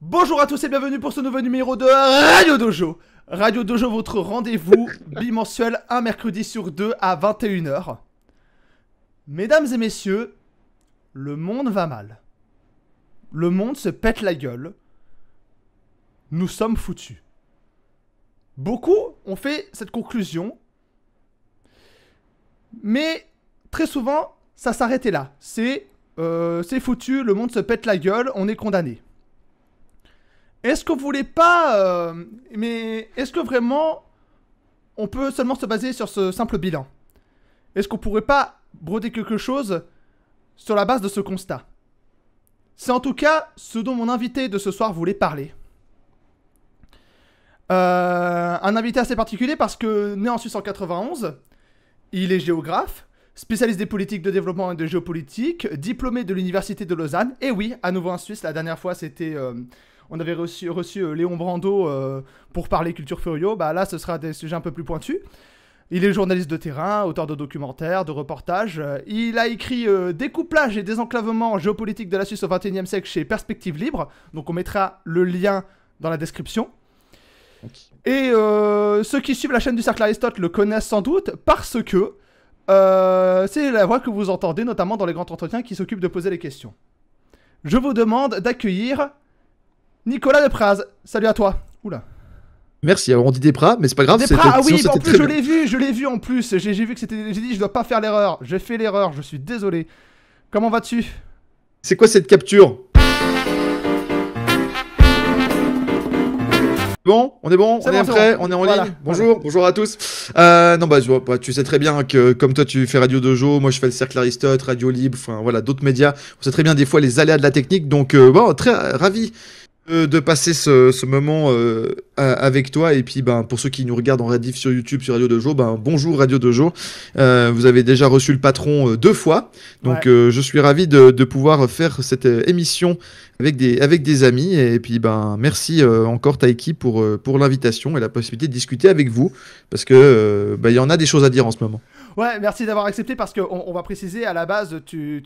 Bonjour à tous et bienvenue pour ce nouveau numéro de Radio Dojo. Radio Dojo, votre rendez-vous bimensuel un mercredi sur deux à 21h. Mesdames et messieurs, le monde va mal. Le monde se pète la gueule. Nous sommes foutus. Beaucoup ont fait cette conclusion. Mais très souvent, ça s'arrêtait là. C'est foutu, le monde se pète la gueule, on est condamné. Est-ce que vous voulez pas... mais est-ce que vraiment on peut seulement se baser sur ce simple bilan? Est-ce qu'on pourrait pas broder quelque chose sur la base de ce constat? C'est en tout cas ce dont mon invité de ce soir voulait parler. Un invité assez particulier parce que né en Suisse en 91, il est géographe, spécialiste des politiques de développement et de géopolitique, diplômé de l'université de Lausanne. Et oui, à nouveau en Suisse, la dernière fois c'était... on avait reçu Léon Brando pour parler culture furio. Bah là, ce sera des sujets un peu plus pointus. Il est journaliste de terrain, auteur de documentaires, de reportages. Il a écrit Découplage et désenclavement géopolitique de la Suisse au XXIe siècle chez Perspective Libre. Donc on mettra le lien dans la description. Okay. Et ceux qui suivent la chaîne du Cercle Aristote le connaissent sans doute parce que c'est la voix que vous entendez, notamment dans les grands entretiens qui s'occupent de poser les questions. Je vous demande d'accueillir... Nicolas Despraz, salut à toi. Oula. Merci, alors on dit Despraz, mais c'est pas grave. Despraz, ah oui, en plus je l'ai vu en plus. J'ai vu que c'était. J'ai dit je dois pas faire l'erreur. J'ai fait l'erreur, je suis désolé. Comment vas-tu? C'est quoi cette capture? Bon, on est bon, on est prêt, on est en ligne. Bonjour, bonjour à tous. Non bah tu sais très bien que comme toi tu fais Radio Dojo, moi je fais le Cercle Aristote, Radio Libre, enfin voilà d'autres médias. On sait très bien des fois les aléas de la technique, donc bon très ravi de passer ce moment avec toi. Et puis pour ceux qui nous regardent en rediff sur YouTube sur Radio Dojo, bonjour Radio Dojo. Vous avez déjà reçu le patron 2 fois, donc ouais. Je suis ravi de pouvoir faire cette émission avec des amis. Et puis merci encore Taiki pour l'invitation et la possibilité de discuter avec vous, parce que il y en a des choses à dire en ce moment. Ouais, merci d'avoir accepté parce qu'on va préciser, à la base, tu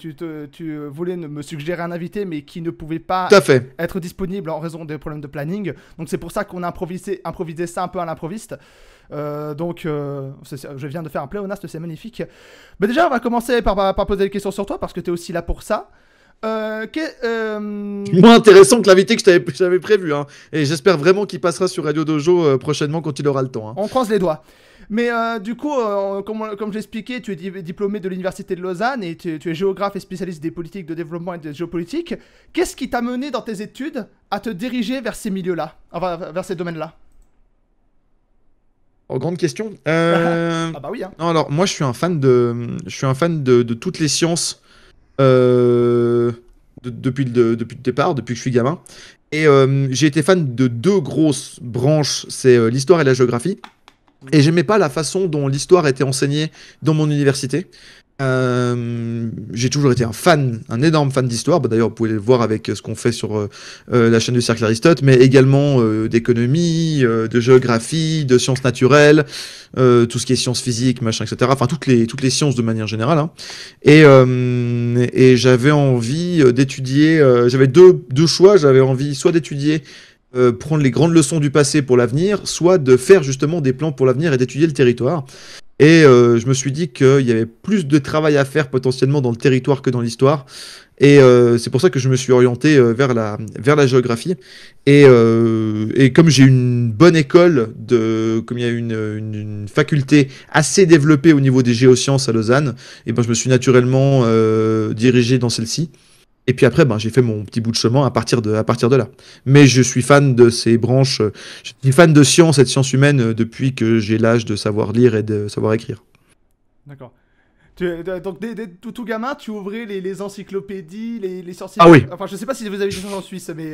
voulais me suggérer un invité mais qui ne pouvait pas être disponible en raison des problèmes de planning. Donc c'est pour ça qu'on a improvisé ça un peu à l'improviste. Je viens de faire un pléonasme, c'est magnifique. Mais déjà, on va commencer par poser des questions sur toi parce que tu es aussi là pour ça. Moins intéressant que l'invité que j'avais prévu. Hein. Et j'espère vraiment qu'il passera sur Radio Dojo prochainement quand il aura le temps. Hein. On croise les doigts. Mais du coup, comme je l'expliquais, tu es diplômé de l'université de Lausanne et tu es géographe et spécialiste des politiques de développement et de géopolitique. Qu'est-ce qui t'a mené dans tes études à te diriger vers ces milieux-là, enfin vers ces domaines-là? Oh, grande question. Ah bah oui. Hein. Non, alors moi, je suis un fan de toutes les sciences depuis le départ, depuis que je suis gamin. Et j'ai été fan de 2 grosses branches, c'est l'histoire et la géographie. Et j'aimais pas la façon dont l'histoire était enseignée dans mon université. J'ai toujours été un énorme fan d'histoire. D'ailleurs, vous pouvez le voir avec ce qu'on fait sur la chaîne du Cercle Aristote, mais également d'économie, de géographie, de sciences naturelles, tout ce qui est sciences physiques, machin, etc. Enfin, toutes les sciences de manière générale. Hein. Et j'avais envie d'étudier. J'avais deux choix. J'avais envie soit d'étudier. Prendre les grandes leçons du passé pour l'avenir, soit de faire justement des plans pour l'avenir et d'étudier le territoire. Et je me suis dit qu'il y avait plus de travail à faire potentiellement dans le territoire que dans l'histoire. Et c'est pour ça que je me suis orienté vers la géographie. Et comme j'ai une bonne école, comme il y a une faculté assez développée au niveau des géosciences à Lausanne, et je me suis naturellement dirigé dans celle-ci. Et puis après, j'ai fait mon petit bout de chemin à partir de là. Mais je suis fan de ces branches, je suis fan de sciences et de sciences humaines depuis que j'ai l'âge de savoir lire et de savoir écrire. D'accord. Donc, tout gamin, tu ouvrais les encyclopédies, les sciences... Ah oui. Enfin, je sais pas si vous avez dit ça en Suisse, mais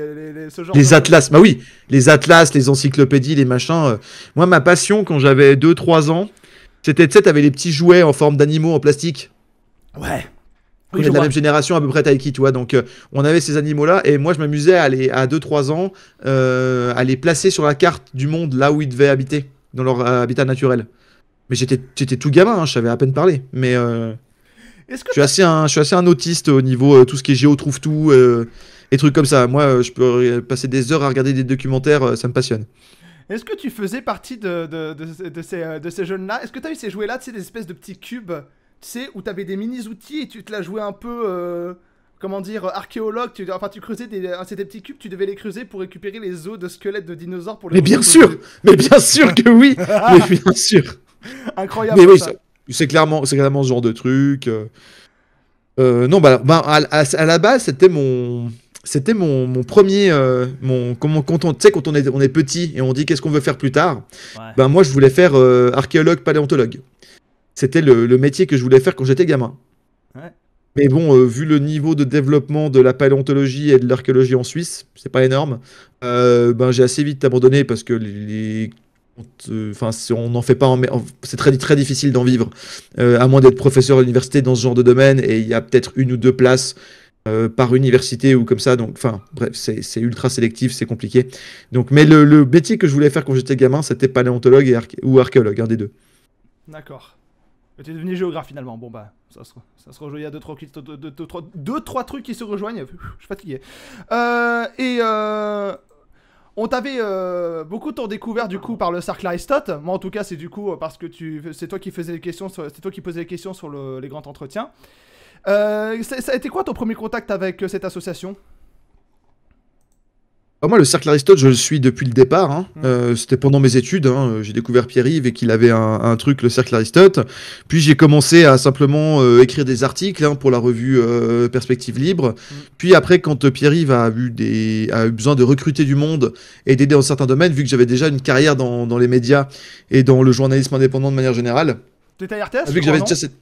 ce genre les atlas, bah oui. Les atlas, les encyclopédies, les machins. Moi, ma passion, quand j'avais 2-3 ans, c'était, tu sais, t'avais les petits jouets en forme d'animaux en plastique. Ouais. On est de la même génération à peu près Taiki, tu vois, donc on avait ces animaux-là, et moi je m'amusais à 2-3 ans à les placer sur la carte du monde, là où ils devaient habiter, dans leur habitat naturel. Mais j'étais tout gamin, hein, je savais à peine parler, mais je suis assez un autiste au niveau tout ce qui est géo trouve tout, les trucs comme ça. Moi, je peux passer des heures à regarder des documentaires, ça me passionne. Est-ce que tu faisais partie de ces jeunes-là? Est-ce que tu as eu ces jouets-là, tu sais, des espèces de petits cubes, tu sais, où tu avais des mini-outils et tu te la jouais un peu, comment dire, archéologue, enfin tu creusais c'était des petits cubes, tu devais les creuser pour récupérer les os de squelettes de dinosaures pour les Mais bien recomposer. sûr, mais bien sûr que oui, mais bien sûr. Incroyable Mais oui, ça. c'est clairement ce genre de truc. Non, à la base, c'était mon premier, quand on, tu sais, quand on est petit et on dit qu'est-ce qu'on veut faire plus tard, Ouais. ben moi je voulais faire archéologue, paléontologue. C'était le métier que je voulais faire quand j'étais gamin. Ouais. Mais bon, vu le niveau de développement de la paléontologie et de l'archéologie en Suisse, c'est pas énorme. Ben j'ai assez vite abandonné parce que enfin, on n'en fait pas, c'est très très difficile d'en vivre, à moins d'être professeur à l'université dans ce genre de domaine, et il y a peut-être une ou deux places par université ou comme ça. Donc, enfin, bref, c'est ultra sélectif, c'est compliqué. Donc, mais le métier que je voulais faire quand j'étais gamin, c'était paléontologue ou archéologue, un des deux. D'accord. Et t'es devenu géographe finalement. Bon bah, ça se rejoint. Il y a deux, trois trucs qui se rejoignent. Je suis fatigué. On t'avait beaucoup découvert du coup par le cercle Aristote. Moi en tout cas c'est du coup parce que c'est toi qui faisais les questions, c'est toi qui posais les questions sur les grands entretiens. Ça a été quoi ton premier contact avec cette association? Moi, le cercle Aristote, je le suis depuis le départ, hein. C'était pendant mes études, hein. J'ai découvert Pierre-Yves et qu'il avait un truc, le cercle Aristote. Puis j'ai commencé à simplement écrire des articles, hein, pour la revue Perspective Libre. Puis après, quand Pierre-Yves a eu besoin de recruter du monde et d'aider dans certains domaines, vu que j'avais déjà une carrière dans les médias et dans le journalisme indépendant de manière générale, T'étais à RTS vu que j'avais déjà cette...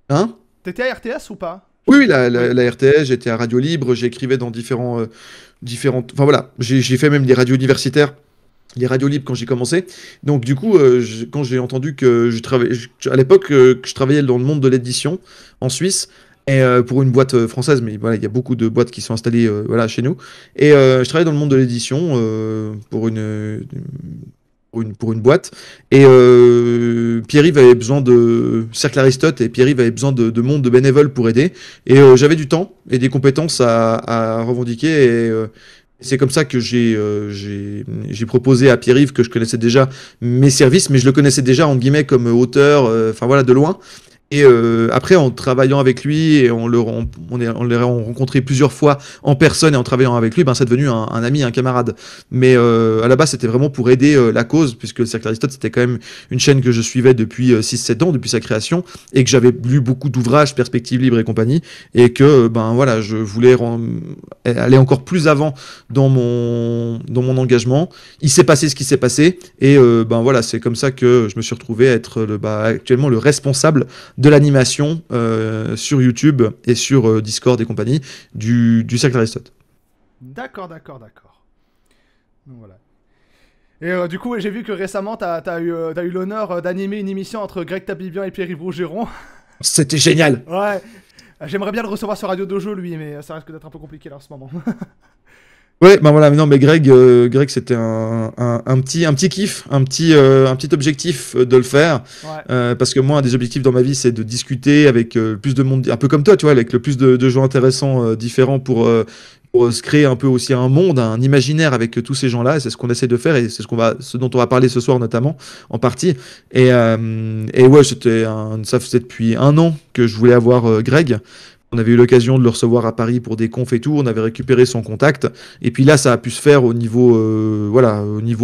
Hein? T'étais à RTS ou pas? Oui, oui, la RTS, j'étais à Radio Libre, j'écrivais dans différentes... Enfin voilà, j'ai fait même des radios universitaires, les radios libres quand j'ai commencé. Donc du coup, quand j'ai entendu que à l'époque, que je travaillais dans le monde de l'édition en Suisse, et pour une boîte française, mais voilà, il y a beaucoup de boîtes qui sont installées voilà, chez nous. Et je travaillais dans le monde de l'édition pour une boîte. Et Pierre-Yves avait besoin de Cercle Aristote, et Pierre-Yves avait besoin de monde, de bénévoles pour aider. Et j'avais du temps et des compétences à revendiquer. Et c'est comme ça que j'ai proposé à Pierre-Yves, que je connaissais déjà, mes services, mais je le connaissais déjà en guillemets comme auteur, enfin voilà, de loin. Et après, en travaillant avec lui, et on l'a rencontré plusieurs fois en personne, et en travaillant avec lui, ben, c'est devenu un ami, un camarade. Mais à la base, c'était vraiment pour aider la cause, puisque le Cercle Aristote, c'était quand même une chaîne que je suivais depuis 6-7 ans, depuis sa création, et que j'avais lu beaucoup d'ouvrages, Perspective Libre et compagnie, et que ben voilà, je voulais aller encore plus avant dans mon engagement. Il s'est passé ce qui s'est passé, et ben voilà, c'est comme ça que je me suis retrouvé à être actuellement le responsable de l'animation sur YouTube et sur Discord et compagnie du Cercle Aristote. D'accord. Donc voilà. Et du coup, j'ai vu que récemment, t'as eu l'honneur d'animer une émission entre Greg Tabibian et Pierre-Yves Rougeron. C'était génial. Ouais. J'aimerais bien le recevoir sur Radio Dojo, lui, mais ça risque d'être un peu compliqué là en ce moment. Ouais, ben voilà, mais non, mais Greg, c'était un petit kiff, un petit objectif de le faire. Ouais. Parce que moi, un des objectifs dans ma vie, c'est de discuter avec plus de monde, un peu comme toi, tu vois, avec le plus de gens intéressants, différents, pour se créer un peu aussi un monde, un imaginaire avec tous ces gens-là. Et c'est ce qu'on essaie de faire, et c'est ce dont on va parler ce soir notamment, en partie. Et ouais, ça faisait depuis 1 an que je voulais avoir Greg. On avait eu l'occasion de le recevoir à Paris pour des confs et tout, on avait récupéré son contact, et puis là ça a pu se faire au niveau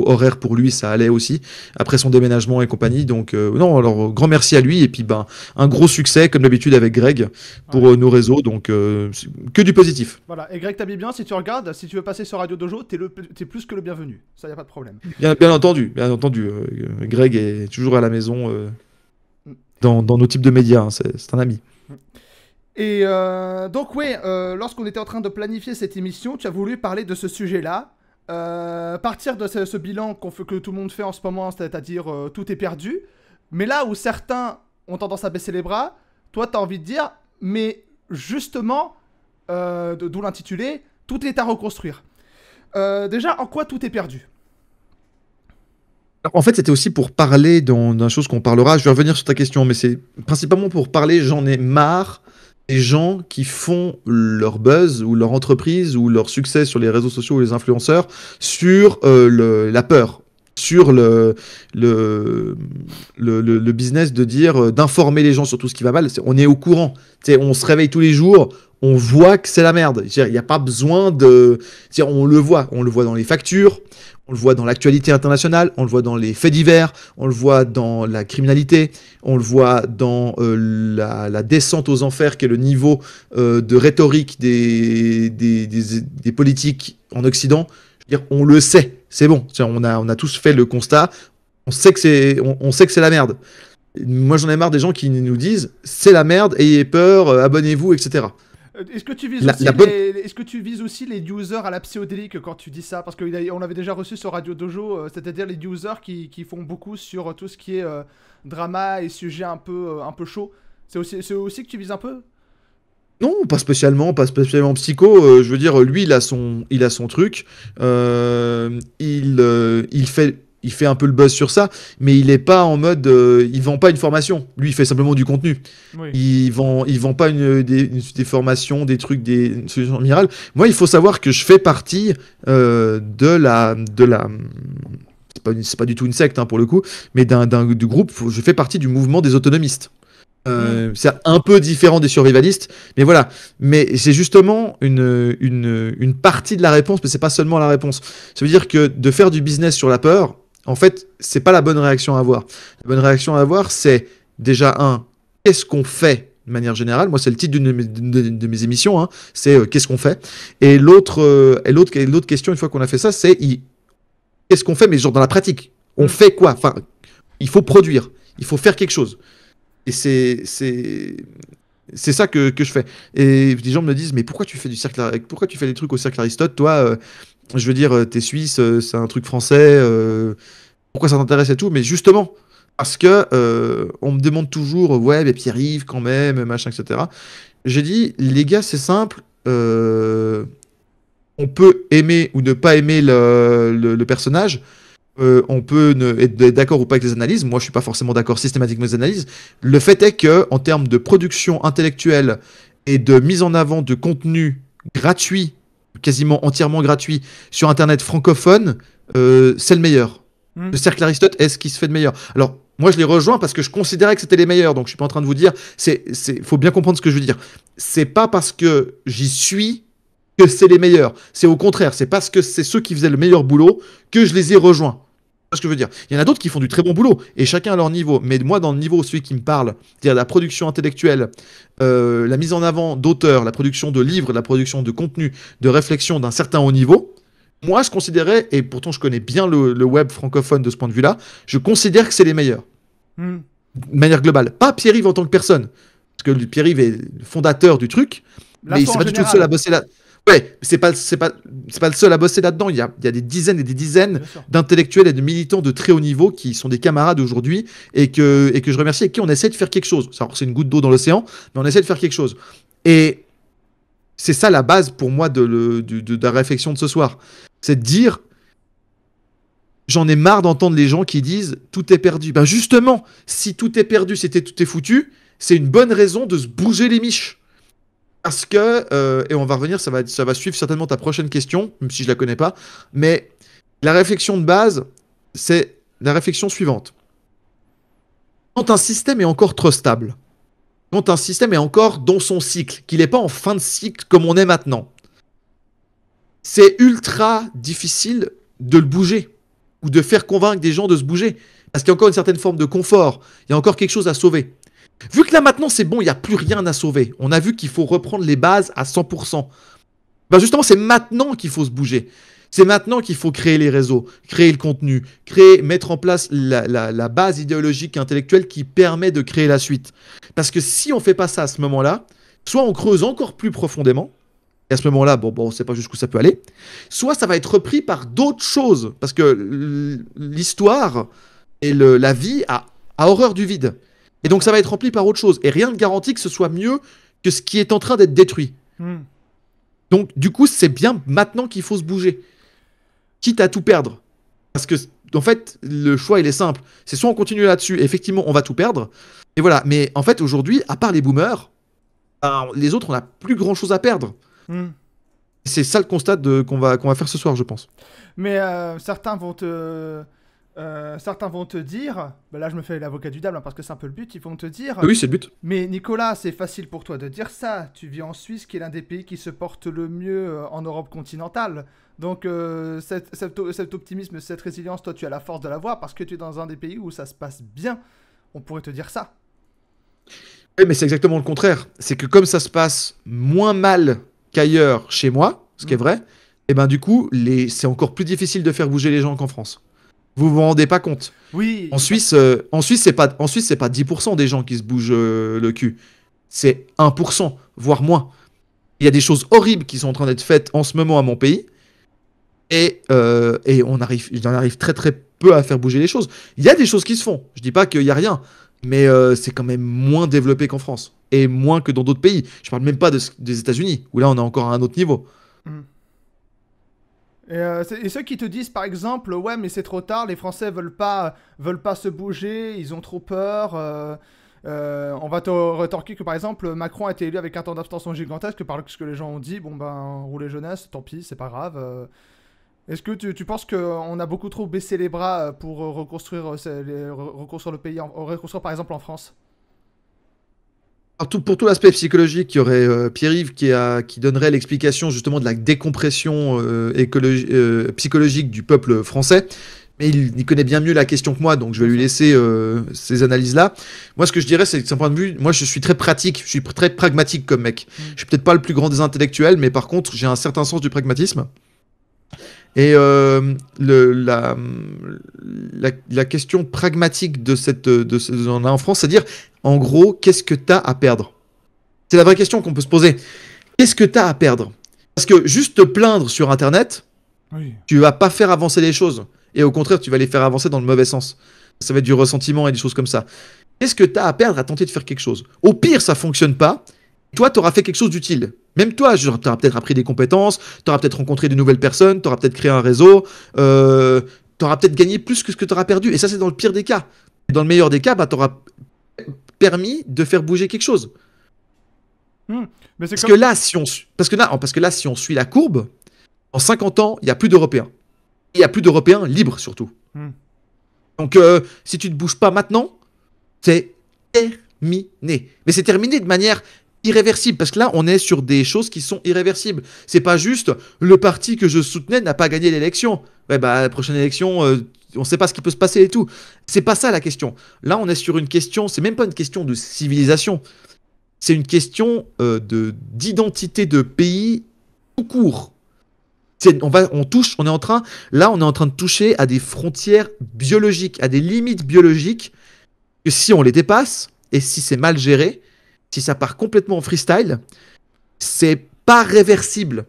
horaire pour lui, ça allait aussi, après son déménagement et compagnie. Donc non, alors grand merci à lui, et puis ben un gros succès comme d'habitude avec Greg pour nos réseaux, donc que du positif. Voilà, et Greg Tabibian, si tu regardes, si tu veux passer sur Radio Dojo, t'es plus que le bienvenu, ça y a pas de problème. Bien entendu, Greg est toujours à la maison dans nos types de médias, hein, c'est un ami. Et donc ouais, lorsqu'on était en train de planifier cette émission, tu as voulu parler de ce sujet-là, partir de ce bilan que tout le monde fait en ce moment, c'est-à-dire tout est perdu, mais là où certains ont tendance à baisser les bras, toi tu as envie de dire, mais justement, d'où l'intitulé, tout est à reconstruire. Déjà, en quoi tout est perdu? En fait, c'était aussi pour parler d'une chose qu'on parlera, je vais revenir sur ta question, mais c'est principalement pour parler, j'en ai marre des gens qui font leur buzz ou leur entreprise ou leur succès sur les réseaux sociaux ou les influenceurs sur la peur, sur le business de dire, d'informer les gens sur tout ce qui va mal. On est au courant. On se réveille tous les jours, on voit que c'est la merde. Il n'y a pas besoin de... On le voit dans les factures, on le voit dans l'actualité internationale, on le voit dans les faits divers, on le voit dans la criminalité, on le voit dans la descente aux enfers qui est le niveau de rhétorique des politiques en Occident. Je veux dire, on le sait, c'est bon. On a tous fait le constat, on sait que c'est la merde. Moi j'en ai marre des gens qui nous disent c'est la merde, ayez peur, abonnez-vous, etc. Est-ce que tu vises est-ce que tu vises aussi les users à la pséudélique quand tu dis ça? Parce qu'on avait déjà reçu sur Radio Dojo, c'est-à-dire les users qui font beaucoup sur tout ce qui est drama et sujets un peu chauds. C'est aussi que tu vises un peu? Non, pas spécialement psycho. Je veux dire, lui, il a son truc. Il fait un peu le buzz sur ça, mais il est pas en mode, il vend pas une formation. Lui, il fait simplement du contenu. Oui. Il vend pas des formations, des trucs, des solutions miracles. Moi, il faut savoir que je fais partie de la c'est pas du tout une secte hein, pour le coup, mais du groupe. Je fais partie du mouvement des autonomistes. C'est un peu différent des survivalistes, mais voilà. Mais c'est justement une partie de la réponse, mais c'est pas seulement la réponse. Ça veut dire que de faire du business sur la peur, en fait, c'est pas la bonne réaction à avoir. La bonne réaction à avoir, c'est déjà qu'est-ce qu'on fait de manière générale. Moi, c'est le titre de mes émissions, hein, c'est qu'est-ce qu'on fait. Et l'autre question, une fois qu'on a fait ça, c'est qu'est-ce qu'on fait, mais genre dans la pratique. On fait quoi? Enfin, il faut produire, il faut faire quelque chose. Et c'est ça que je fais. Et des gens me disent, mais pourquoi tu fais des trucs au cercle Aristote, toi je veux dire, t'es suisse, c'est un truc français, pourquoi ça t'intéresse et tout? Mais justement, parce que on me demande toujours, ouais, mais Pierre-Yves, quand même, machin, etc. J'ai dit, les gars, c'est simple, on peut aimer ou ne pas aimer le personnage. On peut être d'accord ou pas avec les analyses. Moi, je suis pas forcément d'accord systématiquement avec les analyses. Le fait est que, en termes de production intellectuelle et de mise en avant de contenu gratuit, quasiment entièrement gratuit, sur Internet francophone, c'est le meilleur. Le cercle Aristote est ce qui se fait de meilleur. Alors, moi, je les rejoins parce que je considérais que c'était les meilleurs. Donc, je suis pas en train de vous dire. Faut bien comprendre ce que je veux dire. C'est pas parce que j'y suis que c'est les meilleurs. C'est au contraire. C'est parce que c'est ceux qui faisaient le meilleur boulot que je les ai rejoints. C'est ce que je veux dire. Il y en a d'autres qui font du très bon boulot, et chacun à leur niveau. Mais moi, dans le niveau, celui qui me parle, c'est-à-dire la production intellectuelle, la mise en avant d'auteurs, la production de livres, la production de contenu, de réflexion d'un certain haut niveau, moi, je considérais, et pourtant je connais bien le web francophone de ce point de vue-là, je considère que c'est les meilleurs. De manière globale. Pas Pierre-Yves en tant que personne. Parce que Pierre-Yves est le fondateur du truc, mais c'est pas du tout le seul à bosser là. Ouais, c'est pas le seul à bosser là-dedans. Il y a des dizaines et des dizaines d'intellectuels et de militants de très haut niveau qui sont des camarades aujourd'hui et que je remercie et qui on essaie de faire quelque chose. C'est une goutte d'eau dans l'océan, mais on essaie de faire quelque chose. Et c'est ça la base pour moi de la réflexion de ce soir. C'est de dire, j'en ai marre d'entendre les gens qui disent tout est perdu. Ben justement, si tout est perdu, si tout est foutu, c'est une bonne raison de se bouger les miches. Parce que, et on va revenir, ça va suivre certainement ta prochaine question, même si je la connais pas, mais la réflexion de base, c'est la réflexion suivante. Quand un système est encore trop stable, quand un système est encore dans son cycle, qu'il n'est pas en fin de cycle comme on est maintenant, c'est ultra difficile de le bouger, ou de faire convaincre des gens de se bouger, parce qu'il y a encore une certaine forme de confort, il y a encore quelque chose à sauver. Vu que là maintenant c'est bon, il n'y a plus rien à sauver. On a vu qu'il faut reprendre les bases à 100%. Ben justement, c'est maintenant qu'il faut se bouger. C'est maintenant qu'il faut créer les réseaux, créer le contenu, mettre en place la base idéologique et intellectuelle qui permet de créer la suite. Parce que si on ne fait pas ça à ce moment-là, soit on creuse encore plus profondément, et à ce moment-là, bon, on ne sait pas jusqu'où ça peut aller, soit ça va être repris par d'autres choses. Parce que l'histoire et la vie a horreur du vide. Et donc ça va être rempli par autre chose. Et rien ne garantit que ce soit mieux que ce qui est en train d'être détruit. Donc du coup, c'est bien maintenant qu'il faut se bouger. Quitte à tout perdre. Parce que, en fait, le choix, il est simple. C'est soit on continue là-dessus, et effectivement, on va tout perdre. Et voilà. Mais en fait, aujourd'hui, à part les boomers, ben, les autres, on n'a plus grand-chose à perdre. Hmm. C'est ça le constat qu'on va faire ce soir, je pense. Mais certains vont te dire, bah là je me fais l'avocat du diable hein, parce que c'est un peu le but, ils vont te dire, Oui, c'est le but. mais Nicolas, c'est facile pour toi de dire ça, tu vis en Suisse qui est l'un des pays qui se porte le mieux en Europe continentale. Donc cet optimisme, cette résilience, toi tu as la force de l'avoir parce que tu es dans un des pays où ça se passe bien. On pourrait te dire ça. Oui, mais c'est exactement le contraire. C'est que comme ça se passe moins mal qu'ailleurs chez moi, ce qui est vrai, et ben du coup, c'est encore plus difficile de faire bouger les gens qu'en France. Vous vous rendez pas compte. Oui. En Suisse, c'est pas 10% des gens qui se bougent le cul. C'est 1%, voire moins. Il y a des choses horribles qui sont en train d'être faites en ce moment à mon pays. Et j'en arrive très très peu à faire bouger les choses. Il y a des choses qui se font. Je dis pas qu'il y a rien. Mais c'est quand même moins développé qu'en France. Et moins que dans d'autres pays. Je parle même pas des États-Unis, où là on est encore à un autre niveau. Mm. Et ceux qui te disent par exemple, ouais mais c'est trop tard, les Français veulent pas se bouger, ils ont trop peur. On va te rétorquer que par exemple Macron a été élu avec un temps d'abstention gigantesque par ce que les gens ont dit, bon ben roulez jeunesse, tant pis, c'est pas grave. Est-ce que tu penses qu'on a beaucoup trop baissé les bras pour reconstruire, reconstruire le pays, reconstruire par exemple en France? Pour tout l'aspect psychologique, il y aurait Pierre-Yves qui donnerait l'explication justement de la décompression psychologique du peuple français. Mais il connaît bien mieux la question que moi, donc je vais lui laisser ces analyses-là. Moi, ce que je dirais, c'est que d'un point de vue, moi, je suis très pratique, je suis très pragmatique comme mec. Je suis peut-être pas le plus grand des intellectuels, mais par contre, j'ai un certain sens du pragmatisme. Et la question pragmatique de on a en France, c'est dire, en gros, qu'est-ce que tu as à perdre? C'est la vraie question qu'on peut se poser. Qu'est-ce que tu as à perdre? Parce que juste te plaindre sur Internet, oui. Tu vas pas faire avancer les choses. Et au contraire, tu vas les faire avancer dans le mauvais sens. Ça va être du ressentiment et des choses comme ça. Qu'est-ce que tu as à perdre à tenter de faire quelque chose? Au pire, ça fonctionne pas. Toi, tu auras fait quelque chose d'utile. Même toi, tu auras peut-être appris des compétences, tu auras peut-être rencontré de nouvelles personnes, tu auras peut-être créé un réseau, tu auras peut-être gagné plus que ce que tu auras perdu. Et ça, c'est dans le pire des cas. Et dans le meilleur des cas, bah, tu auras permis de faire bouger quelque chose. Mais parce que là, si on suit la courbe, en 50 ans, il n'y a plus d'Européens. Il n'y a plus d'Européens libres, surtout. Donc, si tu ne te bouges pas maintenant, c'est terminé. Mais c'est terminé de manière irréversible, parce que là, on est sur des choses qui sont irréversibles. C'est pas juste le parti que je soutenais n'a pas gagné l'élection. Ouais, bah, la prochaine élection, on sait pas ce qui peut se passer et tout. C'est pas ça la question. Là, on est sur une question, c'est même pas une question de civilisation. C'est une question d'identité de pays tout court. On est en train de toucher à des frontières biologiques, à des limites biologiques que si on les dépasse et si c'est mal géré, si ça part complètement en freestyle, c'est pas réversible.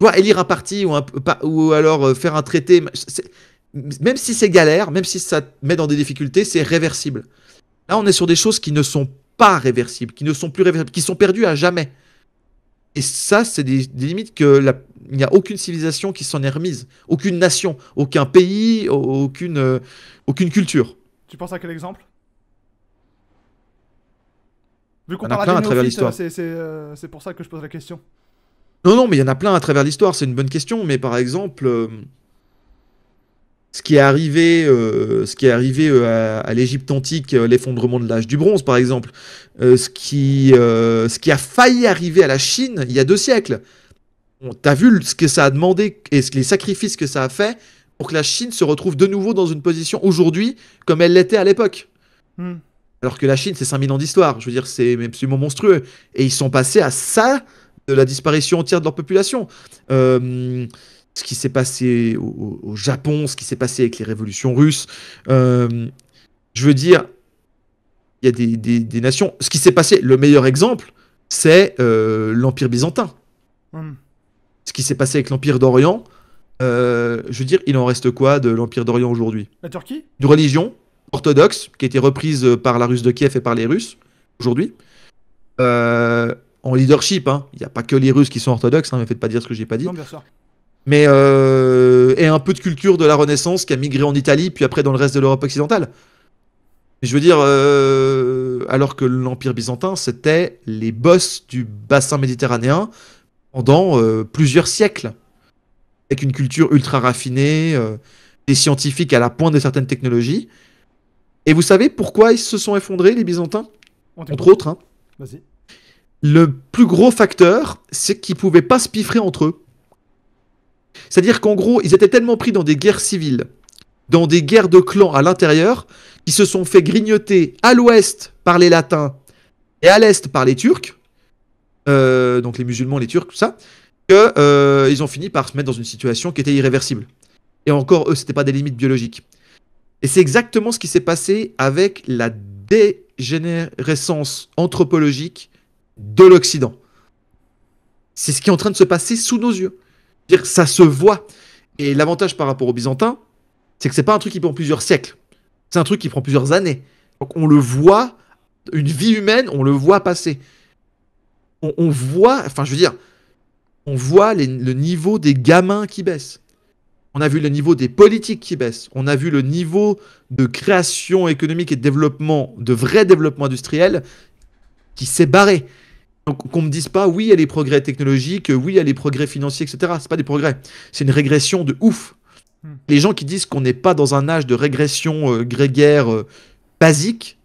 Tu vois, élire un parti ou alors faire un traité, même si c'est galère, même si ça te met dans des difficultés, c'est réversible. Là, on est sur des choses qui ne sont pas réversibles, qui ne sont plus réversibles, qui sont perdues à jamais. Et ça, c'est des limites il n'y a aucune civilisation qui s'en est remise. Aucune nation, aucun pays, aucune culture. Tu penses à quel exemple? Vu qu'on Il y en a parle plein à à des travers néophytes, l'histoire. c'est pour ça que je pose la question. Non, mais il y en a plein à travers l'histoire, c'est une bonne question. Mais par exemple, ce qui est arrivé à l'Égypte antique, l'effondrement de l'âge du bronze, par exemple, ce qui a failli arriver à la Chine il y a 2 siècles. T'as vu ce que ça a demandé et les sacrifices que ça a fait pour que la Chine se retrouve de nouveau dans une position aujourd'hui comme elle l'était à l'époque. Alors que la Chine, c'est 5000 ans d'histoire. Je veux dire, c'est absolument monstrueux. Et ils sont passés à ça de la disparition entière de leur population. Ce qui s'est passé au Japon, ce qui s'est passé avec les révolutions russes. Je veux dire, il y a des nations. Ce qui s'est passé, le meilleur exemple, c'est l'Empire byzantin. Ce qui s'est passé avec l'Empire d'Orient, je veux dire, il en reste quoi de l'Empire d'Orient aujourd'hui? La Turquie? Une religion orthodoxe qui a été reprise par la Russe de Kiev et par les Russes aujourd'hui. En leadership, hein. Il n'y a pas que les Russes qui sont orthodoxes, hein, ne me faites pas dire ce que j'ai pas dit. Non, bien sûr. Mais et un peu de culture de la Renaissance qui a migré en Italie, puis après dans le reste de l'Europe occidentale. Je veux dire, alors que l'Empire byzantin, c'était les boss du bassin méditerranéen pendant plusieurs siècles, avec une culture ultra raffinée, des scientifiques à la pointe de certaines technologies. Et vous savez pourquoi ils se sont effondrés, les Byzantins? Entre autres, hein. Vas-y. Le plus gros facteur, c'est qu'ils pouvaient pas se piffrer entre eux. C'est-à-dire qu'en gros, ils étaient tellement pris dans des guerres civiles, dans des guerres de clans à l'intérieur, qu'ils se sont fait grignoter à l'ouest par les Latins et à l'est par les Turcs, donc les musulmans, les Turcs, tout ça, que ils ont fini par se mettre dans une situation qui était irréversible. Et encore, eux, c'était pas des limites biologiques. Et c'est exactement ce qui s'est passé avec la dégénérescence anthropologique de l'Occident. C'est ce qui est en train de se passer sous nos yeux. Dire, ça se voit. Et l'avantage par rapport aux Byzantins, c'est que c'est pas un truc qui prend plusieurs siècles. C'est un truc qui prend plusieurs années. Donc on le voit, une vie humaine, on le voit passer. On voit, enfin je veux dire, on voit le niveau des gamins qui baisse. On a vu le niveau des politiques qui baisse. On a vu le niveau de création économique et de développement, de vrai développement industriel, qui s'est barré. Donc qu'on me dise pas, oui, il y a les progrès technologiques, oui, il y a les progrès financiers, etc. C'est pas des progrès. C'est une régression de ouf. Les gens qui disent qu'on n'est pas dans un âge de régression grégaire basique,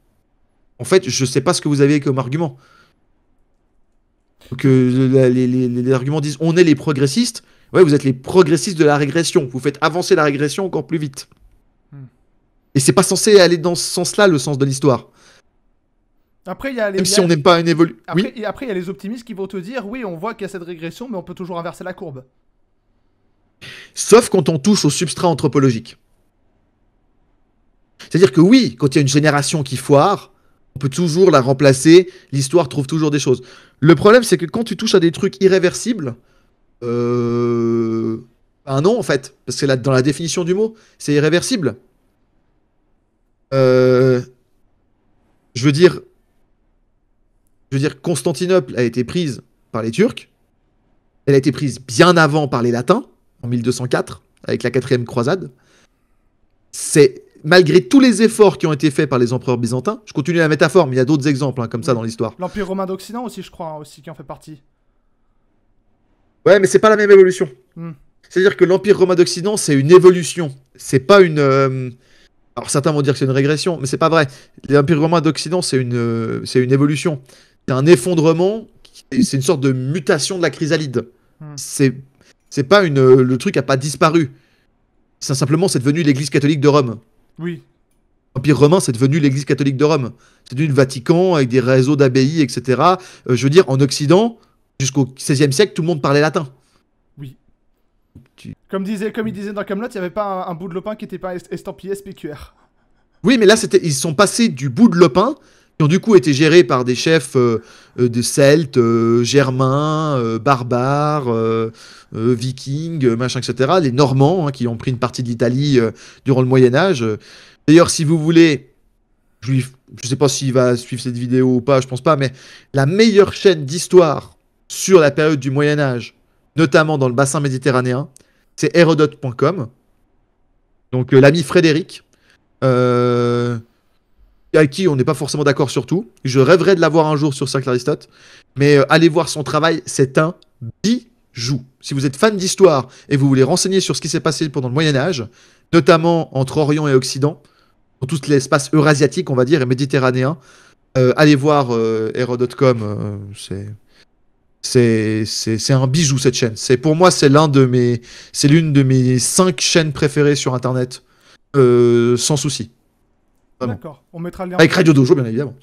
en fait, je sais pas ce que vous avez comme argument. Donc les arguments disent, on est les progressistes. Ouais, vous êtes les progressistes de la régression. Vous faites avancer la régression encore plus vite. Et c'est pas censé aller dans ce sens-là, le sens de l'histoire. Après, il y a les... Même si on n'aime pas une évolution. Après, oui. Après, il y a les optimistes qui vont te dire, oui, on voit qu'il y a cette régression, mais on peut toujours inverser la courbe. Sauf quand on touche au substrat anthropologique. C'est-à-dire que oui, quand il y a une génération qui foire, on peut toujours la remplacer, l'histoire trouve toujours des choses. Le problème, c'est que quand tu touches à des trucs irréversibles, non, en fait, parce que dans la définition du mot, c'est irréversible. Je veux dire, Constantinople a été prise par les Turcs. Elle a été prise bien avant par les Latins, en 1204, avec la 4e croisade. C'est malgré tous les efforts qui ont été faits par les empereurs byzantins. Je continue la métaphore, mais il y a d'autres exemples comme ça dans l'histoire. L'Empire romain d'Occident aussi, je crois, aussi qui en fait partie. Ouais, mais c'est pas la même évolution. C'est-à-dire que l'Empire romain d'Occident, c'est une évolution. C'est pas une... Alors certains vont dire que c'est une régression, mais c'est pas vrai. L'Empire romain d'Occident, c'est une évolution. C'est un effondrement, c'est une sorte de mutation de la chrysalide. C'est pas le truc a pas disparu. Simplement, c'est devenu l'Église catholique de Rome. Oui. L'Empire romain, c'est devenu l'Église catholique de Rome. C'est devenu le Vatican avec des réseaux d'abbayes, etc. Je veux dire, en Occident, jusqu'au XVIe siècle, tout le monde parlait latin. Oui. Comme il disait dans Camelot, il n'y avait pas un bout de lopin qui n'était pas estampillé SPQR. Oui, mais là, ils sont passés du bout de lopin, qui ont du coup été gérés par des chefs de Celtes, Germains, barbares, Vikings, machin, etc. Les Normands, qui ont pris une partie de l'Italie durant le Moyen-Âge. D'ailleurs, si vous voulez, je sais pas s'il va suivre cette vidéo ou pas, je pense pas, mais la meilleure chaîne d'histoire sur la période du Moyen-Âge, notamment dans le bassin méditerranéen, c'est Hérodote.com. Donc l'ami Frédéric, avec qui on n'est pas forcément d'accord sur tout. Je rêverais de l'avoir un jour sur Cercle Aristote. Mais allez voir son travail, c'est un bijou. Si vous êtes fan d'histoire et vous voulez renseigner sur ce qui s'est passé pendant le Moyen-Âge, notamment entre Orient et Occident, dans tout l'espace eurasiatique, on va dire, et méditerranéen, allez voir Hérodote.com. C'est un bijou, cette chaîne. Pour moi, c'est l'une de mes 5 chaînes préférées sur Internet, sans souci. D'accord, on mettra le lien. Avec Radio Dojo, bien évidemment.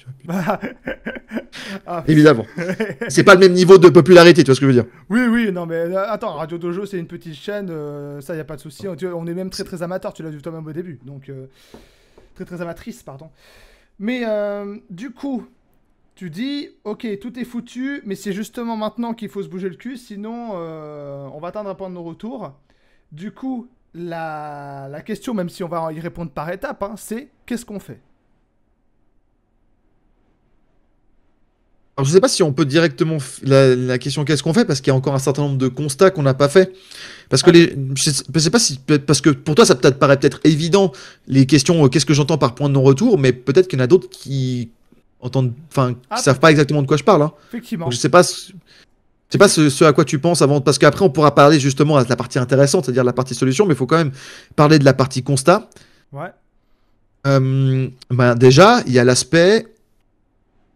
Évidemment. C'est pas le même niveau de popularité, tu vois ce que je veux dire. Oui, non, mais attends, Radio Dojo, c'est une petite chaîne, ça, y a pas de souci. On est même très très amateur, tu l'as vu toi-même au début. Donc, très très amatrice, pardon. Mais du coup, tu dis, ok, tout est foutu, mais c'est justement maintenant qu'il faut se bouger le cul, sinon on va atteindre un point de non-retour. Du coup, la question, même si on va y répondre par étapes, c'est qu'est-ce qu'on fait? Alors, je sais pas si on peut directement la question qu'est-ce qu'on fait, parce qu'il y a encore un certain nombre de constats qu'on n'a pas fait. Parce que je sais pas si, parce que pour toi ça paraît peut-être évident les questions qu'est-ce que j'entends par point de non-retour, mais peut-être qu'il y en a d'autres qui enfin, Ah, qui savent pas exactement de quoi je parle. Hein. Effectivement. Donc, je sais pas, ce à quoi tu penses avant, parce qu'après on pourra parler justement de la partie intéressante, c'est-à-dire la partie solution, mais il faut quand même parler de la partie constat. Ouais. Déjà, il y a l'aspect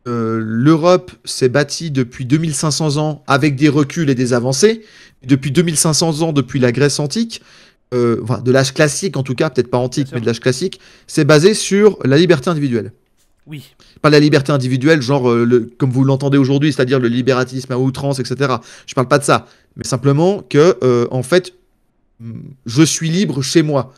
l'Europe s'est bâtie depuis 2500 ans avec des reculs et des avancées. Depuis 2500 ans, depuis la Grèce antique, enfin, de l'âge classique en tout cas, peut-être pas antique, mais de l'âge classique, c'est basé sur la liberté individuelle. Oui. Pas la liberté individuelle, genre comme vous l'entendez aujourd'hui, c'est-à-dire le libéralisme à outrance, etc. Je parle pas de ça, mais simplement que, en fait, je suis libre chez moi.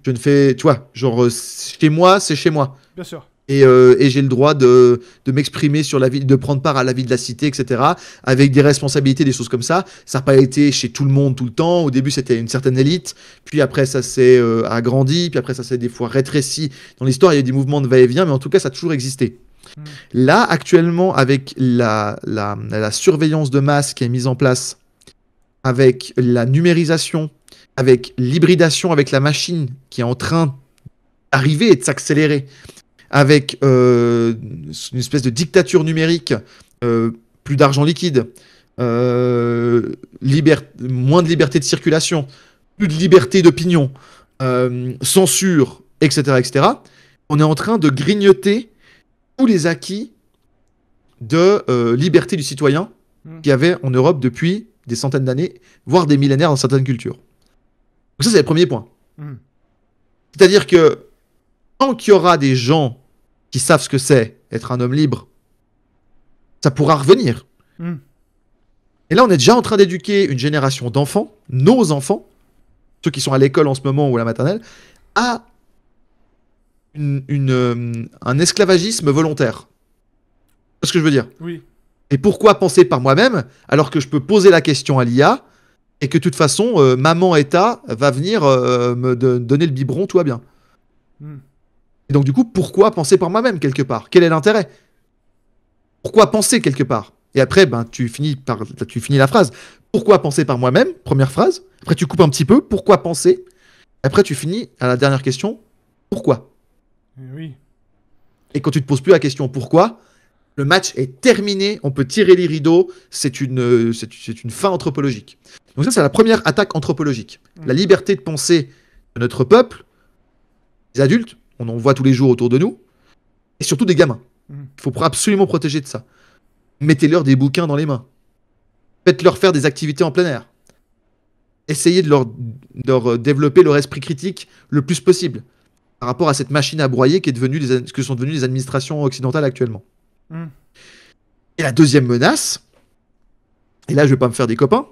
Je ne fais, tu vois, genre chez moi, c'est chez moi. Bien sûr. Et j'ai le droit de m'exprimer sur la vie, de prendre part à la vie de la cité, etc. Avec des responsabilités, des choses comme ça. Ça n'a pas été chez tout le monde tout le temps. Au début, c'était une certaine élite. Puis après, ça s'est agrandi. Puis après, ça s'est des fois rétréci. Dans l'histoire, il y a eu des mouvements de va-et-vient, mais en tout cas, ça a toujours existé. Là, actuellement, avec la surveillance de masse qui est mise en place, avec la numérisation, avec l'hybridation avec la machine qui est en train d'arriver et de s'accélérer, avec une espèce de dictature numérique, plus d'argent liquide, moins de liberté de circulation, plus de liberté d'opinion, censure, etc., etc., on est en train de grignoter tous les acquis de liberté du citoyen qu'il y avait en Europe depuis des centaines d'années, voire des millénaires dans certaines cultures. Donc ça, c'est le premier point. C'est-à-dire que tant qu'il y aura des gens qui savent ce que c'est être un homme libre, ça pourra revenir. Et là, on est déjà en train d'éduquer une génération d'enfants, nos enfants, ceux qui sont à l'école en ce moment ou à la maternelle, à un esclavagisme volontaire. C'est ce que je veux dire. Oui. Et pourquoi penser par moi-même alors que je peux poser la question à l'IA et que de toute façon, maman État va venir me donner le biberon, tout va bien. Et donc du coup, pourquoi penser par moi-même quelque part? Quel est l'intérêt? Pourquoi penser quelque part? Et après, tu finis la phrase. Pourquoi penser par moi-même? Première phrase. Après, tu coupes un petit peu. Pourquoi penser? Après, tu finis à la dernière question. Pourquoi? Oui. Et quand tu te poses plus la question pourquoi, le match est terminé. On peut tirer les rideaux. C'est une fin anthropologique. Donc ça, c'est la première attaque anthropologique. La liberté de penser de notre peuple, des adultes, on en voit tous les jours autour de nous, et surtout des gamins. Il faut absolument protéger de ça. Mettez-leur des bouquins dans les mains. Faites-leur faire des activités en plein air. Essayez de leur développer leur esprit critique le plus possible par rapport à cette machine à broyer que sont devenues les administrations occidentales actuellement. Et la deuxième menace, et là je vais pas me faire des copains,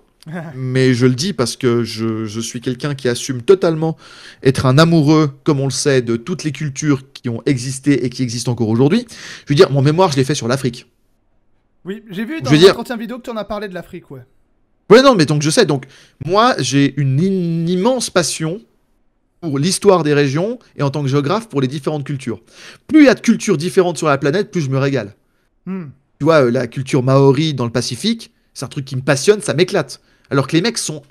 mais je le dis parce que je suis quelqu'un qui assume totalement être un amoureux, comme on le sait, de toutes les cultures qui ont existé et qui existent encore aujourd'hui. Je veux dire, mon mémoire, je l'ai fait sur l'Afrique. Oui, j'ai vu dans la 30e vidéo que tu en as parlé de l'Afrique, ouais. Ouais, non, mais donc je sais. Donc, moi, j'ai une immense passion pour l'histoire des régions et en tant que géographe pour les différentes cultures. Plus il y a de cultures différentes sur la planète, plus je me régale. Tu vois, la culture maori dans le Pacifique, c'est un truc qui me passionne, ça m'éclate. Alors que les mecs sont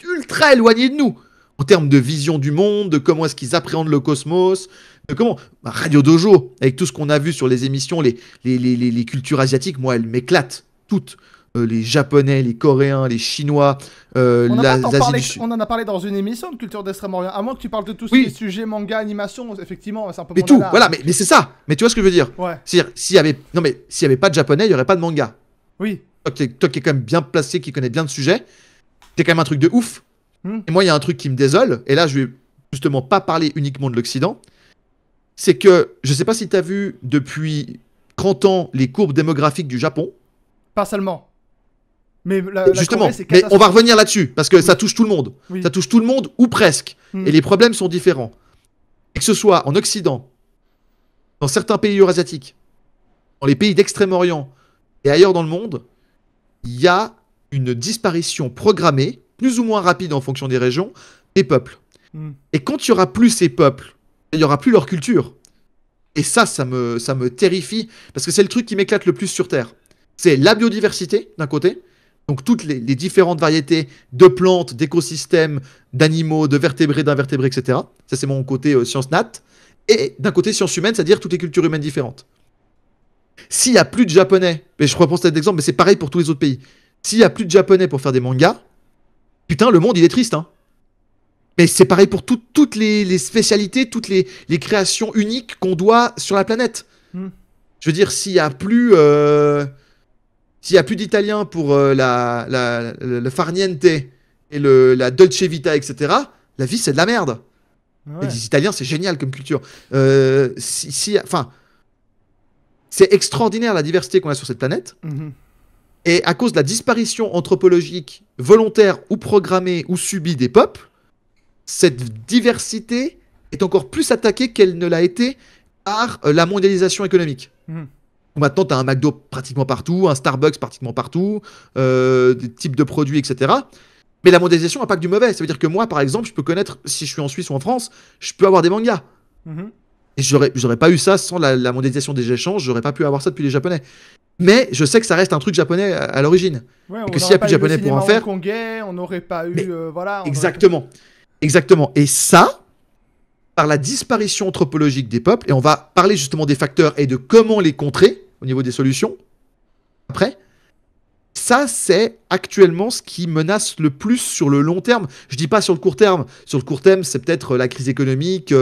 ultra éloignés de nous en termes de vision du monde, de comment est-ce qu'ils appréhendent le cosmos, de comment... Radio Dojo, avec tout ce qu'on a vu sur les émissions, les cultures asiatiques, moi, elles m'éclatent toutes. Les Japonais, les Coréens, les Chinois, on l'Asie du Sud. On en a parlé dans une émission de culture d'Extrême-Orient. À moins que tu parles de tous ces sujets manga, animation, effectivement, c'est un peu mais mon tout, dada. voilà, mais c'est ça. Mais tu vois ce que je veux dire? Ouais. C'est-à-dire, s'il y avait pas de japonais, il y aurait pas de manga. Oui. Toi qui es quand même bien placé, qui connais bien le sujet, c'est quand même un truc de ouf. Et moi, il y a un truc qui me désole, et là, je vais justement pas parler uniquement de l'Occident, c'est que, je sais pas si tu as vu depuis 30 ans les courbes démographiques du Japon. Pas seulement. Mais justement, mais on va revenir là-dessus, parce que ça touche tout le monde. Ça touche tout le monde, ou presque. Et les problèmes sont différents. Et que ce soit en Occident, dans certains pays eurasiatiques, dans les pays d'Extrême-Orient, et ailleurs dans le monde, il y a une disparition programmée, plus ou moins rapide en fonction des régions, des peuples. Et quand il n'y aura plus ces peuples, il n'y aura plus leur culture. Et ça me terrifie, parce que c'est le truc qui m'éclate le plus sur Terre. C'est la biodiversité, d'un côté, donc toutes les différentes variétés de plantes, d'écosystèmes, d'animaux, de vertébrés, d'invertébrés, etc. Ça, c'est mon côté science nat. Et d'un côté, science humaine, c'est-à-dire toutes les cultures humaines différentes. S'il y a plus de japonais, et je reprends cet exemple, mais c'est pareil pour tous les autres pays. S'il y a plus de japonais pour faire des mangas, putain, le monde il est triste, hein. Mais c'est pareil pour toutes les spécialités, toutes les créations uniques qu'on doit sur la planète. Hmm. Je veux dire, s'il y a plus d'Italiens pour le farniente et la dolce vita, etc., la vie c'est de la merde. Ouais. Et les Italiens, c'est génial comme culture. Enfin, c'est extraordinaire la diversité qu'on a sur cette planète. Mhm. Et à cause de la disparition anthropologique volontaire ou programmée ou subie des peuples, cette diversité est encore plus attaquée qu'elle ne l'a été par la mondialisation économique. Mhm. Maintenant, tu as un McDo pratiquement partout, un Starbucks pratiquement partout, des types de produits, etc. Mais la mondialisation n'a pas que du mauvais. Ça veut dire que moi, par exemple, je peux connaître, si je suis en Suisse ou en France, je peux avoir des mangas. Mhm. Et j'aurais pas eu ça sans la mondialisation des échanges, j'aurais pas pu avoir ça depuis les Japonais. Mais je sais que ça reste un truc japonais à l'origine. Ouais, Et on que s'il y n'aurait a pas plus de eu le japonais pour en cinéma faire. hongkongais, on n'aurait pas eu. Mais Voilà. On aurait Exactement. Exactement. Et ça, par la disparition anthropologique des peuples, et on va parler justement des facteurs et de comment les contrer au niveau des solutions, après, ça, c'est actuellement ce qui menace le plus sur le long terme. Je dis pas sur le court terme. Sur le court terme, c'est peut-être la crise économique,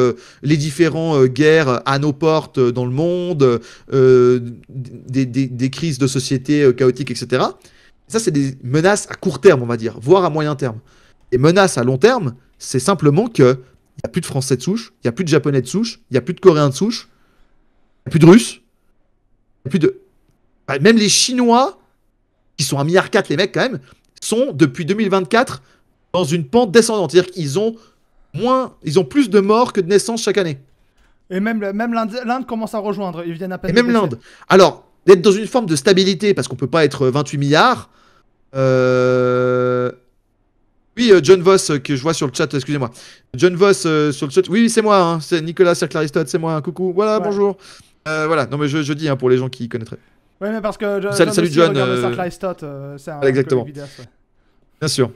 les différentes guerres à nos portes dans le monde, des crises de société chaotiques, etc. Ça, c'est des menaces à court terme, on va dire, voire à moyen terme. Les menaces à long terme, c'est simplement que il n'y a plus de Français de souche, il n'y a plus de Japonais de souche, il n'y a plus de Coréens de souche, il n'y a plus de Russes, il n'y a plus de... Même les Chinois, qui sont 1,4 milliard les mecs quand même, sont depuis 2024 dans une pente descendante. C'est-à-dire qu'ils ont plus de morts que de naissances chaque année. Et même l'Inde commence à rejoindre. Ils viennent à peine. Et même de baisser. l'Inde. Alors, d'être dans une forme de stabilité, parce qu'on peut pas être 28 milliards. Oui, John Voss, que je vois sur le chat, excusez-moi. John Voss sur le chat. Oui, c'est moi, hein, c'est Nicolas Cercle-Aristote, c'est moi. Coucou, voilà, Ouais. bonjour. Voilà, non mais je dis hein, pour les gens qui connaîtraient. Ouais, mais parce que Salut, aussi John, regarde le Cercle Aristote, c'est un exactement. collègue vidéaste, ouais. Bien sûr.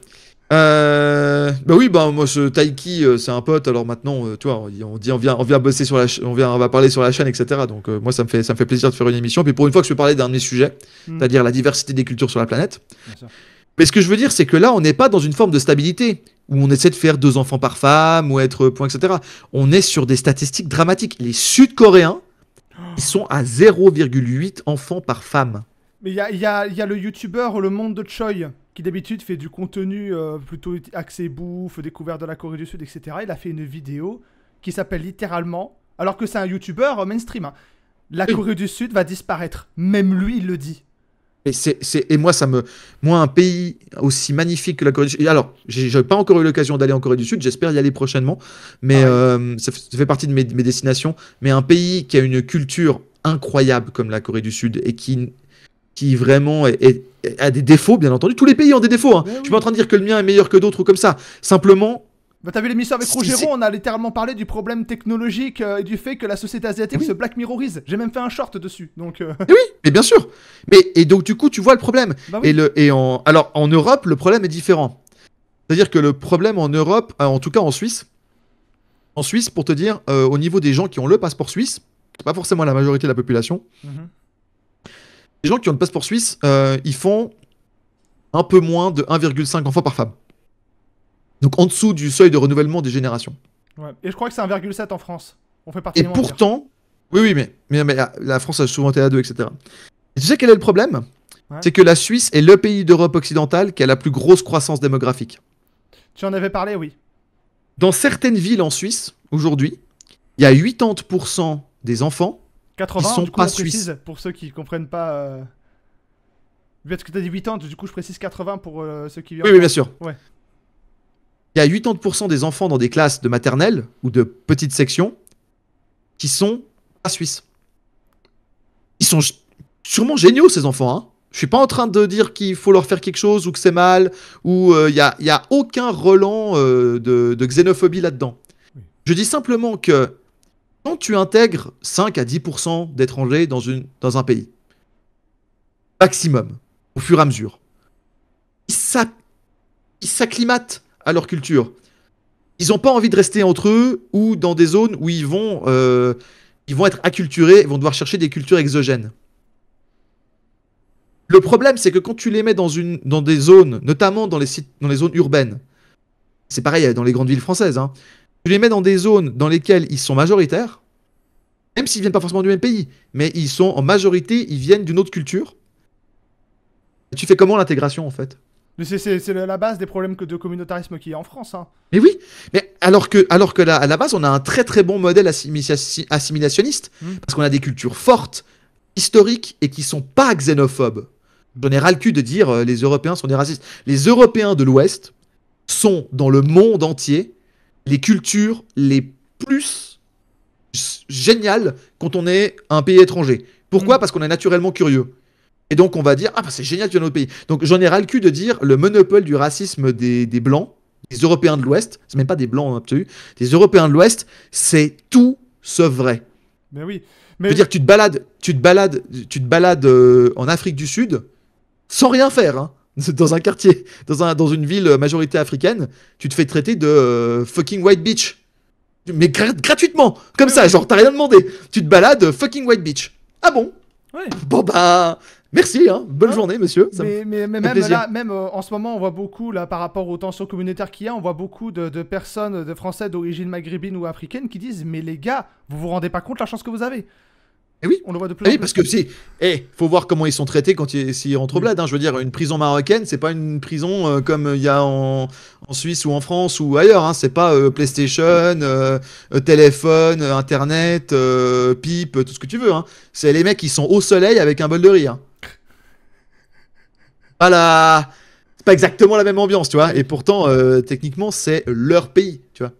Bah oui, bah moi ce Taiki, c'est un pote. Alors maintenant, tu vois, on dit on vient bosser sur on va parler sur la chaîne, etc. Donc moi ça me fait plaisir de faire une émission. Puis pour une fois que je peux parler d'un de mes sujets, c'est-à-dire la diversité des cultures sur la planète. Bien sûr. Mais ce que je veux dire, c'est que là, on n'est pas dans une forme de stabilité où on essaie de faire 2 enfants par femme ou être point, etc. On est sur des statistiques dramatiques. Les Sud-Coréens, ils sont à 0,8 enfants par femme. Mais il y a le youtubeur Le Monde de Choi qui d'habitude fait du contenu plutôt axé bouffe, découverte de la Corée du Sud, etc. Il a fait une vidéo qui s'appelle littéralement, alors que c'est un youtubeur mainstream, hein, la Oui. Corée du Sud va disparaître. Même lui, il le dit. Et moi, moi, un pays aussi magnifique que la Corée du Sud. Alors, j'ai pas encore eu l'occasion d'aller en Corée du Sud. J'espère y aller prochainement. Mais ça fait partie de mes destinations. Mais un pays qui a une culture incroyable comme la Corée du Sud et qui vraiment a des défauts, bien entendu. Tous les pays ont des défauts. Hein. Mais oui. Je suis pas en train de dire que le mien est meilleur que d'autres ou comme ça. Simplement, Bah, t'as vu l'émission avec Si, Rogero, c'est- on a littéralement parlé du problème technologique et du fait que la société asiatique Oui. se Black Mirrorise. J'ai même fait un short dessus, donc... mais bien sûr. Et donc, du coup, tu vois le problème. Bah oui. Alors, en Europe, le problème est différent. C'est-à-dire que le problème en Europe, en tout cas en Suisse, pour te dire, au niveau des gens qui ont le passeport suisse, c'est pas forcément la majorité de la population, Mhm. les gens qui ont le passeport suisse, ils font un peu moins de 1,5 enfants par femme. Donc en dessous du seuil de renouvellement des générations. Ouais. Et je crois que c'est 1,7 en France. On fait partie Et des moins pires. pourtant, oui, mais la France a souvent été à 2, etc. Et tu sais quel est le problème? Ouais. C'est que la Suisse est le pays d'Europe occidentale qui a la plus grosse croissance démographique. Tu en avais parlé, oui. Dans certaines villes en Suisse, aujourd'hui, il y a 80% des enfants 80, Ils sont du coup, pas on précise, pour ceux qui comprennent pas... Parce que t'as dit 80, du coup je précise 80 pour ceux qui... Oui, bien sûr. Ouais. Il y a 80% des enfants dans des classes de maternelle ou de petites sections qui sont pas suisses. Ils sont sûrement géniaux, ces enfants. Hein. Je suis pas en train de dire qu'il faut leur faire quelque chose ou que c'est mal, ou il y a aucun relent de xénophobie là-dedans. Oui. Je dis simplement que quand tu intègres 5 à 10% d'étrangers dans un pays, maximum, au fur et à mesure, ils s'acclimatent à leur culture. Ils n'ont pas envie de rester entre eux ou dans des zones où ils vont être acculturés et vont devoir chercher des cultures exogènes. Le problème, c'est que quand tu les mets dans des zones, notamment dans les zones urbaines, c'est pareil dans les grandes villes françaises, hein, tu les mets dans des zones dans lesquelles ils sont majoritaires, même s'ils viennent pas forcément du même pays, mais ils sont en majorité, ils viennent d'une autre culture. Tu fais comment l'intégration en fait? Mais c'est la base des problèmes de communautarisme qu'il y a en France. Hein. Mais oui, mais alors que là, à la base, on a un très très bon modèle assimilationniste, parce qu'on a des cultures fortes, historiques, et qui sont pas xénophobes. J'en ai ras le cul de dire les Européens sont des racistes. Les Européens de l'Ouest sont, dans le monde entier, les cultures les plus géniales quand on est un pays étranger. Pourquoi? Parce qu'on est naturellement curieux. Et donc on va dire, ah bah c'est génial, tu es dans notre pays. Donc j'en ai ras le cul de dire le monopole du racisme des Blancs, des Européens de l'Ouest, c'est même pas des Blancs en absolu, des Européens de l'Ouest, c'est tout sauf vrai. Mais oui. Je veux dire, tu te balades en Afrique du Sud sans rien faire, hein. Dans un quartier, dans une ville majorité africaine, tu te fais traiter de fucking white bitch. Mais gratuitement, comme ça, genre t'as rien demandé. Tu te balades fucking white bitch. Ah bon? Ouais. Bon bah, merci, hein. Bonne journée, monsieur. Mais même plaisir. là, même en ce moment, on voit beaucoup, là, par rapport aux tensions communautaires qu'il y a, on voit beaucoup de personnes, de Français d'origine maghrébine ou africaine qui disent, mais les gars, vous vous rendez pas compte la chance que vous avez? Et oui. On le voit de plus Ah en oui, plus. parce que faut voir comment ils sont traités quand s'ils rentrent au bled, hein. Je veux dire, une prison marocaine, c'est pas une prison comme il y a en Suisse ou en France ou ailleurs, hein. C'est pas PlayStation, téléphone, Internet, pipe, tout ce que tu veux, hein. C'est les mecs qui sont au soleil avec un bol de riz, hein. Voilà. C'est pas exactement la même ambiance, tu vois. Et pourtant, techniquement, c'est leur pays, tu vois.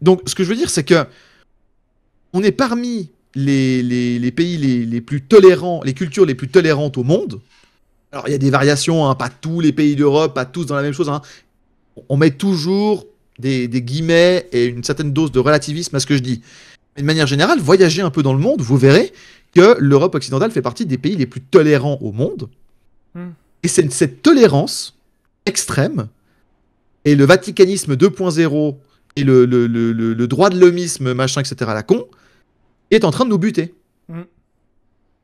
Donc, ce que je veux dire, c'est que on est parmi les pays les plus tolérants, les cultures les plus tolérantes au monde. Alors, il y a des variations, hein, pas tous les pays d'Europe, pas tous dans la même chose, hein. On met toujours des guillemets et une certaine dose de relativisme à ce que je dis. Mais de manière générale, voyagez un peu dans le monde, vous verrez que l'Europe occidentale fait partie des pays les plus tolérants au monde. Et c'est cette tolérance extrême et le vaticanisme 2.0 et le droit de l'homisme, machin, etc., à la con, est en train de nous buter.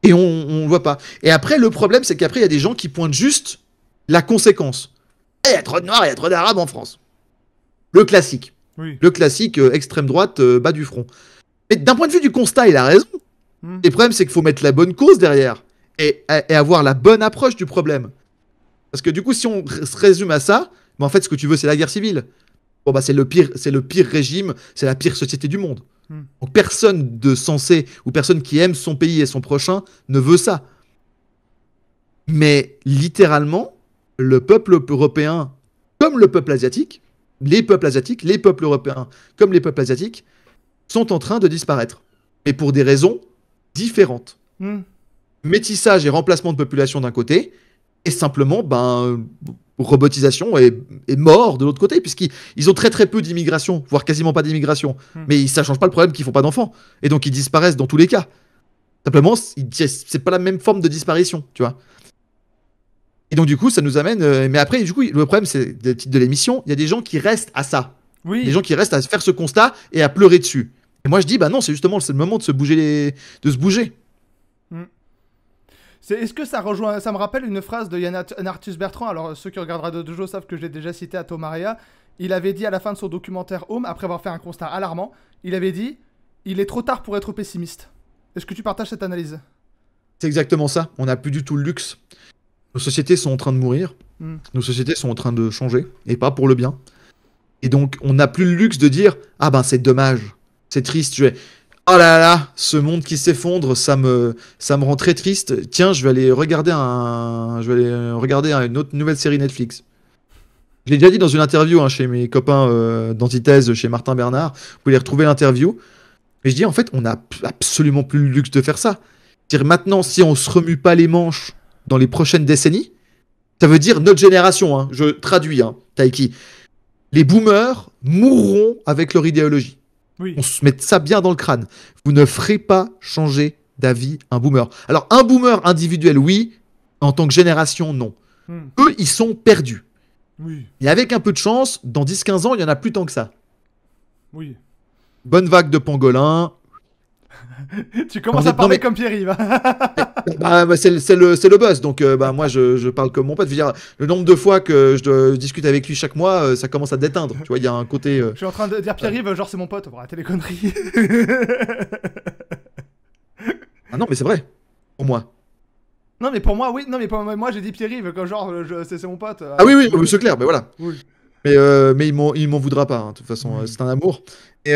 Et on le voit pas. Et après, le problème, c'est qu'après, il y a des gens qui pointent juste la conséquence. Il y a trop de Noirs, il y a trop d'Arabes en France. Le classique. Oui. Le classique extrême droite, bas du front. Mais d'un point de vue du constat, il a raison. Le problème, c'est qu'il faut mettre la bonne cause derrière et avoir la bonne approche du problème. Parce que du coup, si on se résume à ça, bah en fait, ce que tu veux, c'est la guerre civile. Bon, bah, c'est le pire régime, c'est la pire société du monde. Donc personne de sensé ou personne qui aime son pays et son prochain ne veut ça. Mais littéralement, le peuple européen, comme le peuple asiatique, les peuples européens, comme les peuples asiatiques, sont en train de disparaître. Mais pour des raisons différentes. Métissage et remplacement de population d'un côté, et simplement, robotisation et mort de l'autre côté, puisqu'ils ont très très peu d'immigration, voire quasiment pas d'immigration. Mais ça change pas le problème qu'ils font pas d'enfants. Et donc ils disparaissent dans tous les cas. Simplement, c'est pas la même forme de disparition, tu vois. Et donc du coup, ça nous amène... mais après, du coup, le problème, c'est le titre de l'émission, il y a des gens qui restent à ça. Oui. Des gens qui restent à faire ce constat et à pleurer dessus. Et moi je dis, bah non, c'est le moment de se bouger. Est-ce que ça rejoint... Ça me rappelle une phrase de Yann Arthus Bertrand. Alors, ceux qui regardera de Dojo savent que je l'ai déjà cité à Tomaria. Il avait dit à la fin de son documentaire Home, après avoir fait un constat alarmant, il avait dit « Il est trop tard pour être pessimiste ». Est-ce que tu partages cette analyse? C'est exactement ça. On n'a plus du tout le luxe. Nos sociétés sont en train de mourir. Nos sociétés sont en train de changer. Et pas pour le bien. Et donc, on n'a plus le luxe de dire « Ah ben, c'est dommage. C'est triste. Oh là là, ce monde qui s'effondre, ça me rend très triste. Tiens, je vais aller regarder une autre nouvelle série Netflix. » Je l'ai déjà dit dans une interview chez mes copains d'antithèse, chez Martin Bernard. Vous pouvez retrouver l'interview. Et je dis, en fait, on n'a absolument plus le luxe de faire ça. C'est-à-dire, maintenant, si on se remue pas les manches dans les prochaines décennies, ça veut dire notre génération, hein, je traduis, hein, Taiki. Les boomers mourront avec leur idéologie. Oui. On se met ça bien dans le crâne. Vous ne ferez pas changer d'avis un boomer. Alors, un boomer individuel, oui. En tant que génération, non. Eux, ils sont perdus. Oui. Et avec un peu de chance, dans 10-15 ans, il n'y en a plus tant que ça. Oui. Bonne vague de pangolins. Tu commences à parler comme Pierre-Yves. C'est le boss, donc moi je parle comme mon pote. Je veux dire, le nombre de fois que je discute avec lui chaque mois, ça commence à déteindre. Tu vois, il y a un côté. Je suis en train de dire Pierre-Yves, genre c'est mon pote, on va arrêter les conneries. Ah non, mais c'est vrai, pour moi. Non mais pour moi oui, non mais pour moi j'ai dit Pierre-Yves quand genre c'est mon pote. Ah oui, oui, c'est clair, mais voilà. Oui. Mais il m'en voudra pas, hein, de toute façon, Oui. c'est un amour. Et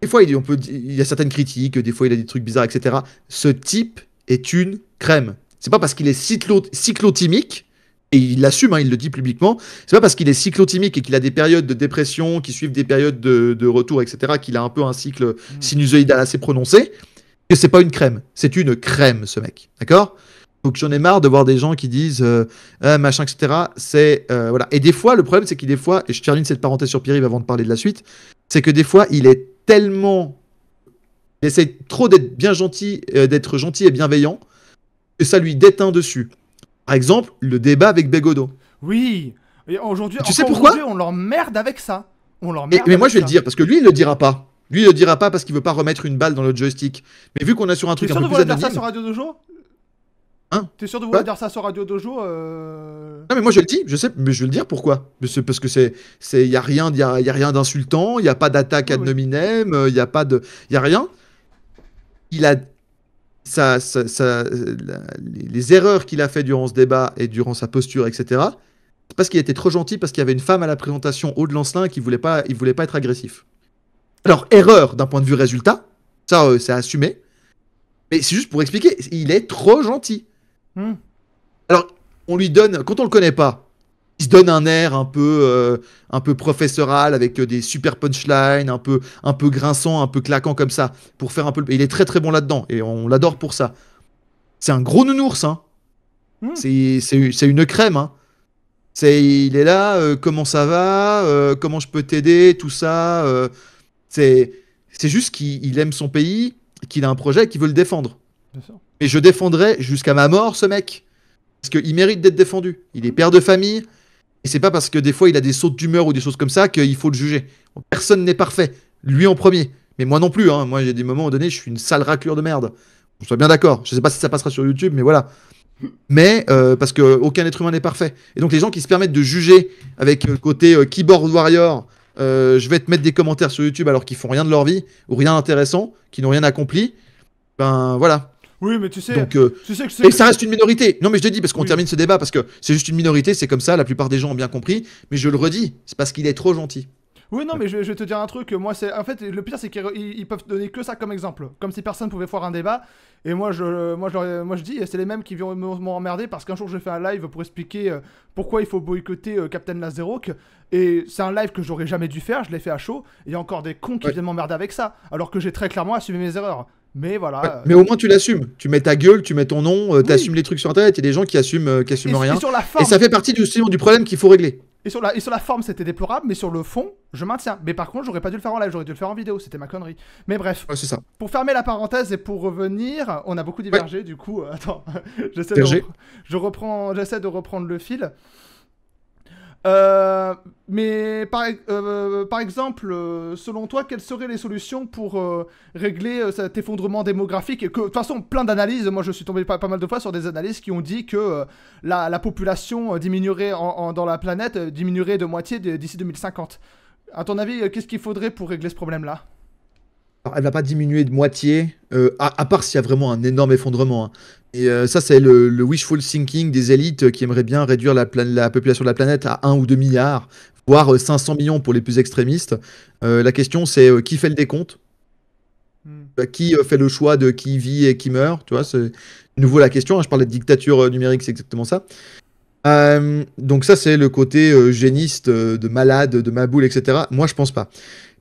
des fois, il y a certaines critiques, des fois il a des trucs bizarres, etc. Ce type est une crème. C'est pas parce qu'il est cyclotimique, et il l'assume, hein, il le dit publiquement, c'est pas parce qu'il est cyclotimique et qu'il a des périodes de dépression qui suivent des périodes de retour, etc., qu'il a un peu un cycle sinusoïdal assez prononcé, que c'est pas une crème. C'est une crème, ce mec. D'accord? Donc j'en ai marre de voir des gens qui disent machin, etc. Voilà. Et des fois, le problème, c'est qu'il des fois, et je termine cette parenthèse sur Pierre-Yves avant de parler de la suite, c'est que des fois, il essaie trop d'être bien gentil, d'être gentil et bienveillant, que ça lui déteint dessus. Par exemple, le débat avec Bégodeau. Oui. Et aujourd'hui, Tu sais encore pourquoi? aujourd'hui, on l'emmerde avec ça. On Mais l'emmerde moi, avec je vais ça. le dire, parce que lui, il le dira pas. Lui, il le dira pas parce qu'il veut pas remettre une balle dans le joystick. Mais vu qu'on est sur un T'es truc un sûr peu de plus vouloir dire ça anonyme. sur Radio Dojo? Hein? T'es sûr de Quoi? vouloir dire ça sur Radio Dojo Non mais moi je le dis, je sais, mais je vais le dire pourquoi. Parce que il y a rien, y a rien d'insultant, il y a pas d'attaque Oui, ad oui. nominem, il y a pas de, il y a rien. Il a les erreurs qu'il a fait durant ce débat et durant sa posture, etc. C'est parce qu'il était trop gentil, parce qu'il y avait une femme à la présentation Aude Lancelin qui il voulait pas être agressif. Alors erreur d'un point de vue résultat, ça c'est assumé. Mais c'est juste pour expliquer, il est trop gentil. Hmm. Alors, on lui donne, quand on le connaît pas, il se donne un air un peu professoral avec des super punchlines, un peu grinçant, un peu claquant comme ça, pour faire un peu. Il est très très bon là-dedans et on l'adore pour ça. C'est un gros nounours, hein. Hmm. C'est une crème, hein. Il est là, comment ça va, comment je peux t'aider, tout ça. C'est, c'est juste qu'il aime son pays, qu'il a un projet et qu'il veut le défendre. Bien sûr. Et je défendrai jusqu'à ma mort ce mec. Parce qu'il mérite d'être défendu. Il est père de famille. Et c'est pas parce que des fois il a des sautes d'humeur ou des choses comme ça qu'il faut le juger. Personne n'est parfait. Lui en premier. Mais moi non plus. Hein. Moi, j'ai des moments donnés, je suis une sale raclure de merde. On soit bien d'accord. Je sais pas si ça passera sur YouTube, mais voilà. Mais parce que aucun être humain n'est parfait. Et donc les gens qui se permettent de juger avec le côté keyboard warrior, je vais te mettre des commentaires sur YouTube alors qu'ils font rien de leur vie ou rien d'intéressant, qui n'ont rien accompli. Ben voilà. Oui, mais tu sais, Donc, tu sais et que ça reste une minorité. Non, mais je te dis, parce qu'on Oui. termine ce débat, parce que c'est juste une minorité, c'est comme ça, la plupart des gens ont bien compris. Mais je le redis, c'est parce qu'il est trop gentil. Oui, non, mais je vais te dire un truc. Moi, c'est en fait le pire, c'est qu'ils peuvent donner que ça comme exemple, comme si personne pouvait faire un débat. Et moi, je dis, c'est les mêmes qui vont m'emmerder parce qu'un jour, j'ai fait un live pour expliquer pourquoi il faut boycotter Captain Lazerok. Et c'est un live que j'aurais jamais dû faire. Je l'ai fait à chaud. Et il y a encore des cons qui Ouais. viennent m'emmerder avec ça, alors que j'ai très clairement assumé mes erreurs. Mais voilà. Ouais. Mais au moins, tu l'assumes. Tu mets ta gueule, tu mets ton nom, Oui. t'assumes les trucs sur Internet. Il y a des gens qui assument rien. Et sur la Et forme, ça fait partie du problème qu'il faut régler. et sur la forme, c'était déplorable, mais sur le fond, je maintiens. Mais par contre, j'aurais pas dû le faire en live, j'aurais dû le faire en vidéo. C'était ma connerie. Mais bref. Ouais, c'est ça. Pour fermer la parenthèse et pour revenir, on a beaucoup divergé, du coup, attends, Divergé. j'essaie de reprendre le fil. Mais par exemple, selon toi, quelles seraient les solutions pour régler cet effondrement démographique et que, de toute façon, plein d'analyses, moi je suis tombé pas mal de fois sur des analyses qui ont dit que la population diminuerait dans la planète, diminuerait de moitié d'ici 2050. À ton avis, qu'est-ce qu'il faudrait pour régler ce problème-là? Alors, elle va pas diminuer de moitié, à part s'il y a vraiment un énorme effondrement. Hein. Et ça, c'est le wishful thinking des élites qui aimeraient bien réduire la population de la planète à 1 ou 2 milliards, voire 500 millions pour les plus extrémistes. La question, c'est qui fait le décompte? Qui fait le choix de qui vit et qui meurt? Tu vois, c'est de nouveau la question. Hein, je parlais de dictature numérique, c'est exactement ça. Donc ça, c'est le côté géniste, de malade, de maboule, etc. Moi, je pense pas.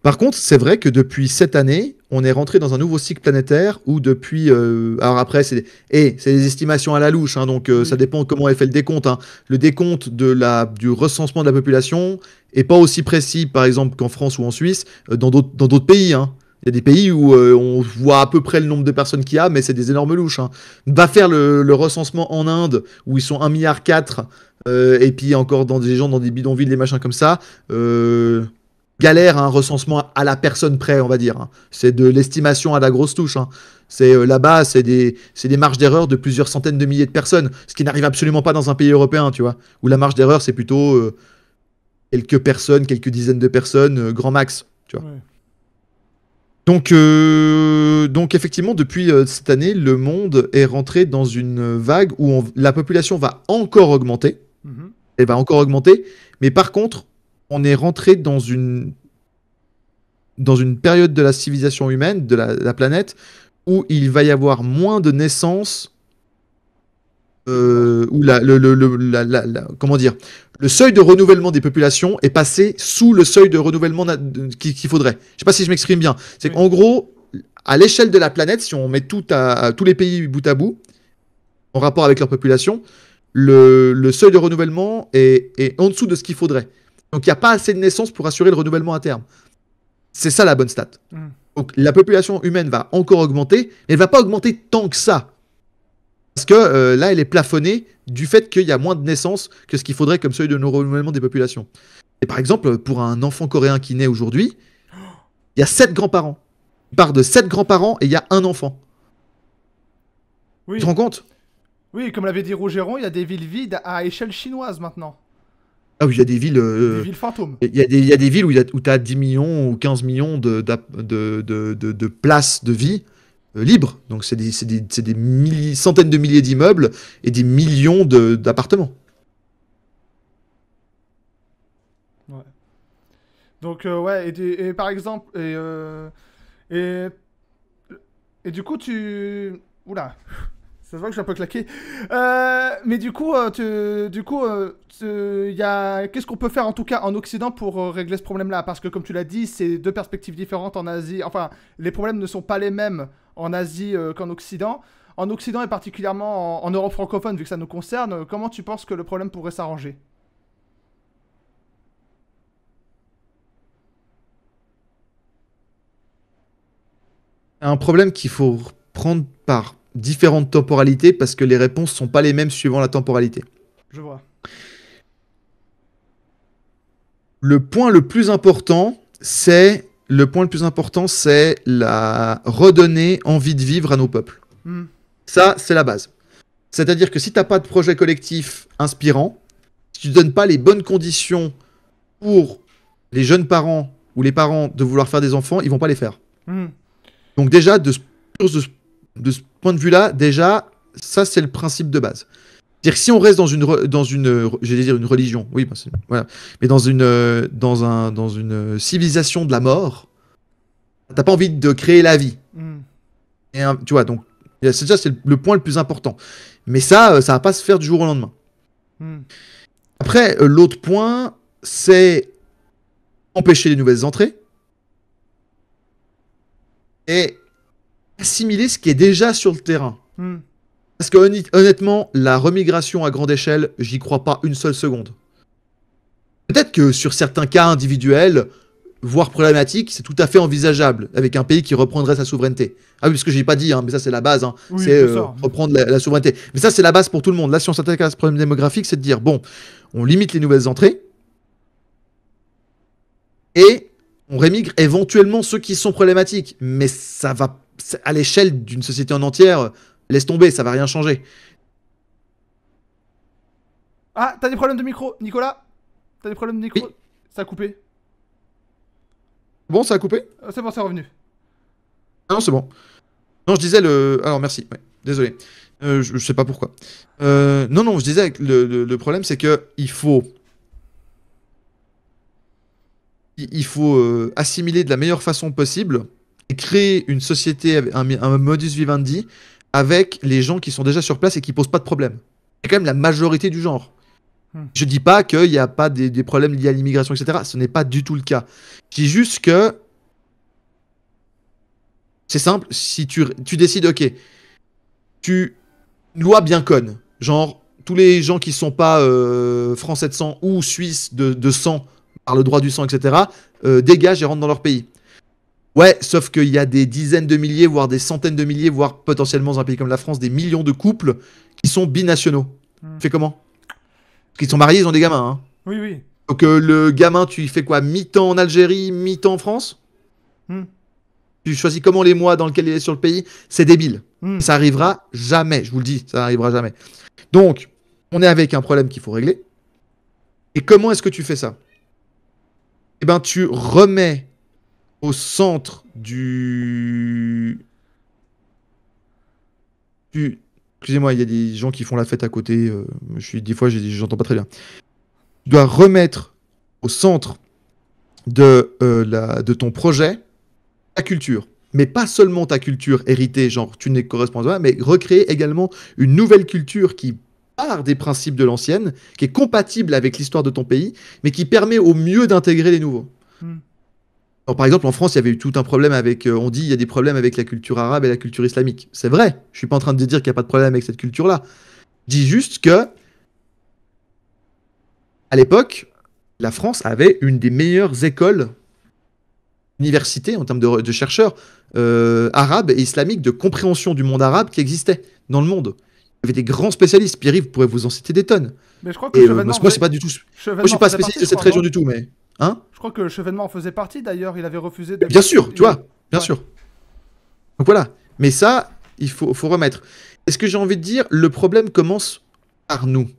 Par contre, c'est vrai que depuis cette année, on est rentré dans un nouveau cycle planétaire où depuis... alors après, c'est des estimations à la louche, hein, donc ça dépend de comment est fait le décompte. Hein. Le décompte du recensement de la population est pas aussi précis, par exemple, qu'en France ou en Suisse, dans d'autres pays. Hein. Il y a des pays où on voit à peu près le nombre de personnes qu'il y a, mais c'est des énormes louches. Hein. Va faire le recensement en Inde, où ils sont 1,4 milliard, et puis encore dans des gens, dans des bidonvilles, des machins comme ça. galère à un recensement à la personne près, on va dire. Hein. C'est de l'estimation à la grosse touche. Hein. Là-bas, c'est des marges d'erreur de plusieurs centaines de milliers de personnes, ce qui n'arrive absolument pas dans un pays européen, tu vois, où la marge d'erreur, c'est plutôt quelques personnes, quelques dizaines de personnes, grand max, tu vois. Ouais. Donc effectivement, depuis cette année, le monde est rentré dans une vague où la population va encore augmenter. Mhm. Elle va encore augmenter, mais par contre, on est rentré dans une période de la civilisation humaine, de la planète, où il va y avoir moins de naissances, où comment dire, le seuil de renouvellement des populations est passé sous le seuil de renouvellement qu'il faudrait. Je sais pas si je m'exprime bien. C'est Oui. qu'en gros, à l'échelle de la planète, si on met tous les pays bout à bout, en rapport avec leur population, le seuil de renouvellement est en dessous de ce qu'il faudrait. Donc il n'y a pas assez de naissances pour assurer le renouvellement à terme. C'est ça la bonne stat. Mhm. Donc la population humaine va encore augmenter, mais elle ne va pas augmenter tant que ça. Parce que là, elle est plafonnée du fait qu'il y a moins de naissances que ce qu'il faudrait comme seuil de renouvellement des populations. Et par exemple, pour un enfant coréen qui naît aujourd'hui, il y a 7 grands-parents. Il part de 7 grands-parents et il y a un enfant. Oui. Tu te rends compte? Oui, comme l'avait dit Rougeron, il y a des villes vides à échelle chinoise maintenant. Ah oui, il y a des villes... Des villes fantômes. Il y a des villes où tu as 10 millions ou 15 millions de places de vie libres. Donc c'est des centaines de milliers d'immeubles et des millions d'appartements. Ouais. Donc, ouais, et par exemple, et, et du coup, Oula, ça se voit que je suis un peu claqué. Mais du coup, qu'est-ce qu'on peut faire en tout cas en Occident pour régler ce problème-là? Parce que comme tu l'as dit, c'est deux perspectives différentes en Asie. Enfin, les problèmes ne sont pas les mêmes en Asie qu'en Occident. En Occident et particulièrement en Europe francophone, vu que ça nous concerne, comment tu penses que le problème pourrait s'arranger? Un problème qu'il faut prendre par différentes temporalités parce que les réponses sont pas les mêmes suivant la temporalité. Je vois. Le point le plus important, c'est redonner envie de vivre à nos peuples. Hmm. Ça, c'est la base. C'est-à-dire que si tu n'as pas de projet collectif inspirant, si tu ne donnes pas les bonnes conditions pour les jeunes parents ou les parents de vouloir faire des enfants, ils vont pas les faire. Hmm. Donc déjà, de ce point de vue-là, déjà, ça c'est le principe de base. C'est-à-dire que si on reste j'allais dire une religion, oui, voilà, mais dans une civilisation de la mort, t'as pas envie de créer la vie. Hmm. Et, tu vois, donc c'est le point le plus important. Mais ça va pas se faire du jour au lendemain. Hmm. Après, l'autre point, c'est empêcher les nouvelles entrées et assimiler ce qui est déjà sur le terrain. Hmm. Parce que honnêtement, la remigration à grande échelle, j'y crois pas une seule seconde. Peut-être que sur certains cas individuels, voire problématiques, c'est tout à fait envisageable avec un pays qui reprendrait sa souveraineté. Ah oui, parce que j'ai pas dit, hein, mais ça c'est la base, hein, Oui, c'est c'est ça. reprendre la souveraineté. Mais ça c'est la base pour tout le monde. Là, si on s'attaque à ce problème démographique, c'est de dire bon, on limite les nouvelles entrées et on rémigre éventuellement ceux qui sont problématiques. Mais ça va à l'échelle d'une société en entière. Laisse tomber, ça va rien changer. Ah, t'as des problèmes de micro, Nicolas? T'as des problèmes de micro? Oui. Ça a coupé. Bon, ça a coupé? C'est bon, c'est revenu. Ah non, c'est bon. Non, je disais le. Alors, merci. Ouais, désolé. Je sais pas pourquoi. Non, je disais que le problème, c'est que il faut assimiler de la meilleure façon possible et créer une société, un modus vivendi avec les gens qui sont déjà sur place et qui posent pas de problème. C'est quand même la majorité du genre. Je dis pas qu'il n'y a pas des problèmes liés à l'immigration, etc. Ce n'est pas du tout le cas. Je dis juste que c'est simple, si tu décides, ok, une loi bien conne, genre tous les gens qui sont pas français de sang ou suisses de sang par le droit du sang, etc., dégagent et rentrent dans leur pays. Ouais, sauf qu'il y a des dizaines de milliers, voire des centaines de milliers, voire potentiellement dans un pays comme la France, des millions de couples qui sont binationaux. Fais comment? Parce qu'ils sont mariés, ils ont des gamins. Hein. Oui, oui. Donc le gamin, tu fais quoi? Mi-temps en Algérie, mi-temps en France? Hmm. Tu choisis comment les mois dans lesquels il est sur le pays? C'est débile. Hmm. Ça arrivera jamais, je vous le dis, ça arrivera jamais. Donc, on est avec un problème qu'il faut régler. Et comment est-ce que tu fais ça? Eh ben, tu remets au centre Excusez-moi, il y a des gens qui font la fête à côté. Des fois, j'entends pas très bien. Tu dois remettre au centre de ton projet ta culture. Mais pas seulement ta culture héritée, genre tu n'es correspondant à, mais recréer également une nouvelle culture qui part des principes de l'ancienne, qui est compatible avec l'histoire de ton pays, mais qui permet au mieux d'intégrer les nouveaux. Hmm. Alors, par exemple, en France, il y avait eu tout un problème avec. On dit il y a des problèmes avec la culture arabe et la culture islamique. C'est vrai. Je suis pas en train de dire qu'il n'y a pas de problème avec cette culture-là. Je dis juste que, à l'époque, la France avait une des meilleures écoles, universités en termes de chercheurs arabes et islamiques de compréhension du monde arabe qui existaient dans le monde. Il y avait des grands spécialistes. Pierre-Yves pourrait vous en citer des tonnes. Mais je crois que Et Chevènement moi, c'est pas du tout. Moi, je suis pas spécialiste de cette région du tout, mais. Hein? Je crois que Chevènement en faisait partie d'ailleurs, il avait refusé de... Bien sûr, tu vois, bien Ouais. sûr. Donc voilà. Mais ça, il faut remettre. Est-ce que j'ai envie de dire, le problème commence par nous.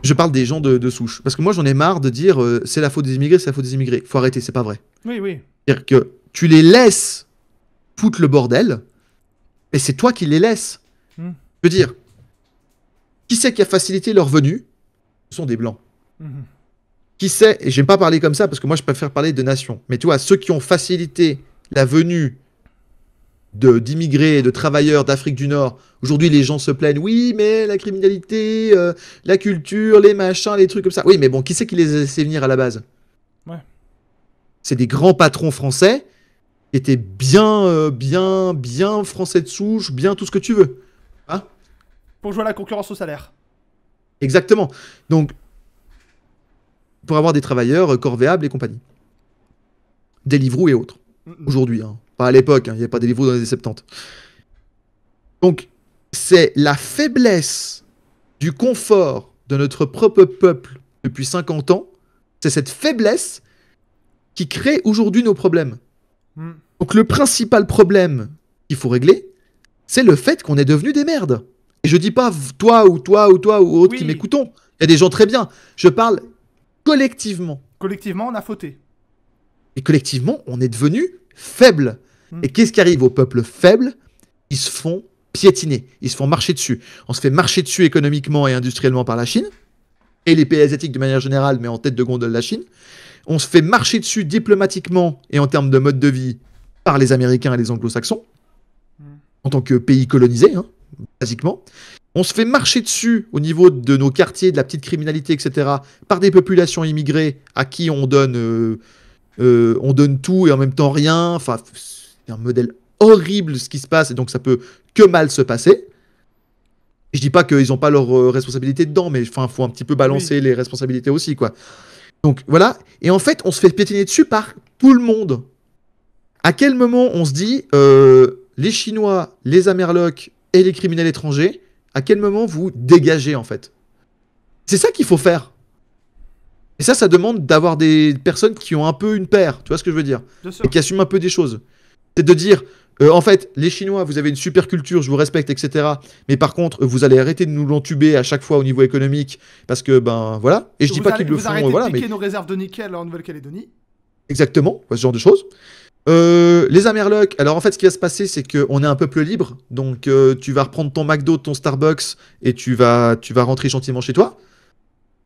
Je parle des gens de souche. Parce que moi, j'en ai marre de dire c'est la faute des immigrés, c'est la faute des immigrés. Faut arrêter, c'est pas vrai. Oui, oui. C'est-à-dire que tu les laisses foutre le bordel, et c'est toi qui les laisses. Hmm. Je veux dire, qui c'est qui a facilité leur venue? Ce sont des blancs. Mhm. Qui sait, et j'aime pas parler comme ça parce que moi je préfère parler de nations, mais tu vois, ceux qui ont facilité la venue d'immigrés, de travailleurs d'Afrique du Nord, aujourd'hui les gens se plaignent, oui, mais la criminalité, la culture, les machins, les trucs comme ça. Oui, mais bon, qui c'est qui les a laissés venir à la base? Ouais. C'est des grands patrons français qui étaient bien français de souche, bien tout ce que tu veux. Hein? Pour jouer à la concurrence au salaire. Exactement. Donc, pour avoir des travailleurs corvéables et compagnie. Deliveroo et autres. Mhm. Aujourd'hui, hein. Pas à l'époque, hein. Il n'y avait pas Deliveroo dans les années 70. Donc, c'est la faiblesse du confort de notre propre peuple depuis 50 ans. C'est cette faiblesse qui crée aujourd'hui nos problèmes. Hmm. Donc, le principal problème qu'il faut régler, c'est le fait qu'on est devenu des merdes. Et je dis pas toi ou autres Oui. qui m'écoutons. Il y a des gens très bien. Je parle collectivement. Collectivement, on a fauté. Et collectivement, on est devenu faible. Mm. Et qu'est-ce qui arrive aux peuples faibles? Ils se font piétiner, ils se font marcher dessus. On se fait marcher dessus économiquement et industriellement par la Chine, et les pays asiatiques de manière générale, mais en tête de gondole la Chine. On se fait marcher dessus diplomatiquement et en termes de mode de vie par les Américains et les Anglo-Saxons, en tant que pays colonisé, hein, basiquement. On se fait marcher dessus au niveau de nos quartiers, de la petite criminalité, etc., par des populations immigrées à qui on donne tout et en même temps rien. Enfin, c'est un modèle horrible ce qui se passe et donc ça peut que mal se passer. Et je dis pas qu'ils n'ont pas leur responsabilité dedans, mais enfin, faut un petit peu balancer les responsabilités aussi, quoi. Donc voilà. Et en fait, on se fait piétiner dessus par tout le monde. À quel moment on se dit les Chinois, les Amerlocs et les criminels étrangers, à quel moment vous dégagez en fait? C'est ça qu'il faut faire. Et ça demande d'avoir des personnes qui ont un peu une paire, tu vois ce que je veux dire? Bien sûr. Et qui assument un peu des choses. C'est de dire, en fait, les Chinois, vous avez une super culture, je vous respecte, etc. Mais par contre, vous allez arrêter de nous l'entuber à chaque fois au niveau économique, parce que, ben voilà. Et je dis pas qu'ils le Vous font, arrêtez voilà, de piquer mais nos réserves de nickel en Nouvelle-Calédonie. exactement, ce genre de choses. Les Amerlocs, alors en fait, ce qui va se passer, c'est qu'on est un peuple libre, donc tu vas reprendre ton McDo, ton Starbucks, et tu vas rentrer gentiment chez toi.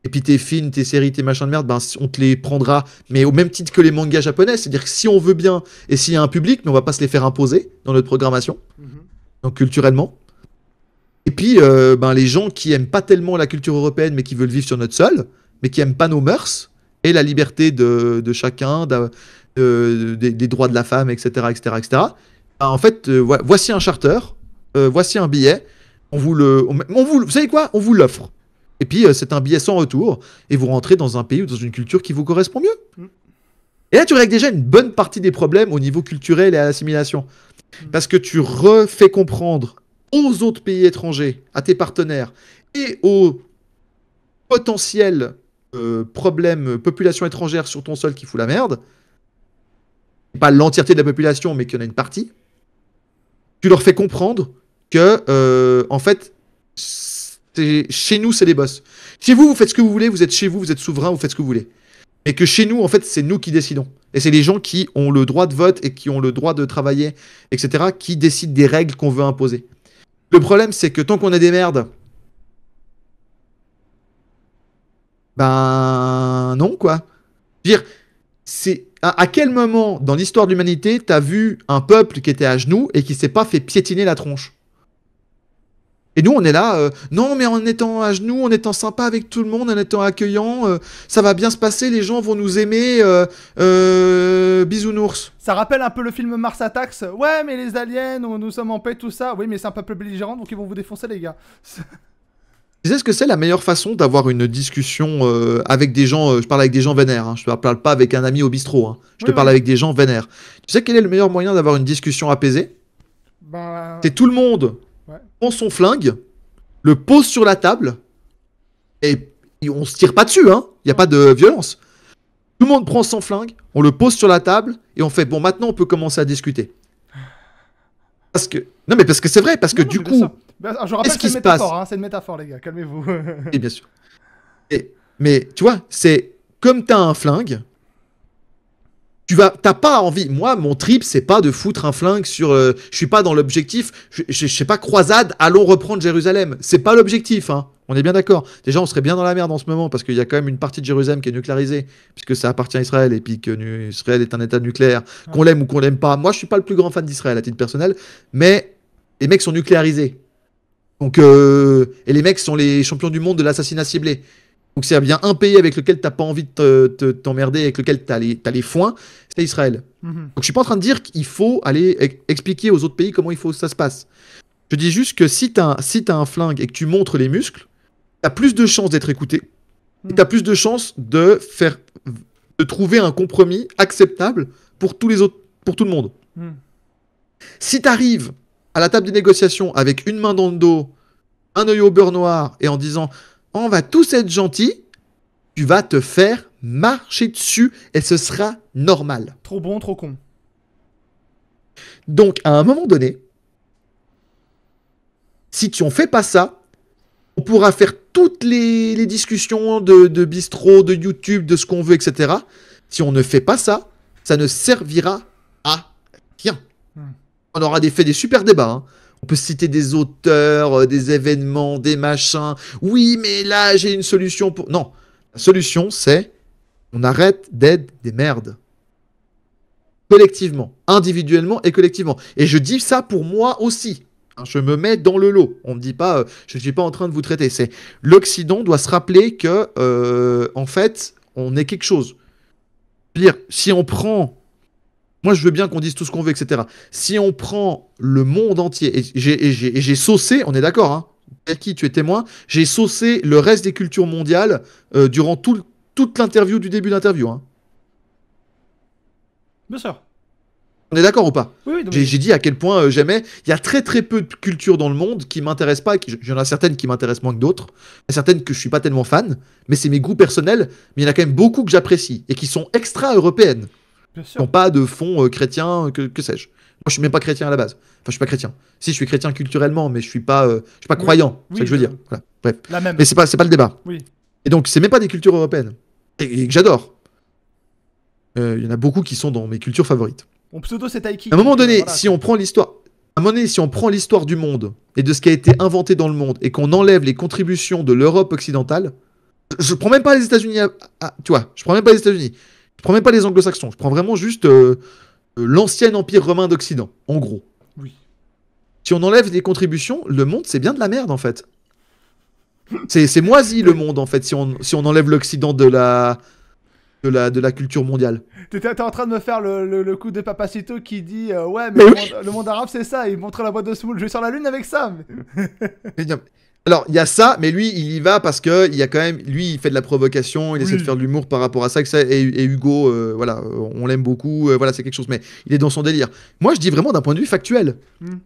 Et puis tes films, tes séries, tes machins de merde, ben, on te les prendra, mais au même titre que les mangas japonais, c'est-à-dire que si on veut bien, et s'il y a un public, mais on va pas se les faire imposer dans notre programmation, donc culturellement. Et puis, ben, les gens qui aiment pas tellement la culture européenne, mais qui veulent vivre sur notre sol, mais qui aiment pas nos mœurs, et la liberté de chacun, des droits de la femme, etc., etc., etc. Ben, en fait, voici un charter, voici un billet, vous savez quoi? On vous l'offre. Et puis, c'est un billet sans retour, et vous rentrez dans un pays ou dans une culture qui vous correspond mieux. Et là, tu règles déjà une bonne partie des problèmes au niveau culturel et à l'assimilation. Parce que tu refais comprendre aux autres pays étrangers, à tes partenaires, et aux potentiels problème population étrangère sur ton sol qui fout la merde, pas l'entièreté de la population, mais qu'il y en a une partie, tu leur fais comprendre que, en fait, chez nous, c'est les boss. Chez vous, vous faites ce que vous voulez, vous êtes chez vous, vous êtes souverain, vous faites ce que vous voulez. Et que chez nous, en fait, c'est nous qui décidons. Et c'est les gens qui ont le droit de vote et qui ont le droit de travailler, etc., qui décident des règles qu'on veut imposer. Le problème, c'est que tant qu'on a des merdes, ben non, quoi. Je veux dire, c'est à quel moment dans l'histoire de l'humanité t'as vu un peuple qui était à genoux et qui s'est pas fait piétiner la tronche? Et nous, on est là, non, mais en étant à genoux, en étant sympa avec tout le monde, en étant accueillant, ça va bien se passer, les gens vont nous aimer, bisounours. Ça rappelle un peu le film Mars Attacks. Ouais, mais les aliens, nous sommes en paix, tout ça. Oui, mais c'est un peuple belligérant, donc ils vont vous défoncer, les gars. Tu sais ce que c'est la meilleure façon d'avoir une discussion avec des gens, je parle avec des gens vénères, hein, je ne parle pas avec un ami au bistrot, hein, je te parle avec des gens vénères. Tu sais quel est le meilleur moyen d'avoir une discussion apaisée? C'est tout le monde prend son flingue, le pose sur la table, et on se tire pas dessus, hein, il n'y a pas de violence. Tout le monde prend son flingue, on le pose sur la table, et on fait, bon, maintenant on peut commencer à discuter. Parce que... Non mais parce que c'est vrai, parce que du coup... Je rappelle que c'est une métaphore, hein, c'est une métaphore, les gars, calmez-vous. Et bien sûr. Mais tu vois, c'est comme t'as un flingue, t'as pas envie. Moi, mon trip, c'est pas de foutre un flingue sur. Je suis pas dans l'objectif. Je sais pas, croisade, allons reprendre Jérusalem. C'est pas l'objectif, hein. On est bien d'accord. Déjà, on serait bien dans la merde en ce moment parce qu'il y a quand même une partie de Jérusalem qui est nucléarisée, puisque ça appartient à Israël et puis que Israël est un État nucléaire, qu'on l'aime ou qu'on l'aime pas. Moi, je suis pas le plus grand fan d'Israël à titre personnel, mais les mecs sont nucléarisés. Donc, et les mecs sont les champions du monde de l'assassinat ciblé. Donc, s'il y a bien un pays avec lequel t'as pas envie de t'emmerder, avec lequel t'as les foins, c'est Israël. Donc, je suis pas en train de dire qu'il faut aller expliquer aux autres pays comment il faut que ça se passe. Je dis juste que si t'as un flingue et que tu montres les muscles, t'as plus de chances d'être écouté et t'as plus de chances de trouver un compromis acceptable pour tous les autres, pour tout le monde. Si t'arrives à la table des négociations avec une main dans le dos, un œil au beurre noir et en disant on va tous être gentils, tu vas te faire marcher dessus et ce sera normal. Trop bon, trop con. Donc à un moment donné, si tu en fais pas ça, on pourra faire toutes les discussions de bistrot, de YouTube, de ce qu'on veut, etc. Si on ne fait pas ça, ça ne servira à rien. On aura fait des super débats, hein. On peut citer des auteurs, des événements, des machins. Oui, mais là, j'ai une solution pour... Non, la solution, c'est on arrête d'être des merdes. Collectivement, individuellement et collectivement. Et je dis ça pour moi aussi. Je me mets dans le lot. On ne me dit pas, je ne suis pas en train de vous traiter. C'est l'Occident doit se rappeler que, en fait, on est quelque chose. Je veux dire, si on prend... Moi, je veux bien qu'on dise tout ce qu'on veut, etc. Si on prend le monde entier, et j'ai saucé, on est d'accord, hein, Belki, tu es témoin, j'ai saucé le reste des cultures mondiales durant toute l'interview, du début d'interview. Hein. Bien sûr. On est d'accord ou pas? Oui. J'ai dit à quel point j'aimais. Il y a très très peu de cultures dans le monde qui m'intéressent pas. Il y en a certaines qui m'intéressent moins que d'autres. Il y a certaines que je suis pas tellement fan, mais c'est mes goûts personnels. Mais il y en a quand même beaucoup que j'apprécie et qui sont extra-européennes. Bien sûr. Qui n'ont pas de fond chrétien, que sais-je. Moi, je suis même pas chrétien à la base. Enfin, je suis pas chrétien. Si, je suis chrétien culturellement, mais je suis pas croyant. C'est ce que je veux dire. Voilà. Bref. La même. Mais c'est pas le débat. Oui. Et donc, c'est même pas des cultures européennes. Et que j'adore. Il y en a beaucoup qui sont dans mes cultures favorites. Mon pseudo, c'est Taiki. À un moment donné, si on prend l'histoire du monde et de ce qui a été inventé dans le monde et qu'on enlève les contributions de l'Europe occidentale, je prends même pas les États-Unis. Tu vois, je prends même pas les États-Unis. Je prends même pas les anglo-saxons, je prends vraiment juste l'ancien empire romain d'Occident, en gros. Oui. Si on enlève des contributions, le monde, c'est bien de la merde, en fait. C'est moisi, le monde, en fait, si on enlève l'Occident de la culture mondiale. T'es en train de me faire le coup de Papacito qui dit ouais, mais oui. le monde arabe, c'est ça, il montre la boîte de semoule, je vais sur la lune avec ça. Alors, il y a ça, mais lui, il y va parce que il y a quand même, lui, il fait de la provocation, il essaie de faire de l'humour par rapport à ça, et Hugo, voilà, on l'aime beaucoup, voilà, c'est quelque chose, mais il est dans son délire. Moi, je dis vraiment d'un point de vue factuel.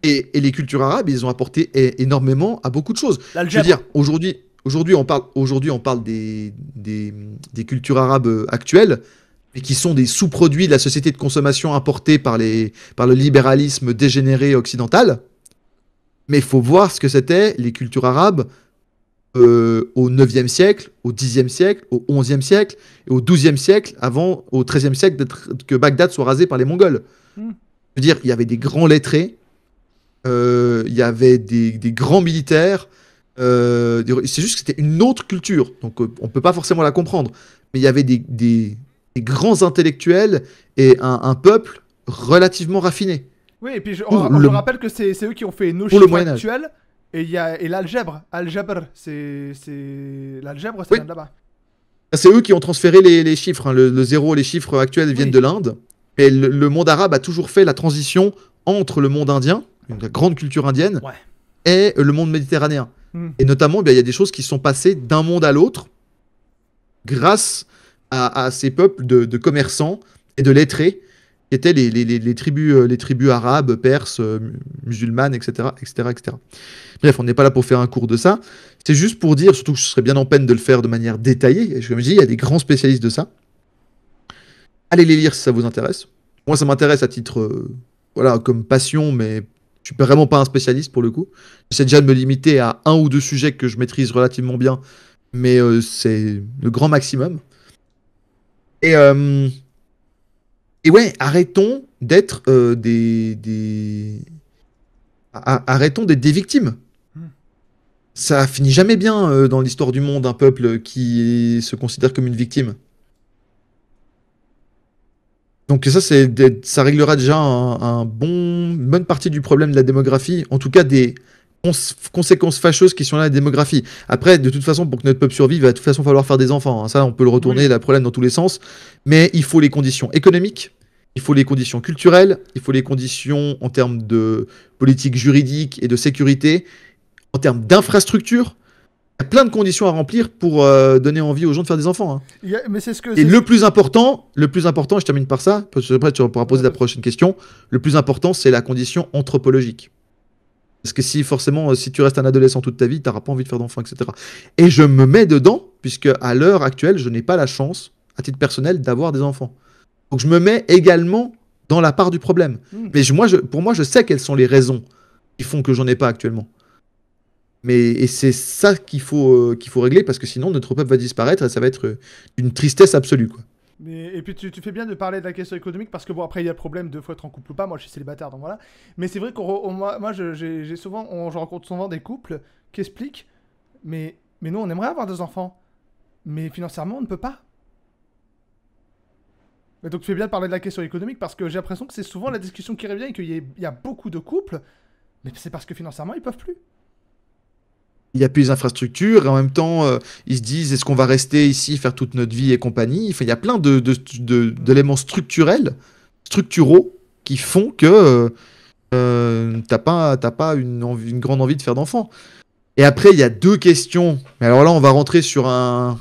Et les cultures arabes, ils ont apporté énormément à beaucoup de choses. Je veux dire, aujourd'hui, aujourd'hui, on parle des cultures arabes actuelles, mais qui sont des sous-produits de la société de consommation importés par le libéralisme dégénéré occidental. Mais il faut voir ce que c'était les cultures arabes au 9e siècle, au 10e siècle, au 11e siècle et au 12e siècle, avant, au 13e siècle, que Bagdad soit rasé par les Mongols. Hmm. Je veux dire, il y avait des grands lettrés, il y avait des grands militaires. C'est juste que c'était une autre culture, donc on peut pas forcément la comprendre. Mais il y avait des grands intellectuels et un peuple relativement raffiné. Oui, et puis je Pour je rappelle que c'est eux qui ont fait nos pour le chiffres Moyen Âge. actuels. Et il y a et l'algèbre. Algèbre, l'algèbre, ça Oui. vient de là-bas. C'est eux qui ont transféré les chiffres, hein. Le zéro, les chiffres actuels viennent Oui. de l'Inde. Et le monde arabe a toujours fait la transition entre le monde indien, la grande culture indienne, Ouais. et le monde méditerranéen. Hmm. Et notamment, il y a des choses qui sont passées d'un monde à l'autre grâce à ces peuples de commerçants et de lettrés qui étaient les tribus arabes, perses, musulmanes, etc., etc., etc. Bref, on n'est pas là pour faire un cours de ça. C'est juste pour dire, surtout que je serais bien en peine de le faire de manière détaillée. Et comme je dis, il y a des grands spécialistes de ça. Allez les lire si ça vous intéresse. Moi, ça m'intéresse à titre, voilà, comme passion, mais je suis vraiment pas un spécialiste pour le coup. J'essaie déjà de me limiter à un ou deux sujets que je maîtrise relativement bien, mais c'est le grand maximum. Et, euh, et ouais, arrêtons d'être arrêtons d'être des victimes. Hmm. Ça finit jamais bien dans l'histoire du monde, un peuple qui se considère comme une victime. Donc ça réglera déjà une bonne partie du problème de la démographie, en tout cas des conséquences fâcheuses qui sont là à la démographie. Après, de toute façon, pour que notre peuple survive, il va de toute façon falloir faire des enfants, hein. Ça, on peut le retourner, Oui. le problème dans tous les sens. Mais il faut les conditions économiques, il faut les conditions culturelles, il faut les conditions en termes de politique juridique et de sécurité, en termes d'infrastructure. Il y a plein de conditions à remplir pour donner envie aux gens de faire des enfants, hein. Mais c'est ce que. Et le plus important, je termine par ça, parce que après tu pourras poser la prochaine question, le plus important, c'est la condition anthropologique. Parce que si tu restes un adolescent toute ta vie, tu n'auras pas envie de faire d'enfants, etc. Et je me mets dedans, puisque à l'heure actuelle, je n'ai pas la chance, à titre personnel, d'avoir des enfants. Donc je me mets également dans la part du problème. Hmm. Mais pour moi, je sais quelles sont les raisons qui font que j'en ai pas actuellement. Et c'est ça qu'il faut régler, parce que sinon notre peuple va disparaître et ça va être une tristesse absolue, quoi. Et puis tu fais bien de parler de la question économique parce que bon après il y a le problème de faut être en couple ou pas. Moi je suis célibataire donc voilà. Mais c'est vrai moi j'ai souvent je rencontre souvent des couples qui expliquent mais nous on aimerait avoir des enfants mais financièrement on ne peut pas. Et donc tu fais bien de parler de la question économique parce que j'ai l'impression que c'est souvent la discussion qui revient et qu'il y a beaucoup de couples mais c'est parce que financièrement ils peuvent plus. Il n'y a plus les infrastructures, et en même temps, ils se disent, est-ce qu'on va rester ici, faire toute notre vie et compagnie? Enfin, il y a plein d'éléments structuraux, qui font que t'as pas une grande envie de faire d'enfants. Et après, il y a deux questions. Mais alors là, on va rentrer sur un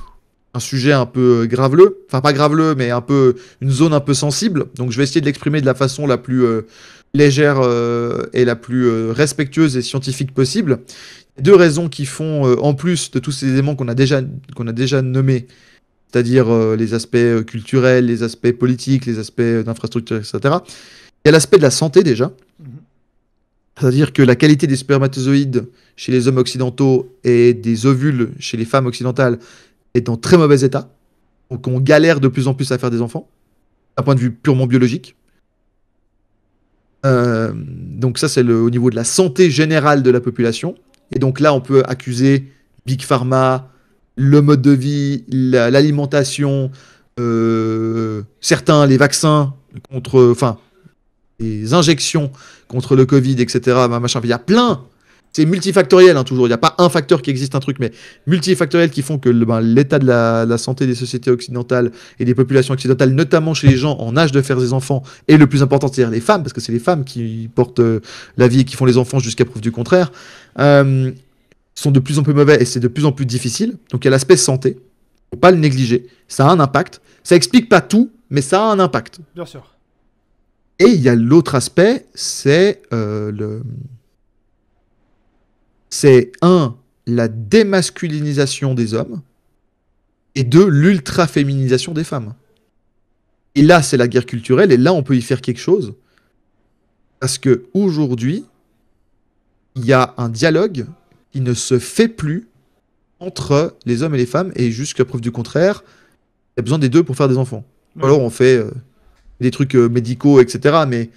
sujet un peu graveleux. Enfin, pas graveleux, mais une zone un peu sensible. Donc, je vais essayer de l'exprimer de la façon la plus légère et la plus respectueuse et scientifique possible. Deux raisons qui font, en plus de tous ces éléments qu'on a déjà nommés, c'est-à-dire les aspects culturels, les aspects politiques, les aspects d'infrastructure, etc. Il y a l'aspect de la santé déjà. Mhm. C'est-à-dire que la qualité des spermatozoïdes chez les hommes occidentaux et des ovules chez les femmes occidentales est en très mauvais état. Donc on galère de plus en plus à faire des enfants, d'un point de vue purement biologique. Donc ça, c'est au niveau de la santé générale de la population. Et donc là, on peut accuser Big Pharma, le mode de vie, l'alimentation, certains, les vaccins enfin, les injections contre le Covid, etc. Machin. Il y a plein. C'est multifactoriel, hein, toujours. Il n'y a pas un facteur qui existe, un truc, mais multifactoriel qui font que l'état de la santé des sociétés occidentales et des populations occidentales, notamment chez les gens en âge de faire des enfants, et le plus important, c'est-à-dire les femmes, parce que c'est les femmes qui portent la vie et qui font les enfants jusqu'à preuve du contraire, sont de plus en plus mauvais et c'est de plus en plus difficile. Donc il y a l'aspect santé, faut pas le négliger. Ça a un impact. Ça explique pas tout, mais ça a un impact. Bien sûr. Et il y a l'autre aspect, c'est la démasculinisation des hommes et de l'ultra-féminisation des femmes. Et là, c'est la guerre culturelle, et là, on peut y faire quelque chose. Parce qu'aujourd'hui, il y a un dialogue qui ne se fait plus entre les hommes et les femmes, et jusqu'à preuve du contraire, il y a besoin des deux pour faire des enfants. Ouais. Alors, on fait des trucs médicaux, etc. Mais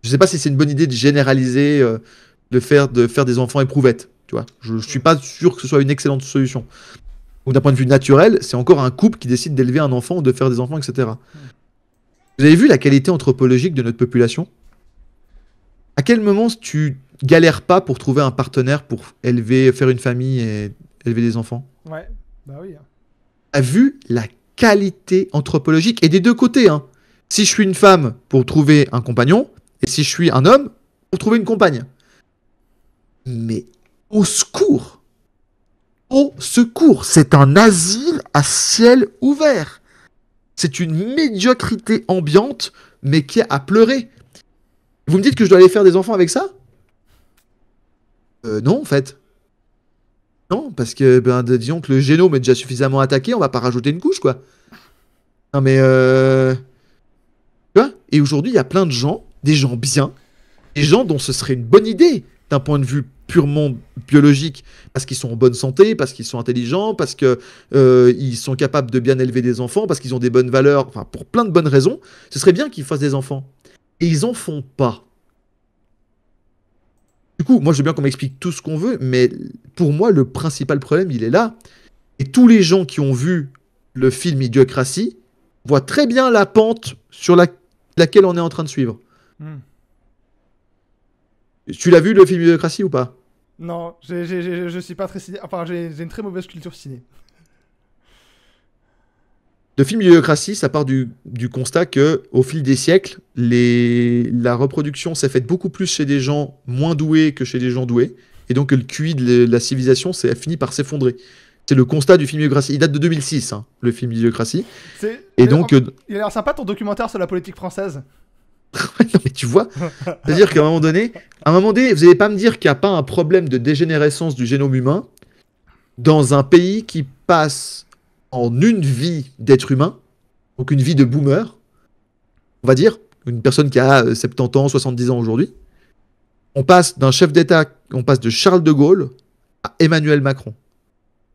je ne sais pas si c'est une bonne idée de généraliser de faire des enfants éprouvettes. Tu vois, je ne suis pas sûr que ce soit une excellente solution. Donc, d'un point de vue naturel, c'est encore un couple qui décide d'élever un enfant ou de faire des enfants, etc. Vous avez vu la qualité anthropologique de notre population? À quel moment tu galères pas pour trouver un partenaire pour faire une famille et élever des enfants? Ouais, bah oui. T'as vu la qualité anthropologique? Et des deux côtés, hein. Si je suis une femme, pour trouver un compagnon, et si je suis un homme, pour trouver une compagne. Mais au secours! Au secours! C'est un asile à ciel ouvert. C'est une médiocrité ambiante, mais qui a à pleurer. Vous me dites que je dois aller faire des enfants avec ça? Non, en fait. Non, parce que, disons que le génome est déjà suffisamment attaqué, on va pas rajouter une couche, quoi. Non, mais tu vois? Et aujourd'hui, il y a plein de gens, des gens bien, des gens dont ce serait une bonne idée, d'un point de vue purement biologique, parce qu'ils sont en bonne santé, parce qu'ils sont intelligents, parce que ils sont capables de bien élever des enfants, parce qu'ils ont des bonnes valeurs, enfin, pour plein de bonnes raisons, ce serait bien qu'ils fassent des enfants. Et ils en font pas. Du coup, moi, je veux bien qu'on m'explique tout ce qu'on veut, mais pour moi, le principal problème, il est là. Et tous les gens qui ont vu le film Idiocratie voient très bien la pente sur laquelle on est en train de suivre. Tu l'as vu, le film Idiocratie, ou pas? Non, je suis pas très ciné. Enfin, j'ai une très mauvaise culture ciné. Le film Idiocratie, ça part du constat que, au fil des siècles, la reproduction s'est faite beaucoup plus chez des gens moins doués que chez des gens doués. Et donc, le QI de la civilisation a fini par s'effondrer. C'est le constat du film Idiocratie. Il date de 2006, hein, le film Idiocratie. Et donc, il a l'air sympa ton documentaire sur la politique française. non, mais tu vois, c'est-à-dire qu'à un moment donné, vous n'allez pas me dire qu'il n'y a pas un problème de dégénérescence du génome humain dans un pays qui passe en une vie d'être humain, donc une vie de boomer, on va dire, une personne qui a 70 ans, 70 ans aujourd'hui. On passe d'un chef d'État, on passe de Charles de Gaulle à Emmanuel Macron.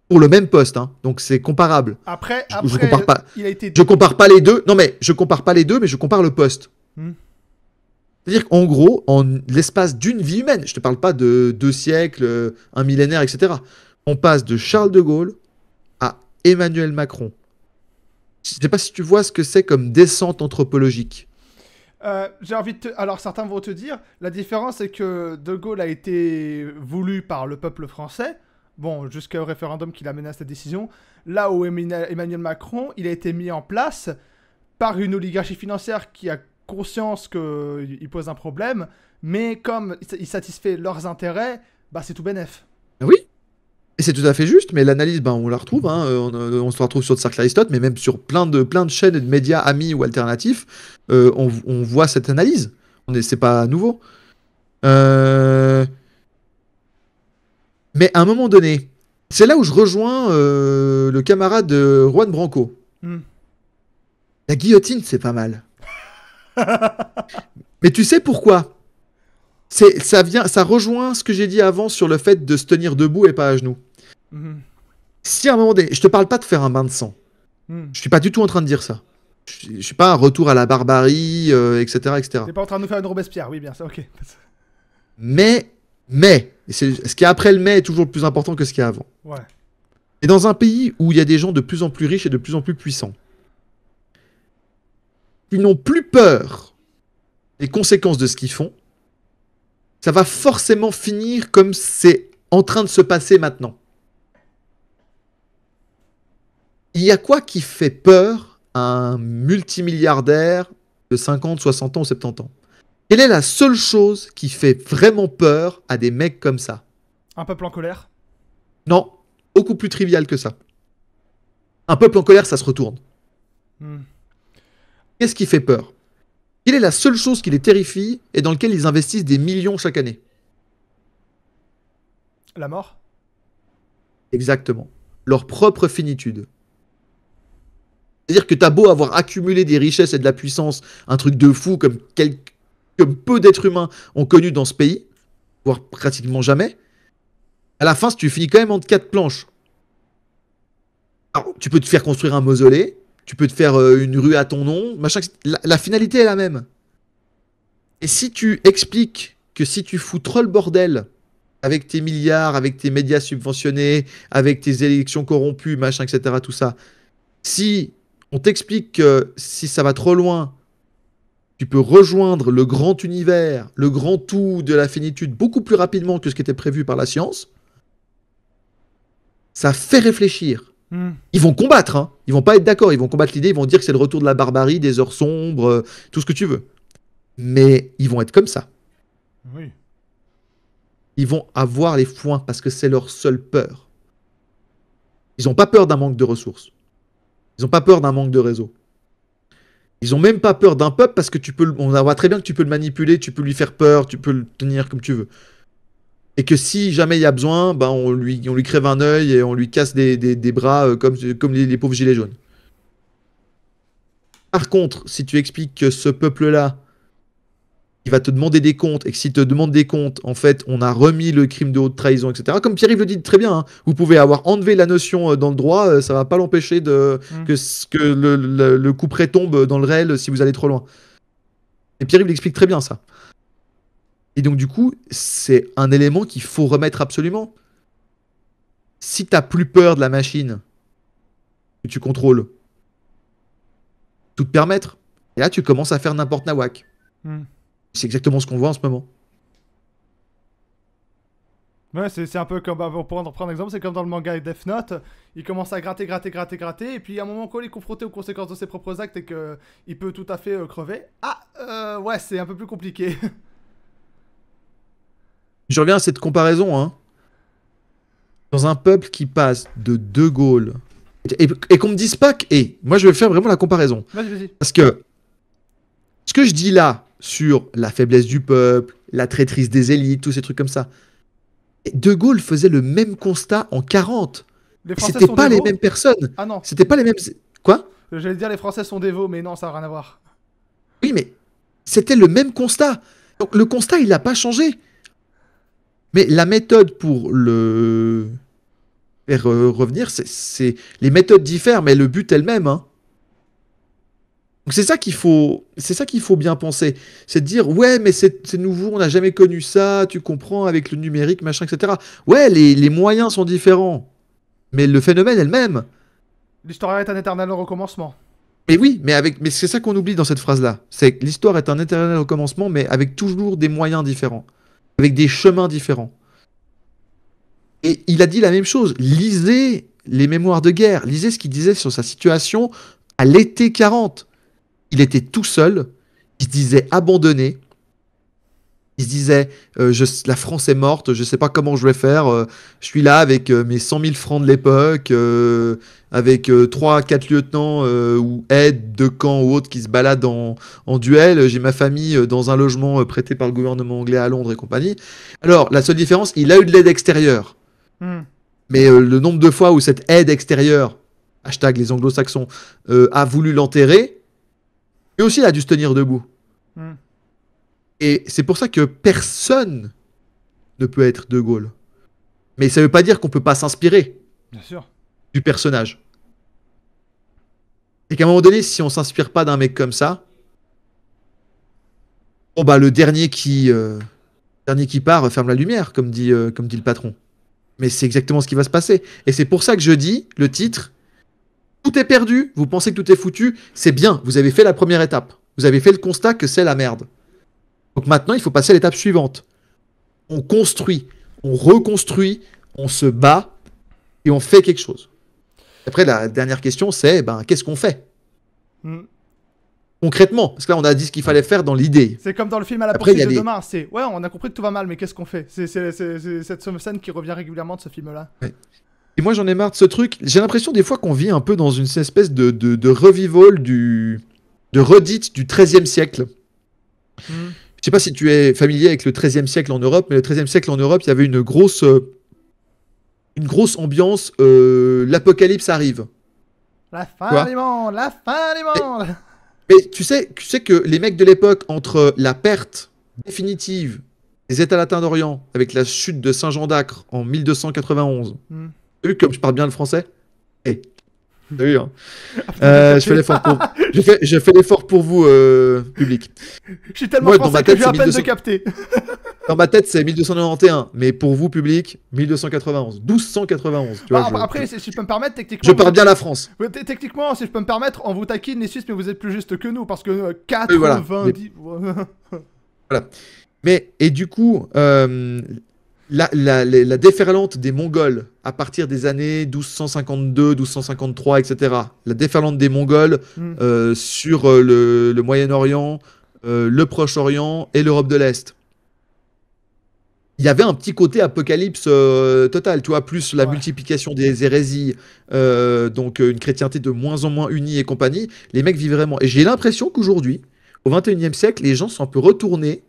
Pour le même poste, hein. Donc c'est comparable. Après, je compare pas. Il a été... Je compare pas les deux. Non, mais je compare pas les deux, mais je compare le poste. C'est-à-dire qu'en gros, en l'espace d'une vie humaine, je te parle pas de 2 siècles, un millénaire, etc. On passe de Charles de Gaulle à Emmanuel Macron. Je sais pas si tu vois ce que c'est comme descente anthropologique. J'ai envie de te... Alors, certains vont te dire, la différence, c'est que De Gaulle a été voulu par le peuple français, bon, jusqu'au référendum qui l'a mené à cette décision, là où Emmanuel Macron, il a été mis en place par une oligarchie financière qui a conscience qu'il pose un problème, mais comme il satisfait leurs intérêts, bah c'est tout bénef. Oui, et c'est tout à fait juste, mais l'analyse, on la retrouve, hein, on se retrouve sur le cercle Aristote, mais même sur plein de chaînes et de médias amis ou alternatifs, on voit cette analyse. C'est pas nouveau. Mais à un moment donné, c'est là où je rejoins le camarade de Juan Branco. La guillotine, c'est pas mal. Mais tu sais pourquoi? Ça rejoint ce que j'ai dit avant sur le fait de se tenir debout et pas à genoux. Si à un moment donné, je te parle pas de faire un bain de sang. Je suis pas du tout en train de dire ça. Je suis pas un retour à la barbarie, etc., etc. T'es pas en train de nous faire une Robespierre, oui, bien ça, ok. Mais, ce qui est après le mais est toujours plus important que ce qu'il y a avant. Ouais. Et dans un pays où il y a des gens de plus en plus riches et de plus en plus puissants, ils n'ont plus peur des conséquences de ce qu'ils font, ça va forcément finir comme c'est en train de se passer maintenant. Il y a quoi qui fait peur à un multimilliardaire de 50, 60 ans ou 70 ans? Quelle est la seule chose qui fait vraiment peur à des mecs comme ça? Un peuple en colère? Non, beaucoup plus trivial que ça. Un peuple en colère, ça se retourne. Qu'est-ce qui fait peur? Quelle est la seule chose qui les terrifie et dans laquelle ils investissent des millions chaque année? La mort? Exactement. Leur propre finitude. C'est-à-dire que t'as beau avoir accumulé des richesses et de la puissance, un truc de fou comme peu d'êtres humains ont connu dans ce pays, voire pratiquement jamais, à la fin, tu finis quand même entre quatre planches. Alors, tu peux te faire construire un mausolée, tu peux te faire une rue à ton nom, machin. La finalité est la même. Et si tu expliques que si tu fous trop le bordel avec tes milliards, avec tes médias subventionnés, avec tes élections corrompues, machin, etc., tout ça, si on t'explique que si ça va trop loin, tu peux rejoindre le grand univers, le grand tout de la finitude beaucoup plus rapidement que ce qui était prévu par la science, ça fait réfléchir. Ils vont combattre, hein. Ils vont pas être d'accord, ils vont combattre l'idée, ils vont dire que c'est le retour de la barbarie, des heures sombres, tout ce que tu veux. Mais ils vont être comme ça. Oui. Ils vont avoir les foins parce que c'est leur seule peur. Ils n'ont pas peur d'un manque de ressources. Ils n'ont pas peur d'un manque de réseau. Ils n'ont même pas peur d'un peuple parce que on voit très bien que tu peux le manipuler, tu peux lui faire peur, tu peux le tenir comme tu veux. Et que si jamais il y a besoin, bah on lui crève un œil et on lui casse des bras comme les pauvres gilets jaunes. Par contre, si tu expliques que ce peuple-là, il va te demander des comptes, et que s'il te demande des comptes, en fait, on a remis le crime de haute trahison, etc. Comme Pierre-Yves le dit très bien, hein, vous pouvez avoir enlevé la notion dans le droit, ça va pas l'empêcher que le couperet tombe dans le réel si vous allez trop loin. Et Pierre-Yves l'explique très bien, ça. Et donc, du coup, c'est un élément qu'il faut remettre absolument. Si t'as plus peur de la machine que tu contrôles, tout te permettre, et là, tu commences à faire n'importe nawak. C'est exactement ce qu'on voit en ce moment. Ouais, c'est un peu comme, pour prendre un exemple, c'est comme dans le manga Death Note, il commence à gratter, et puis à un moment quand il est confronté aux conséquences de ses propres actes et qu'il peut tout à fait crever, ouais, c'est un peu plus compliqué. Je reviens à cette comparaison, hein. Dans un peuple qui passe de De Gaulle, et qu'on me dise pas que... Et moi, je vais faire vraiment la comparaison. Vas-y. Parce que ce que je dis là, sur la faiblesse du peuple, la traîtrise des élites, tous ces trucs comme ça, De Gaulle faisait le même constat en 40. C'était pas les mêmes personnes. Ah non. C'était pas les mêmes... Quoi? J'allais dire les Français sont dévots, mais non, ça n'a rien à voir. Oui, mais c'était le même constat. Donc le constat, il n'a pas changé. Mais la méthode pour le faire revenir, les méthodes diffèrent, mais le but est le même, hein. Donc c'est ça qu'il faut bien penser. C'est de dire, ouais, mais c'est nouveau, on n'a jamais connu ça, tu comprends, avec le numérique, machin, etc. Ouais, les moyens sont différents, mais le phénomène est le même. L'histoire est un éternel recommencement. Mais oui, mais c'est ça qu'on oublie dans cette phrase-là. C'est que l'histoire est un éternel recommencement, mais avec toujours des moyens différents, avec des chemins différents. Et il a dit la même chose. Lisez les mémoires de guerre, lisez ce qu'il disait sur sa situation à l'été 40. Il était tout seul, il se disait abandonné, il se disait la France est morte, je ne sais pas comment je vais faire, je suis là avec mes 100 000 francs de l'époque, avec 3-4 lieutenants ou aides de camp ou autres qui se baladent en duel, j'ai ma famille dans un logement prêté par le gouvernement anglais à Londres et compagnie. Alors, la seule différence, il a eu de l'aide extérieure. Mais le nombre de fois où cette aide extérieure, hashtag les anglo-saxons, a voulu l'enterrer, lui aussi il a dû se tenir debout. Et c'est pour ça que personne ne peut être De Gaulle. Mais ça ne veut pas dire qu'on ne peut pas s'inspirer du personnage. Et qu'à un moment donné, si on ne s'inspire pas d'un mec comme ça, bon bah le dernier qui part ferme la lumière, comme dit le patron. Mais c'est exactement ce qui va se passer. Et c'est pour ça que je dis, le titre, tout est perdu, vous pensez que tout est foutu, c'est bien, vous avez fait la première étape. Vous avez fait le constat que c'est la merde. Donc maintenant, il faut passer à l'étape suivante. On construit, on reconstruit, on se bat et on fait quelque chose. Après, la dernière question, c'est qu'est-ce qu'on fait concrètement? Parce que là, on a dit ce qu'il fallait faire dans l'idée. C'est comme dans le film À la poursuite de demain. C'est ouais, on a compris que tout va mal, mais qu'est-ce qu'on fait? C'est cette scène qui revient régulièrement de ce film-là. Ouais. Et moi, j'en ai marre de ce truc. J'ai l'impression des fois qu'on vit un peu dans une espèce de revival de redite du XIIIe siècle. Je sais pas si tu es familier avec le XIIIe siècle en Europe, mais le XIIIe siècle en Europe, il y avait une grosse une grosse ambiance, l'apocalypse arrive. La fin Quoi. du monde, la fin du monde. Mais tu sais que les mecs de l'époque, entre la perte définitive des États latins d'Orient avec la chute de Saint-Jean d'Acre en 1291, Hmm. t'as vu comme je parle bien le français? Eh, t'as vu, hein. Ah, Je fais l'effort pour, je fais l'effort pour vous, public. Je suis tellement Moi, dans français ma que tête, j'ai à c'est peine de 1200. capter. Dans ma tête, c'est 1291, mais pour vous, public, 1291. 1291, tu vois. Bah, après, si je peux me permettre, techniquement. Je parle bien la France. Ouais, techniquement, si je peux me permettre, on vous taquine les Suisses, mais vous êtes plus juste que nous, parce que Oui, voilà. 90. Voilà. Mais, et du coup, la déferlante des Mongols, à partir des années 1252, 1253, etc., la déferlante des Mongols Hmm. sur le Moyen-Orient, le Proche-Orient et l'Europe de l'Est. Il y avait un petit côté apocalypse total, tu vois, plus la Ouais. multiplication des hérésies, donc une chrétienté de moins en moins unie et compagnie. Les mecs vivent vraiment. Et j'ai l'impression qu'aujourd'hui, au 21e siècle, les gens sont un peu retournés,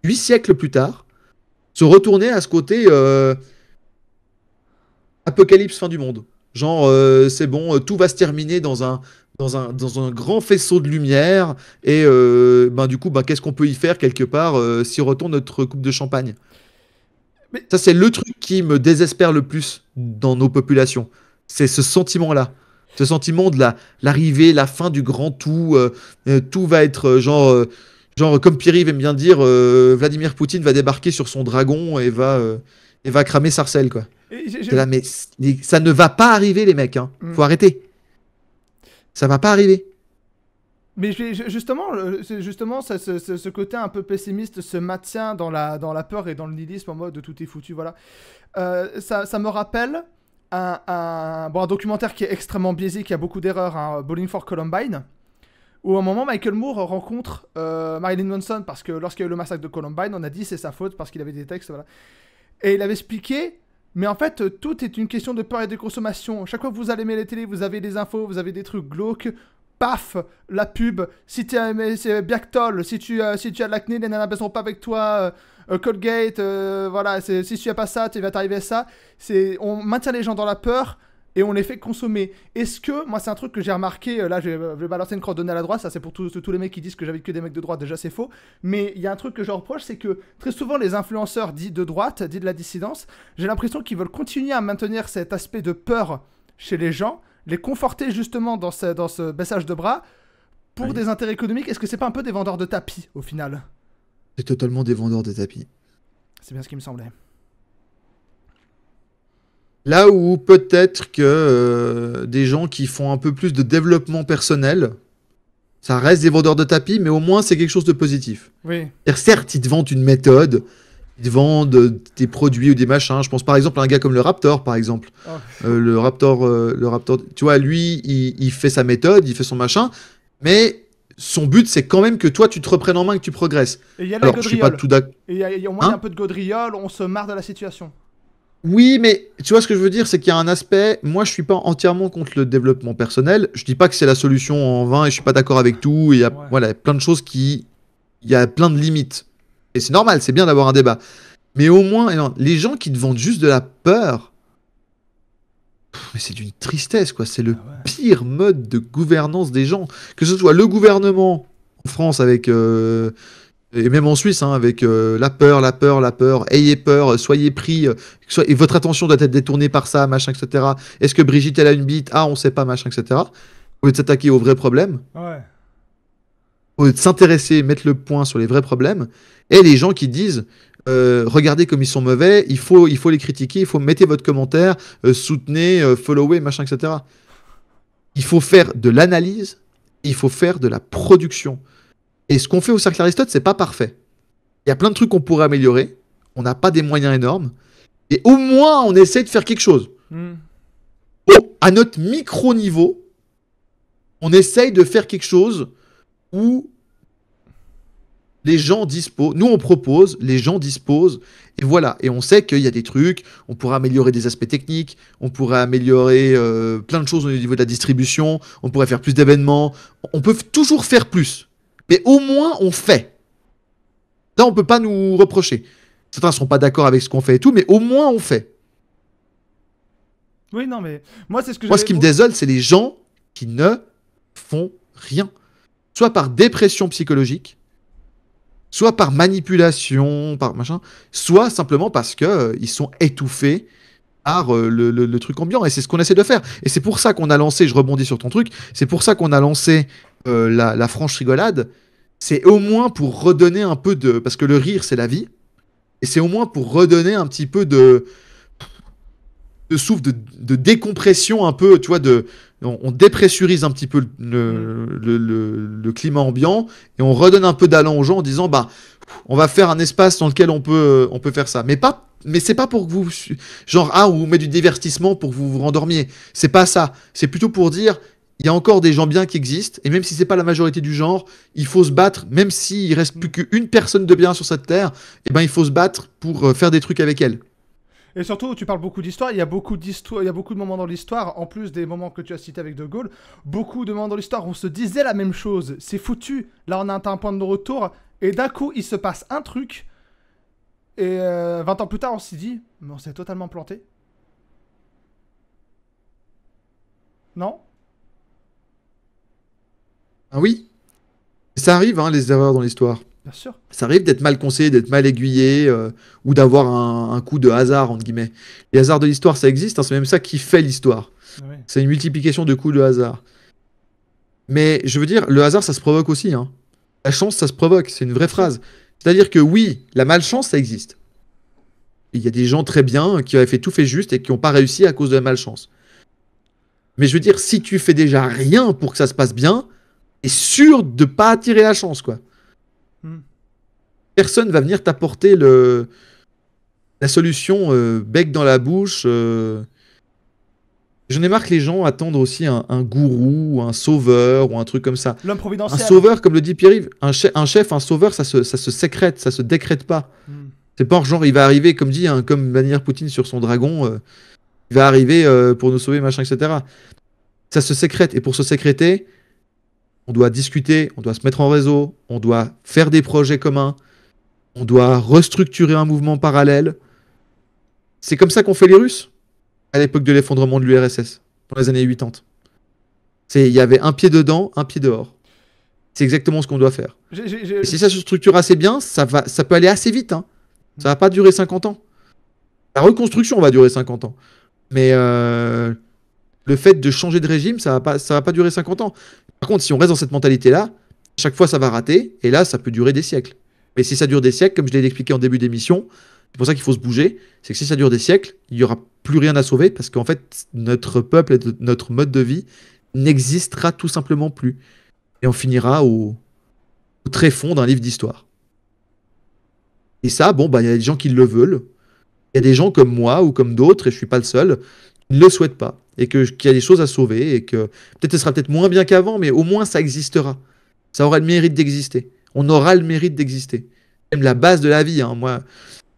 8 siècles plus tard, se retourner à ce côté apocalypse fin du monde. Genre, c'est bon, tout va se terminer dans un grand faisceau de lumière. Et ben, du coup, ben, qu'est-ce qu'on peut y faire quelque part si on retourne notre coupe de champagne? Mais- Ça, c'est le truc qui me désespère le plus dans nos populations. C'est ce sentiment-là. Ce sentiment de l'arrivée, la fin du grand tout. Tout va être genre, comme Pierre-Yves aime bien dire, Vladimir Poutine va débarquer sur son dragon et va cramer Sarcelles, quoi. Et T'es là, mais ça ne va pas arriver, les mecs. Hein. Hmm. Faut arrêter. Ça va pas arriver. Mais justement, c'est justement ce côté un peu pessimiste se maintient dans la peur et dans le nihilisme en mode tout est foutu, voilà. Ça me rappelle un documentaire qui est extrêmement biaisé, qui a beaucoup d'erreurs, hein, Bowling for Columbine, où à un moment Michael Moore rencontre Marilyn Manson parce que lorsqu'il y a eu le massacre de Columbine, on a dit c'est sa faute parce qu'il avait des textes, voilà. Et il avait expliqué, mais en fait, tout est une question de peur et de consommation. Chaque fois que vous allumez les télés, vous avez des infos, vous avez des trucs glauques. Paf, la pub. Si tu as Biactol, si tu as de l'acné, les nanas baiseront pas avec toi. Colgate, voilà. Si tu as pas ça, il va t'arriver ça. On maintient les gens dans la peur et on les fait consommer. Est-ce que, moi c'est un truc que j'ai remarqué, là je vais balancer une coordonnée à la droite, ça c'est pour tous les mecs qui disent que j'avais que des mecs de droite, déjà c'est faux, mais il y a un truc que je reproche, c'est que très souvent les influenceurs dits de droite, dits de la dissidence, j'ai l'impression qu'ils veulent continuer à maintenir cet aspect de peur chez les gens, les conforter justement dans ce baissage de bras, pour Oui. des intérêts économiques. Est-ce que c'est pas un peu des vendeurs de tapis au final? C'est totalement des vendeurs de tapis. C'est bien ce qui me semblait. Là où peut-être que des gens qui font un peu plus de développement personnel, ça reste des vendeurs de tapis, mais au moins c'est quelque chose de positif. Oui. C'est-à-dire, certes, ils te vendent une méthode, ils te vendent des produits ou des machins. Je pense par exemple à un gars comme le Raptor, par exemple. Oh. Le Raptor, tu vois, lui, il fait sa méthode, il fait son machin, mais son but, c'est quand même que toi, tu te reprennes en main et que tu progresses. Et il y a de la Alors, je suis pas gaudriole. tout d'accord. Et au moins il y a Hein? un peu de gaudriole, on se marre de la situation. Oui, mais tu vois ce que je veux dire, c'est qu'il y a un aspect. Moi, je suis pas entièrement contre le développement personnel. Je dis pas que c'est la solution en vain et je suis pas d'accord avec tout. Il y a Ouais. voilà, plein de choses qui. Il y a plein de limites. Et c'est normal, c'est bien d'avoir un débat. Mais au moins, et non, les gens qui te vendent juste de la peur, mais c'est d'une tristesse, quoi. C'est le Ah ouais. pire mode de gouvernance des gens. Que ce soit le gouvernement en France avec. Et même en Suisse, hein, avec la peur, la peur, la peur, ayez peur, soyez pris, et votre attention doit être détournée par ça, machin, etc. Est-ce que Brigitte, elle a une bite? Ah, on sait pas, machin, etc. Au lieu de s'attaquer aux vrais problèmes, Ouais. au lieu de s'intéresser, mettre le point sur les vrais problèmes, et les gens qui disent, regardez comme ils sont mauvais, il faut les critiquer, il faut mettre votre commentaire, soutenez, followez, machin, etc. Il faut faire de l'analyse, il faut faire de la production. Et ce qu'on fait au Cercle Aristote, c'est pas parfait. Il y a plein de trucs qu'on pourrait améliorer. On n'a pas des moyens énormes. Et au moins, on essaie de faire quelque chose. Hmm. À notre micro-niveau, on essaye de faire quelque chose où les gens disposent. Nous, on propose, les gens disposent. Et voilà. Et on sait qu'il y a des trucs. On pourrait améliorer des aspects techniques. On pourrait améliorer plein de choses au niveau de la distribution. On pourrait faire plus d'événements. On peut toujours faire plus. Mais au moins, on fait. Là, on peut pas nous reprocher. Certains ne sont pas d'accord avec ce qu'on fait et tout, mais au moins, on fait. Oui, non, mais moi, c'est ce que Moi, ce j'avais. qui me désole, c'est les gens qui ne font rien. Soit par dépression psychologique, soit par manipulation, par machin, soit simplement parce que ils sont étouffés par le truc ambiant. Et c'est ce qu'on essaie de faire. Et c'est pour ça qu'on a lancé, je rebondis sur ton truc, c'est pour ça qu'on a lancé la franche rigolade. C'est au moins pour redonner un peu de... Parce que le rire, c'est la vie. Et c'est au moins pour redonner un petit peu de souffle, de décompression un peu, tu vois, on dépressurise un petit peu le climat ambiant et on redonne un peu d'allant aux gens en disant, bah, on va faire un espace dans lequel on peut faire ça. Mais c'est pas pour que vous, genre, on vous met du divertissement pour que vous vous rendormiez. C'est pas ça. C'est plutôt pour dire, il y a encore des gens bien qui existent, et même si c'est pas la majorité du genre, il faut se battre, même s'il reste plus qu'une personne de bien sur cette terre, et ben il faut se battre pour faire des trucs avec elle. Et surtout, tu parles beaucoup d'histoire, il y a beaucoup d'histoires, il y a beaucoup de moments dans l'histoire, en plus des moments que tu as cités avec De Gaulle, beaucoup de moments dans l'histoire où on se disait la même chose. C'est foutu. Là, on a atteint un point de retour, et d'un coup, il se passe un truc, et 20 ans plus tard, on s'est dit, mais on s'est totalement planté. Non? Ah oui, ça arrive, hein, les erreurs dans l'histoire. Bien sûr. Ça arrive d'être mal conseillé, d'être mal aiguillé, ou d'avoir un coup de hasard, entre guillemets. Les hasards de l'histoire, ça existe, hein, c'est même ça qui fait l'histoire. Oui. C'est une multiplication de coups de hasard. Mais je veux dire, le hasard, ça se provoque aussi. Hein. La chance, ça se provoque, c'est une vraie phrase. C'est-à-dire que oui, la malchance, ça existe. Il y a des gens très bien qui avaient tout fait juste et qui n'ont pas réussi à cause de la malchance. Mais je veux dire, si tu fais déjà rien pour que ça se passe bien, t'es sûr de pas attirer la chance, quoi. Personne va venir t'apporter la solution bec dans la bouche. J'en ai marre que les gens attendent aussi un gourou, ou un sauveur, ou un truc comme ça. L'homme Un providentiel. sauveur, comme le dit Pierre-Yves, un chef, un sauveur, ça se sécrète, ça se décrète pas. C'est pas genre, il va arriver, comme dit, hein, comme Vladimir Poutine sur son dragon, il va arriver pour nous sauver, machin, etc. Ça se sécrète. Et pour se sécréter, on doit discuter, on doit se mettre en réseau, on doit faire des projets communs, on doit restructurer un mouvement parallèle. C'est comme ça qu'on fait les Russes à l'époque de l'effondrement de l'URSS, dans les années 80. Il y avait un pied dedans, un pied dehors. C'est exactement ce qu'on doit faire. Et si ça se structure assez bien, ça peut aller assez vite. Hein. Ça va pas durer 50 ans. La reconstruction va durer 50 ans. Mais le fait de changer de régime, ça va pas durer 50 ans. Par contre, si on reste dans cette mentalité-là, chaque fois ça va rater, et là, ça peut durer des siècles. Mais si ça dure des siècles, comme je l'ai expliqué en début d'émission, c'est pour ça qu'il faut se bouger, c'est que si ça dure des siècles, il n'y aura plus rien à sauver, parce qu'en fait, notre peuple et notre mode de vie n'existera tout simplement plus. Et on finira au tréfonds d'un livre d'histoire. Et ça, bon, bah, y a des gens qui le veulent. Il y a des gens comme moi ou comme d'autres, et je suis pas le seul, qui ne le souhaitent pas. Et qu'il y a des choses à sauver, et que peut-être ce sera peut-être moins bien qu'avant, mais au moins ça existera. Ça aura le mérite d'exister. On aura le mérite d'exister. C'est même la base de la vie. Hein. Moi,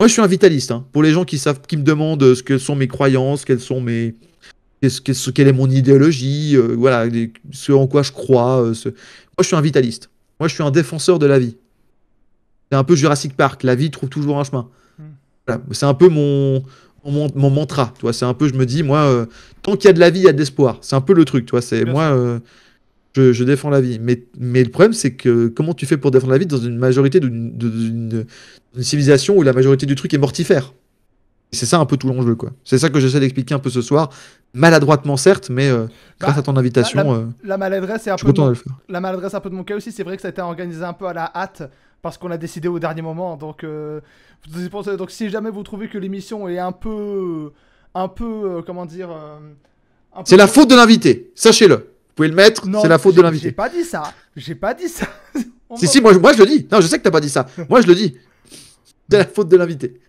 je suis un vitaliste. Hein. Pour les gens qui me demandent ce que sont mes croyances, quelle est mon idéologie, voilà, ce en quoi je crois. Moi, je suis un vitaliste. Moi, je suis un défenseur de la vie. C'est un peu Jurassic Park. La vie trouve toujours un chemin. Voilà. C'est un peu mon mantra. Tu vois. C'est un peu, je me dis, moi, tant qu'il y a de la vie, il y a de l'espoir. C'est un peu le truc. Tu vois. C'est moi. Je défends la vie. Mais le problème, c'est que comment tu fais pour défendre la vie dans une majorité d'une civilisation où la majorité du truc est mortifère. Et c'est ça un peu tout l'enjeu, quoi. C'est ça que j'essaie d'expliquer un peu ce soir. Maladroitement, certes, mais grâce à ton invitation, la maladresse est un je suis content de le faire. La maladresse un peu de mon cas aussi. C'est vrai que ça a été organisé un peu à la hâte parce qu'on a décidé au dernier moment. Donc si jamais vous trouvez que l'émission est un peu comment dire... c'est la faute de l'invité, sachez-le. Vous pouvez le mettre, c'est la faute de l'invité. J'ai pas dit ça. J'ai pas dit ça. Si, moi je le dis. Non, je sais que t'as pas dit ça. Moi je le dis. C'est la faute de l'invité.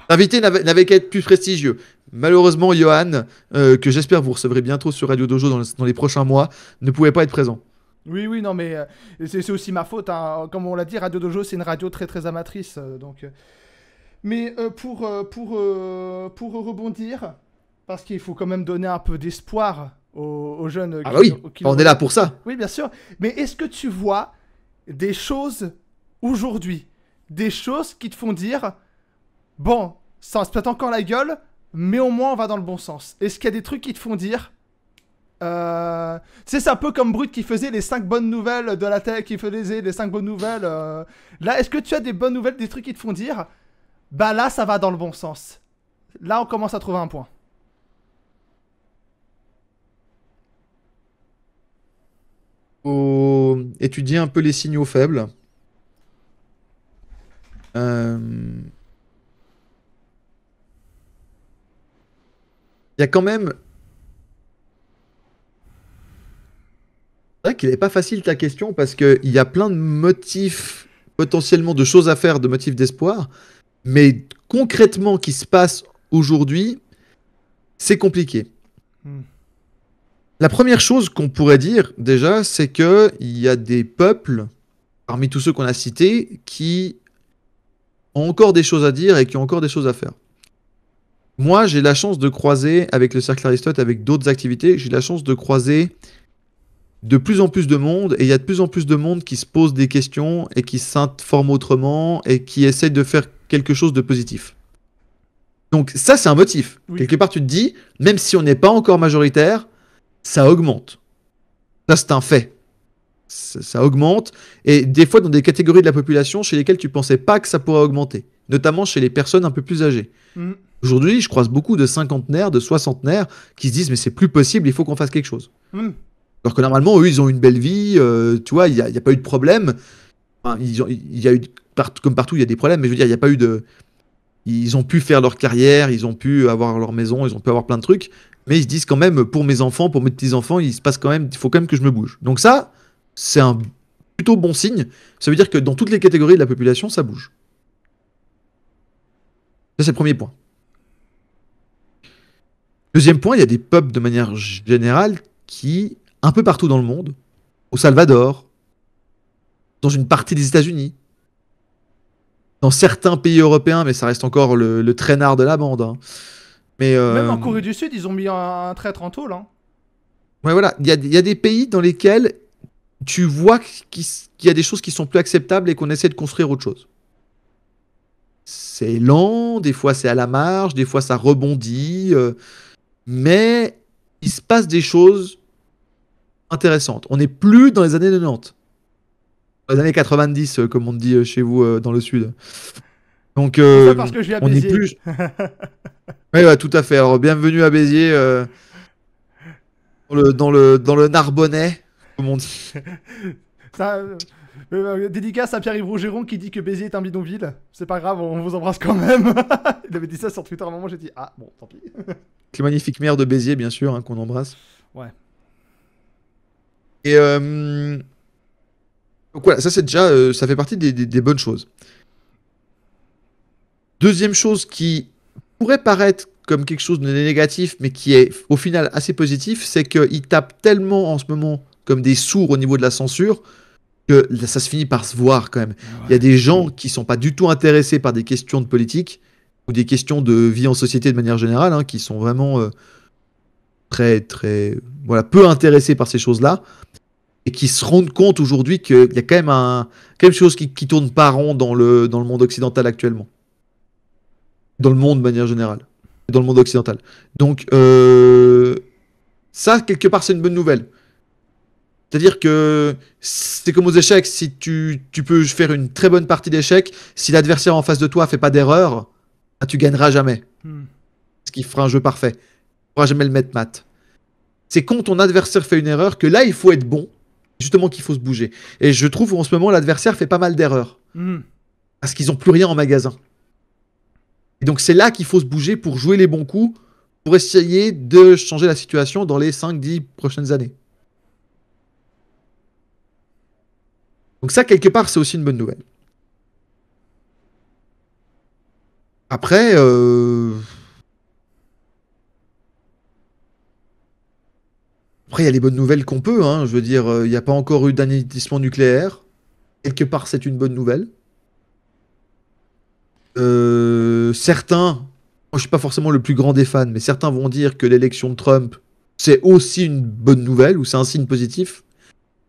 L'invité n'avait qu'à être plus prestigieux. Malheureusement, Johan, que j'espère vous recevrez bientôt sur Radio Dojo dans les prochains mois, ne pouvait pas être présent. Oui, non, mais c'est aussi ma faute. Hein. Comme on l'a dit, Radio Dojo, c'est une radio très très amatrice. Mais pour rebondir, parce qu'il faut quand même donner un peu d'espoir aux jeunes. Ah bah oui, on est là pour ça. Oui, bien sûr. Mais est-ce que tu vois des choses aujourd'hui, des choses qui te font dire, bon, ça se pète encore la gueule, mais au moins on va dans le bon sens. Est-ce qu'il y a des trucs qui te font dire c'est un peu comme Brut qui faisait les 5 bonnes nouvelles de la tech, qui faisait les 5 bonnes nouvelles. Là, est-ce que tu as des bonnes nouvelles, des trucs qui te font dire bah là, ça va dans le bon sens. Là, on commence à trouver un point. Faut étudier un peu les signaux faibles. Il y a quand même. C'est vrai qu'il n'est pas facile ta question parce qu'il y a plein de motifs, potentiellement de choses à faire, de motifs d'espoir. Mais concrètement, qui se passe aujourd'hui, c'est compliqué. Hmm. La première chose qu'on pourrait dire déjà, c'est qu'il y a des peuples, parmi tous ceux qu'on a cités, qui ont encore des choses à dire et qui ont encore des choses à faire. Moi, j'ai la chance de croiser, avec le Cercle Aristote, avec d'autres activités, j'ai la chance de croiser de plus en plus de monde, et il y a de plus en plus de monde qui se pose des questions et qui s'informe autrement et qui essaye de faire quelque chose de positif. Donc ça, c'est un motif. Oui. Quelque part, tu te dis, même si on n'est pas encore majoritaire, ça augmente. Ça, c'est un fait. Ça augmente, et des fois dans des catégories de la population chez lesquelles tu pensais pas que ça pourrait augmenter, notamment chez les personnes un peu plus âgées. Aujourd'hui, je croise beaucoup de cinquantenaires, de soixantenaires qui se disent mais c'est plus possible, il faut qu'on fasse quelque chose. Alors que normalement, eux, ils ont une belle vie, tu vois, il n'y a pas eu de problème. Enfin, il y a eu, comme partout, il y a des problèmes, mais je veux dire, il n'y a pas eu de... Ils ont pu faire leur carrière, ils ont pu avoir leur maison, ils ont pu avoir plein de trucs, mais ils se disent quand même, pour mes enfants, pour mes petits-enfants, il se passe quand même, il faut quand même que je me bouge. Donc ça, c'est un plutôt bon signe. Ça veut dire que dans toutes les catégories de la population, ça bouge. Ça, c'est le premier point. Deuxième point, il y a des peuples de manière générale qui, un peu partout dans le monde, au Salvador, dans une partie des États-Unis, dans certains pays européens, mais ça reste encore le traînard de la bande. Hein. Mais, même en Corée du Sud, ils ont mis un traître en tôle. Hein. Ouais, voilà. Il y a des pays dans lesquels tu vois qu'il y a des choses qui sont plus acceptables et qu'on essaie de construire autre chose. C'est lent, des fois c'est à la marge, des fois ça rebondit, mais il se passe des choses intéressantes. On n'est plus dans les années 90. Dans les années 90, comme on dit chez vous dans le sud. Donc, ça parce que je vis à on n'est Béziers. plus. Ouais, tout à fait. Alors, bienvenue à Béziers, dans le Narbonnais, comme on dit. Ça, dédicace à Pierre-Yves Rougeron qui dit que Béziers est un bidonville. C'est pas grave, on vous embrasse quand même. Il avait dit ça sur Twitter à un moment, j'ai dit ah bon, tant pis. Le magnifique maire de Béziers, bien sûr, hein, qu'on embrasse. Ouais. Et donc voilà, ça c'est déjà, ça fait partie des bonnes choses. Deuxième chose qui pourrait paraître comme quelque chose de négatif, mais qui est au final assez positif, c'est qu'ils tapent tellement en ce moment comme des sourds au niveau de la censure que ça se finit par se voir quand même. Ouais. Il y a des gens qui sont pas du tout intéressés par des questions de politique ou des questions de vie en société de manière générale, hein, qui sont vraiment voilà, peu intéressés par ces choses-là et qui se rendent compte aujourd'hui qu'il y a quand même quelque chose qui tourne pas rond dans le monde occidental actuellement. Dans le monde de manière générale. Dans le monde occidental. Donc, ça, quelque part, c'est une bonne nouvelle. C'est-à-dire que c'est comme aux échecs, si tu peux faire une très bonne partie d'échecs, si l'adversaire en face de toi fait pas d'erreur, tu gagneras jamais. Ce qui fera un jeu parfait. Tu pourras jamais le mettre mat. C'est quand ton adversaire fait une erreur que là, il faut être bon, justement qu'il faut se bouger. Et je trouve qu'en ce moment, l'adversaire fait pas mal d'erreurs. Parce qu'ils n'ont plus rien en magasin. Et donc c'est là qu'il faut se bouger pour jouer les bons coups, pour essayer de changer la situation dans les 5-10 prochaines années. Donc ça, quelque part, c'est aussi une bonne nouvelle. Après, il y a les bonnes nouvelles qu'on peut. Hein. Je veux dire, il n'y a pas encore eu d'anéantissement nucléaire. Quelque part, c'est une bonne nouvelle. Certains, moi je suis pas forcément le plus grand des fans, mais certains vont dire que l'élection de Trump, c'est aussi une bonne nouvelle, ou c'est un signe positif.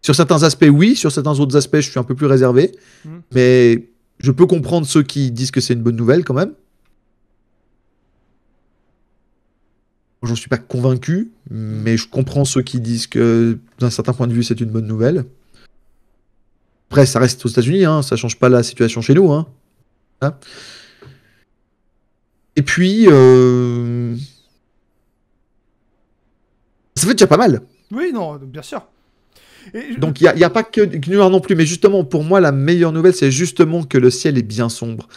Sur certains aspects, oui. Sur certains autres aspects, je suis un peu plus réservé. Mais je peux comprendre ceux qui disent que c'est une bonne nouvelle, quand même. J'en suis pas convaincu, mais je comprends ceux qui disent que d'un certain point de vue, c'est une bonne nouvelle. Après, ça reste aux États-Unis, hein, ça change pas la situation chez nous. Hein. Hein. Et puis, ça fait déjà pas mal. Oui, non, bien sûr. Et Donc il y a pas que noir non plus, mais justement pour moi la meilleure nouvelle c'est justement que le ciel est bien sombre.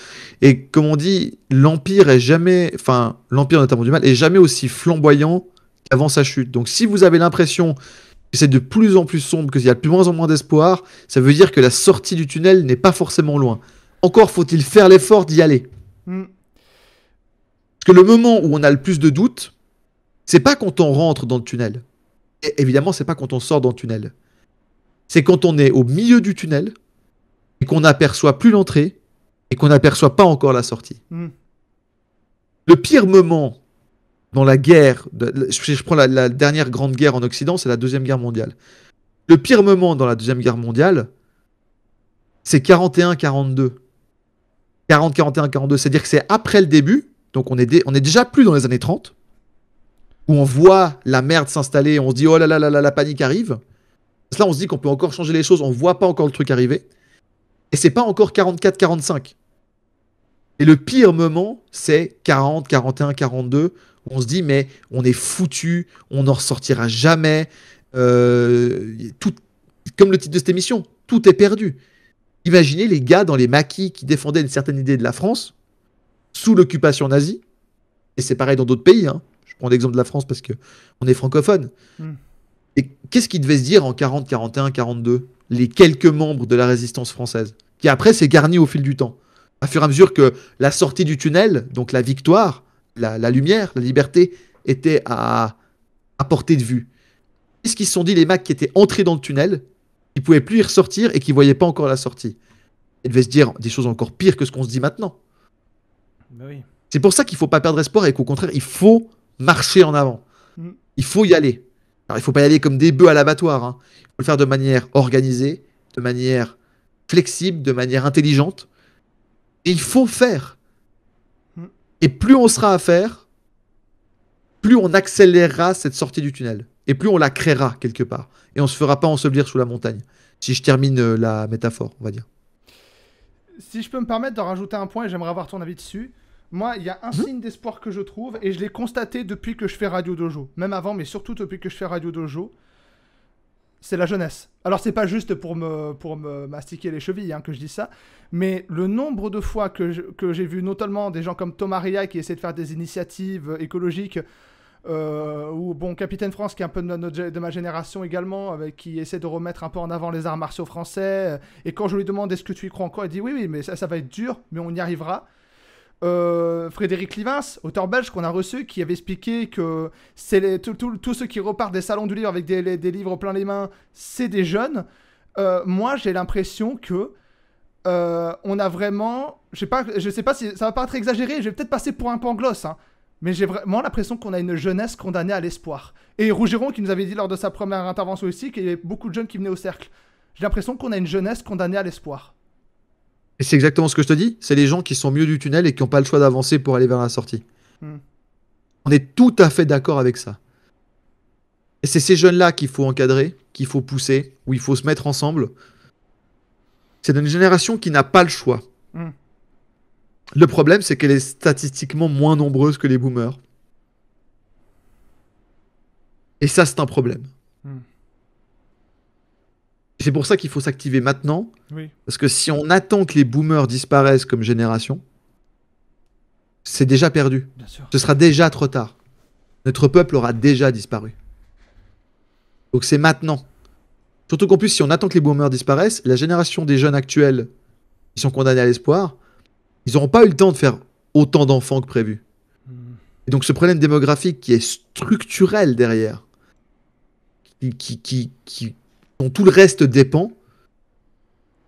Et comme on dit, l'Empire est jamais, enfin l'Empire notamment du mal, est jamais aussi flamboyant qu'avant sa chute. Donc si vous avez l'impression que c'est de plus en plus sombre, qu'il y a de moins en moins d'espoir, ça veut dire que la sortie du tunnel n'est pas forcément loin. Encore faut-il faire l'effort d'y aller. hmm, Parce que le moment où on a le plus de doutes, c'est pas quand on rentre dans le tunnel. Et évidemment, c'est pas quand on sort dans le tunnel. C'est quand on est au milieu du tunnel et qu'on n'aperçoit plus l'entrée et qu'on n'aperçoit pas encore la sortie. hmm, Le pire moment dans la guerre, je prends la dernière grande guerre en Occident, c'est la Deuxième Guerre mondiale. Le pire moment dans la Deuxième Guerre mondiale, c'est 41-42. 40-41-42, c'est-à-dire que c'est après le début, donc on est déjà plus dans les années 30, où on voit la merde s'installer, on se dit oh là là là là, la panique arrive. Là, on se dit qu'on peut encore changer les choses, on voit pas encore le truc arriver. Et c'est pas encore 44-45. Et le pire moment, c'est 40, 41, 42. Où on se dit, mais on est foutu, on n'en ressortira jamais. Tout, comme le titre de cette émission, tout est perdu. Imaginez les gars dans les maquis qui défendaient une certaine idée de la France sous l'occupation nazie. Et c'est pareil dans d'autres pays. Hein. Je prends l'exemple de la France parce qu'on est francophone. hmm. Et qu'est-ce qu'ils devaient se dire en 40, 41, 42 les quelques membres de la résistance française, qui après s'est garni au fil du temps. À fur et à mesure que la sortie du tunnel, donc la victoire, la lumière, la liberté, était à portée de vue. Qu'est-ce qu'ils se sont dit les mecs qui étaient entrés dans le tunnel, qui ne pouvaient plus y ressortir et qui ne voyaient pas encore la sortie? Ils devaient se dire des choses encore pires que ce qu'on se dit maintenant. Bah oui. C'est pour ça qu'il ne faut pas perdre espoir et qu'au contraire, il faut marcher en avant. Hmm. Il faut y aller. Alors, il ne faut pas y aller comme des bœufs à l'abattoir. Hein. Il faut le faire de manière organisée, de manière flexible, de manière intelligente. Et il faut faire. Et plus on sera à faire, plus on accélérera cette sortie du tunnel. Et plus on la créera quelque part. Et on ne se fera pas ensevelir sous la montagne. Si je termine la métaphore, on va dire. Si je peux me permettre de rajouter un point, et j'aimerais avoir ton avis dessus. Moi, il y a un signe d'espoir que je trouve, et je l'ai constaté depuis que je fais Radio Dojo. Même avant, mais surtout depuis que je fais Radio Dojo. C'est la jeunesse. Alors, c'est pas juste pour me mastiquer les chevilles que je dis ça, mais le nombre de fois que j'ai vu notamment des gens comme Thomas Ria qui essaient de faire des initiatives écologiques, ou bon, Capitaine France qui est un peu de ma génération également, qui essaie de remettre un peu en avant les arts martiaux français. Et quand je lui demande est-ce que tu y crois encore, il dit oui, oui, mais ça va être dur, mais on y arrivera. Frédéric Livens, auteur belge qu'on a reçu, qui avait expliqué que c'est tous ceux qui repartent des salons du livre avec des livres plein les mains, c'est des jeunes. Moi, j'ai l'impression que on a vraiment, je sais pas si ça va paraître exagéré, je vais peut-être passer pour un pangloss, hein, mais j'ai vraiment l'impression qu'on a une jeunesse condamnée à l'espoir. Et Rougeron qui nous avait dit lors de sa première intervention ici qu'il y avait beaucoup de jeunes qui venaient au cercle. J'ai l'impression qu'on a une jeunesse condamnée à l'espoir. Et c'est exactement ce que je te dis. C'est les gens qui sont au milieu du tunnel et qui n'ont pas le choix d'avancer pour aller vers la sortie. On est tout à fait d'accord avec ça. Et c'est ces jeunes-là qu'il faut encadrer, qu'il faut pousser, où il faut se mettre ensemble. C'est une génération qui n'a pas le choix. Le problème, c'est qu'elle est statistiquement moins nombreuse que les boomers. Et ça, c'est un problème. C'est pour ça qu'il faut s'activer maintenant. Oui. Parce que si on attend que les boomers disparaissent comme génération, c'est déjà perdu. Bien sûr. Ce sera déjà trop tard. Notre peuple aura déjà disparu. Donc c'est maintenant. Surtout qu'en plus, si on attend que les boomers disparaissent, la génération des jeunes actuels qui sont condamnés à l'espoir, ils n'auront pas eu le temps de faire autant d'enfants que prévu. Et donc ce problème démographique qui est structurel derrière, dont tout le reste dépend,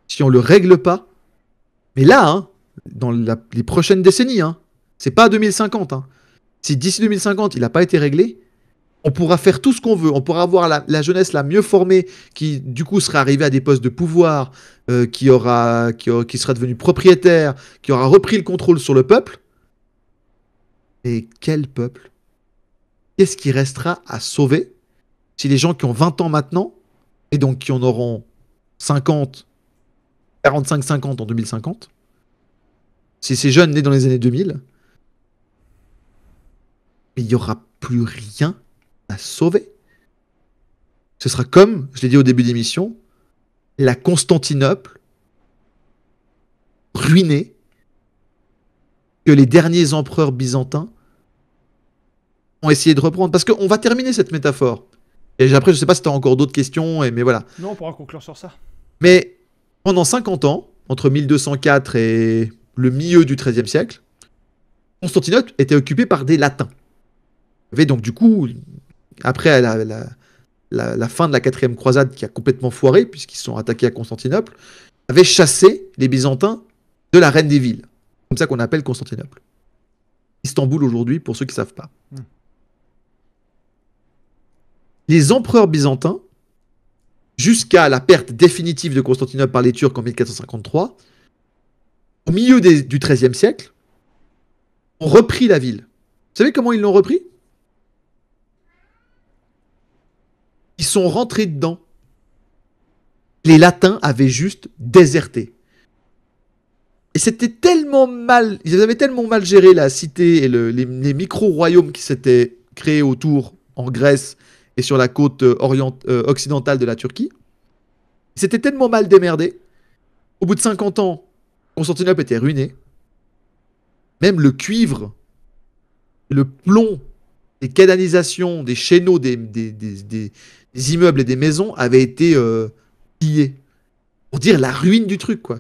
si on le règle pas, mais là, hein, dans les prochaines décennies, hein, c'est pas 2050, hein, si d'ici 2050 il n'a pas été réglé, on pourra faire tout ce qu'on veut, on pourra avoir la jeunesse la mieux formée qui du coup serait arrivée à des postes de pouvoir, qui sera devenue propriétaire, qui aura repris le contrôle sur le peuple. Et quel peuple? qu'est-ce qui restera à sauver si les gens qui ont 20 ans maintenant, et donc qui en auront 50, 45-50 en 2050, si ces jeunes nés dans les années 2000, il n'y aura plus rien à sauver. Ce sera comme, je l'ai dit au début d'émission, la Constantinople ruinée que les derniers empereurs byzantins ont essayé de reprendre. Parce qu'on va terminer cette métaphore. Et après, je ne sais pas si tu as encore d'autres questions, mais voilà. Non, on pourra conclure sur ça. Mais pendant 50 ans, entre 1204 et le milieu du XIIIe siècle, Constantinople était occupée par des Latins. Il y avait donc du coup, après la fin de la 4e croisade qui a complètement foiré, puisqu'ils sont attaqués à Constantinople, avait chassé les Byzantins de la reine des villes. C'est comme ça qu'on appelle Constantinople. Istanbul aujourd'hui, pour ceux qui ne savent pas. Les empereurs byzantins, jusqu'à la perte définitive de Constantinople par les Turcs en 1453, au milieu du XIIIe siècle, ont repris la ville. Vous savez comment ils l'ont repris? Ils sont rentrés dedans. Les Latins avaient juste déserté. Et c'était tellement mal, ils avaient tellement mal géré la cité et les micro-royaumes qui s'étaient créés autour en Grèce et sur la côte occidentale de la Turquie. Ils s'étaient tellement mal démerdés. Au bout de 50 ans, Constantinople était ruinée. Même le cuivre, le plomb, les canalisations, des chéneaux, des immeubles et des maisons avaient été pillés. Pour dire la ruine du truc, quoi.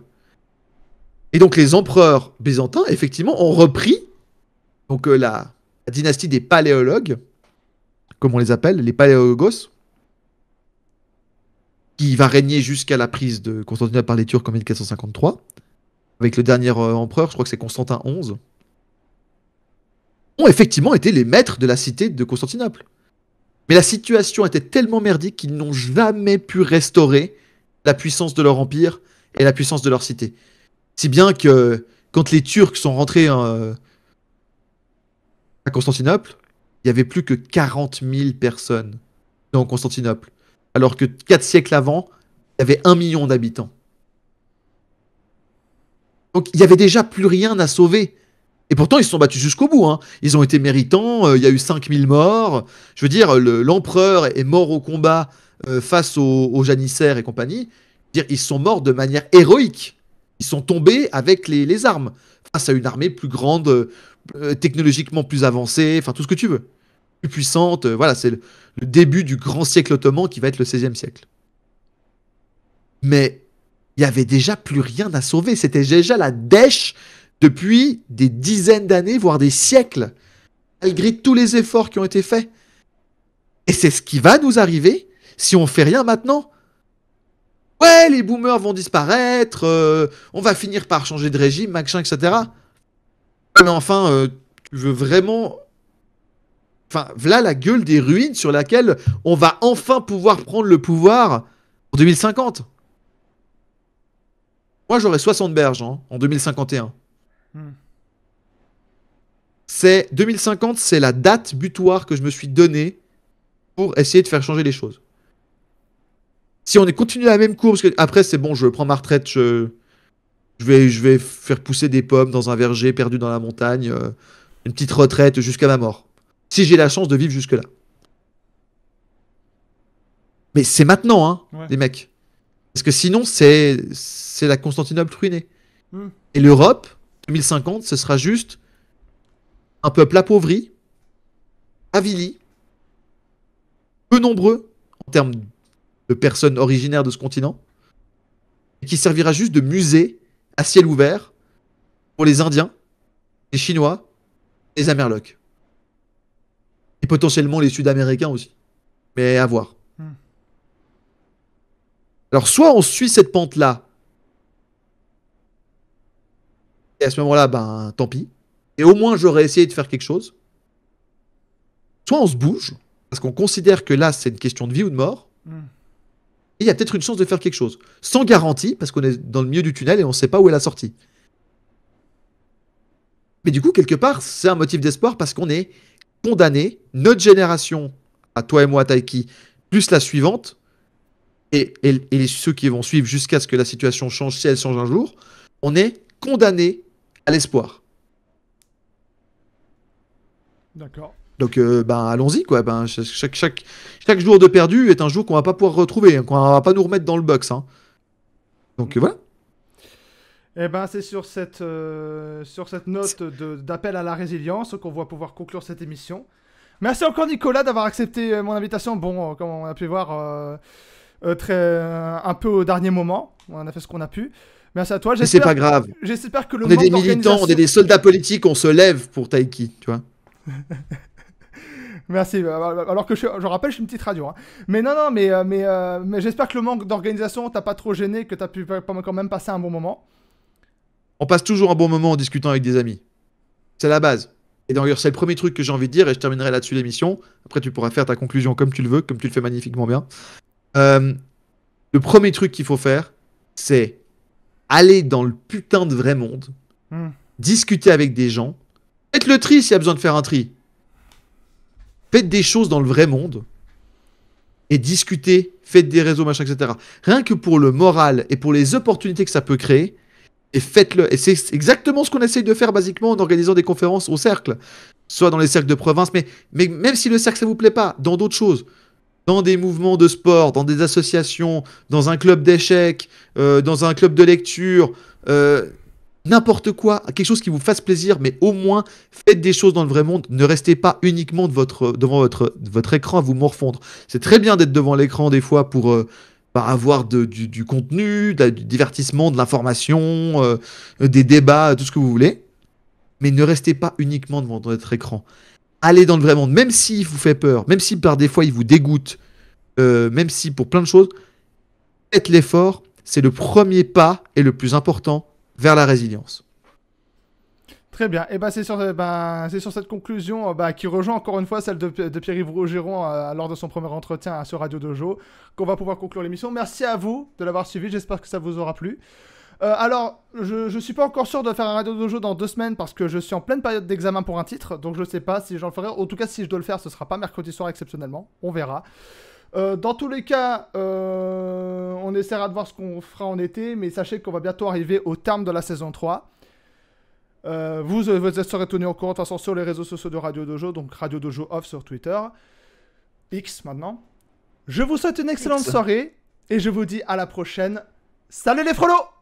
Et donc les empereurs byzantins, effectivement, ont repris donc, la dynastie des paléologues, comme on les appelle, les paléologos, qui va régner jusqu'à la prise de Constantinople par les Turcs en 1453, avec le dernier empereur, je crois que c'est Constantin XI, ont effectivement été les maîtres de la cité de Constantinople. Mais la situation était tellement merdique qu'ils n'ont jamais pu restaurer la puissance de leur empire et la puissance de leur cité. Si bien que quand les Turcs sont rentrés à Constantinople, il n'y avait plus que 40 000 personnes dans Constantinople. Alors que 4 siècles avant, il y avait 1 million d'habitants. Donc il n'y avait déjà plus rien à sauver. Et pourtant, ils se sont battus jusqu'au bout. Hein. Ils ont été méritants, il y a eu 5000 morts. Je veux dire, l'empereur est mort au combat face aux janissaires et compagnie. Dire, ils sont morts de manière héroïque. Ils sont tombés avec les armes, face à une armée plus grande, technologiquement plus avancée, enfin tout ce que tu veux. Plus puissante, voilà, c'est le début du grand siècle ottoman qui va être le XVIe siècle. Mais il n'y avait déjà plus rien à sauver. C'était déjà la dèche depuis des dizaines d'années, voire des siècles, malgré tous les efforts qui ont été faits. Et c'est ce qui va nous arriver si on fait rien maintenant. Ouais, les boomers vont disparaître, on va finir par changer de régime, machin, etc. Mais enfin, tu veux vraiment... Enfin, voilà la gueule des ruines sur laquelle on va enfin pouvoir prendre le pouvoir en 2050. Moi, j'aurai 60 berges en 2051. C'est 2050, c'est la date butoir que je me suis donnée pour essayer de faire changer les choses. Si on continue la même courbe, parce que après c'est bon, je prends ma retraite, je vais faire pousser des pommes dans un verger perdu dans la montagne, une petite retraite jusqu'à ma mort. Si j'ai la chance de vivre jusque-là. Mais c'est maintenant, hein, ouais. Les mecs. Parce que sinon, c'est la Constantinople ruinée. Et l'Europe, 2050, ce sera juste un peuple appauvri, avili, peu nombreux en termes de personnes originaires de ce continent, et qui servira juste de musée à ciel ouvert pour les Indiens, les Chinois, les Amerlocs. Et potentiellement les Sud-Américains aussi. Mais à voir. Alors, soit on suit cette pente-là, et à ce moment-là, ben, tant pis. Et au moins, j'aurais essayé de faire quelque chose. Soit on se bouge, parce qu'on considère que là, c'est une question de vie ou de mort. Et il y a peut-être une chance de faire quelque chose. Sans garantie, parce qu'on est dans le milieu du tunnel et on ne sait pas où est la sortie. Mais du coup, quelque part, c'est un motif d'espoir parce qu'on est condamner notre génération, à toi et moi, Taiki, plus la suivante, et ceux qui vont suivre jusqu'à ce que la situation change, si elle change un jour, on est condamné à l'espoir. D'accord. Donc, allons-y, quoi. Chaque jour de perdu est un jour qu'on va pas pouvoir retrouver, hein, qu'on va pas nous remettre dans le box. Hein. Donc, voilà. Eh ben, c'est sur cette note d'appel à la résilience qu'on va pouvoir conclure cette émission. Merci encore Nicolas d'avoir accepté mon invitation. Bon, comme on a pu voir, un peu au dernier moment. On a fait ce qu'on a pu. Merci à toi. Mais c'est pas grave. J'espère que le On est manque des militants, on est des soldats politiques, on se lève pour Taiki, tu vois. Merci. Alors que je rappelle, je suis une petite radio. Hein. Mais non, mais j'espère que le manque d'organisation t'a pas trop gêné, que t'as pu quand même passer un bon moment. On passe toujours un bon moment en discutant avec des amis. C'est la base. Et d'ailleurs, c'est le premier truc que j'ai envie de dire, et je terminerai là-dessus l'émission. Après, tu pourras faire ta conclusion comme tu le veux, comme tu le fais magnifiquement bien. Le premier truc qu'il faut faire, c'est aller dans le putain de vrai monde, discuter avec des gens, faites le tri s'il y a besoin de faire un tri. Faites des choses dans le vrai monde, et discutez, faites des réseaux, machin, etc. Rien que pour le moral et pour les opportunités que ça peut créer, et faites-le. Et c'est exactement ce qu'on essaye de faire basiquement en organisant des conférences au cercle. Soit dans les cercles de province, mais même si le cercle ça vous plaît pas, dans d'autres choses. Dans des mouvements de sport, dans des associations, dans un club d'échecs, dans un club de lecture, n'importe quoi, quelque chose qui vous fasse plaisir, mais au moins faites des choses dans le vrai monde. Ne restez pas uniquement devant votre écran à vous morfondre. C'est très bien d'être devant l'écran des fois pour avoir du contenu, du divertissement, de l'information, des débats, tout ce que vous voulez. Mais ne restez pas uniquement devant votre écran. Allez dans le vrai monde, même s'il vous fait peur, même si par des fois il vous dégoûte, même si pour plein de choses, faites l'effort, c'est le premier pas et le plus important vers la résilience. Très bien, et c'est sur cette conclusion qui rejoint encore une fois celle de Pierre-Yves Rougeron lors de son premier entretien sur Radio Dojo qu'on va pouvoir conclure l'émission. Merci à vous de l'avoir suivi, j'espère que ça vous aura plu. Alors, je suis pas encore sûr de faire un Radio Dojo dans 2 semaines parce que je suis en pleine période d'examen pour un titre, donc je sais pas si j'en ferai. En tout cas, si je dois le faire, ce sera pas mercredi soir exceptionnellement, on verra. Dans tous les cas, on essaiera de voir ce qu'on fera en été, mais sachez qu'on va bientôt arriver au terme de la saison 3. Vous serez tenus au courant de toute façon sur les réseaux sociaux de Radio Dojo, donc Radio Dojo Off sur Twitter, X maintenant. Je vous souhaite une excellente soirée et je vous dis à la prochaine. Salut les frelots!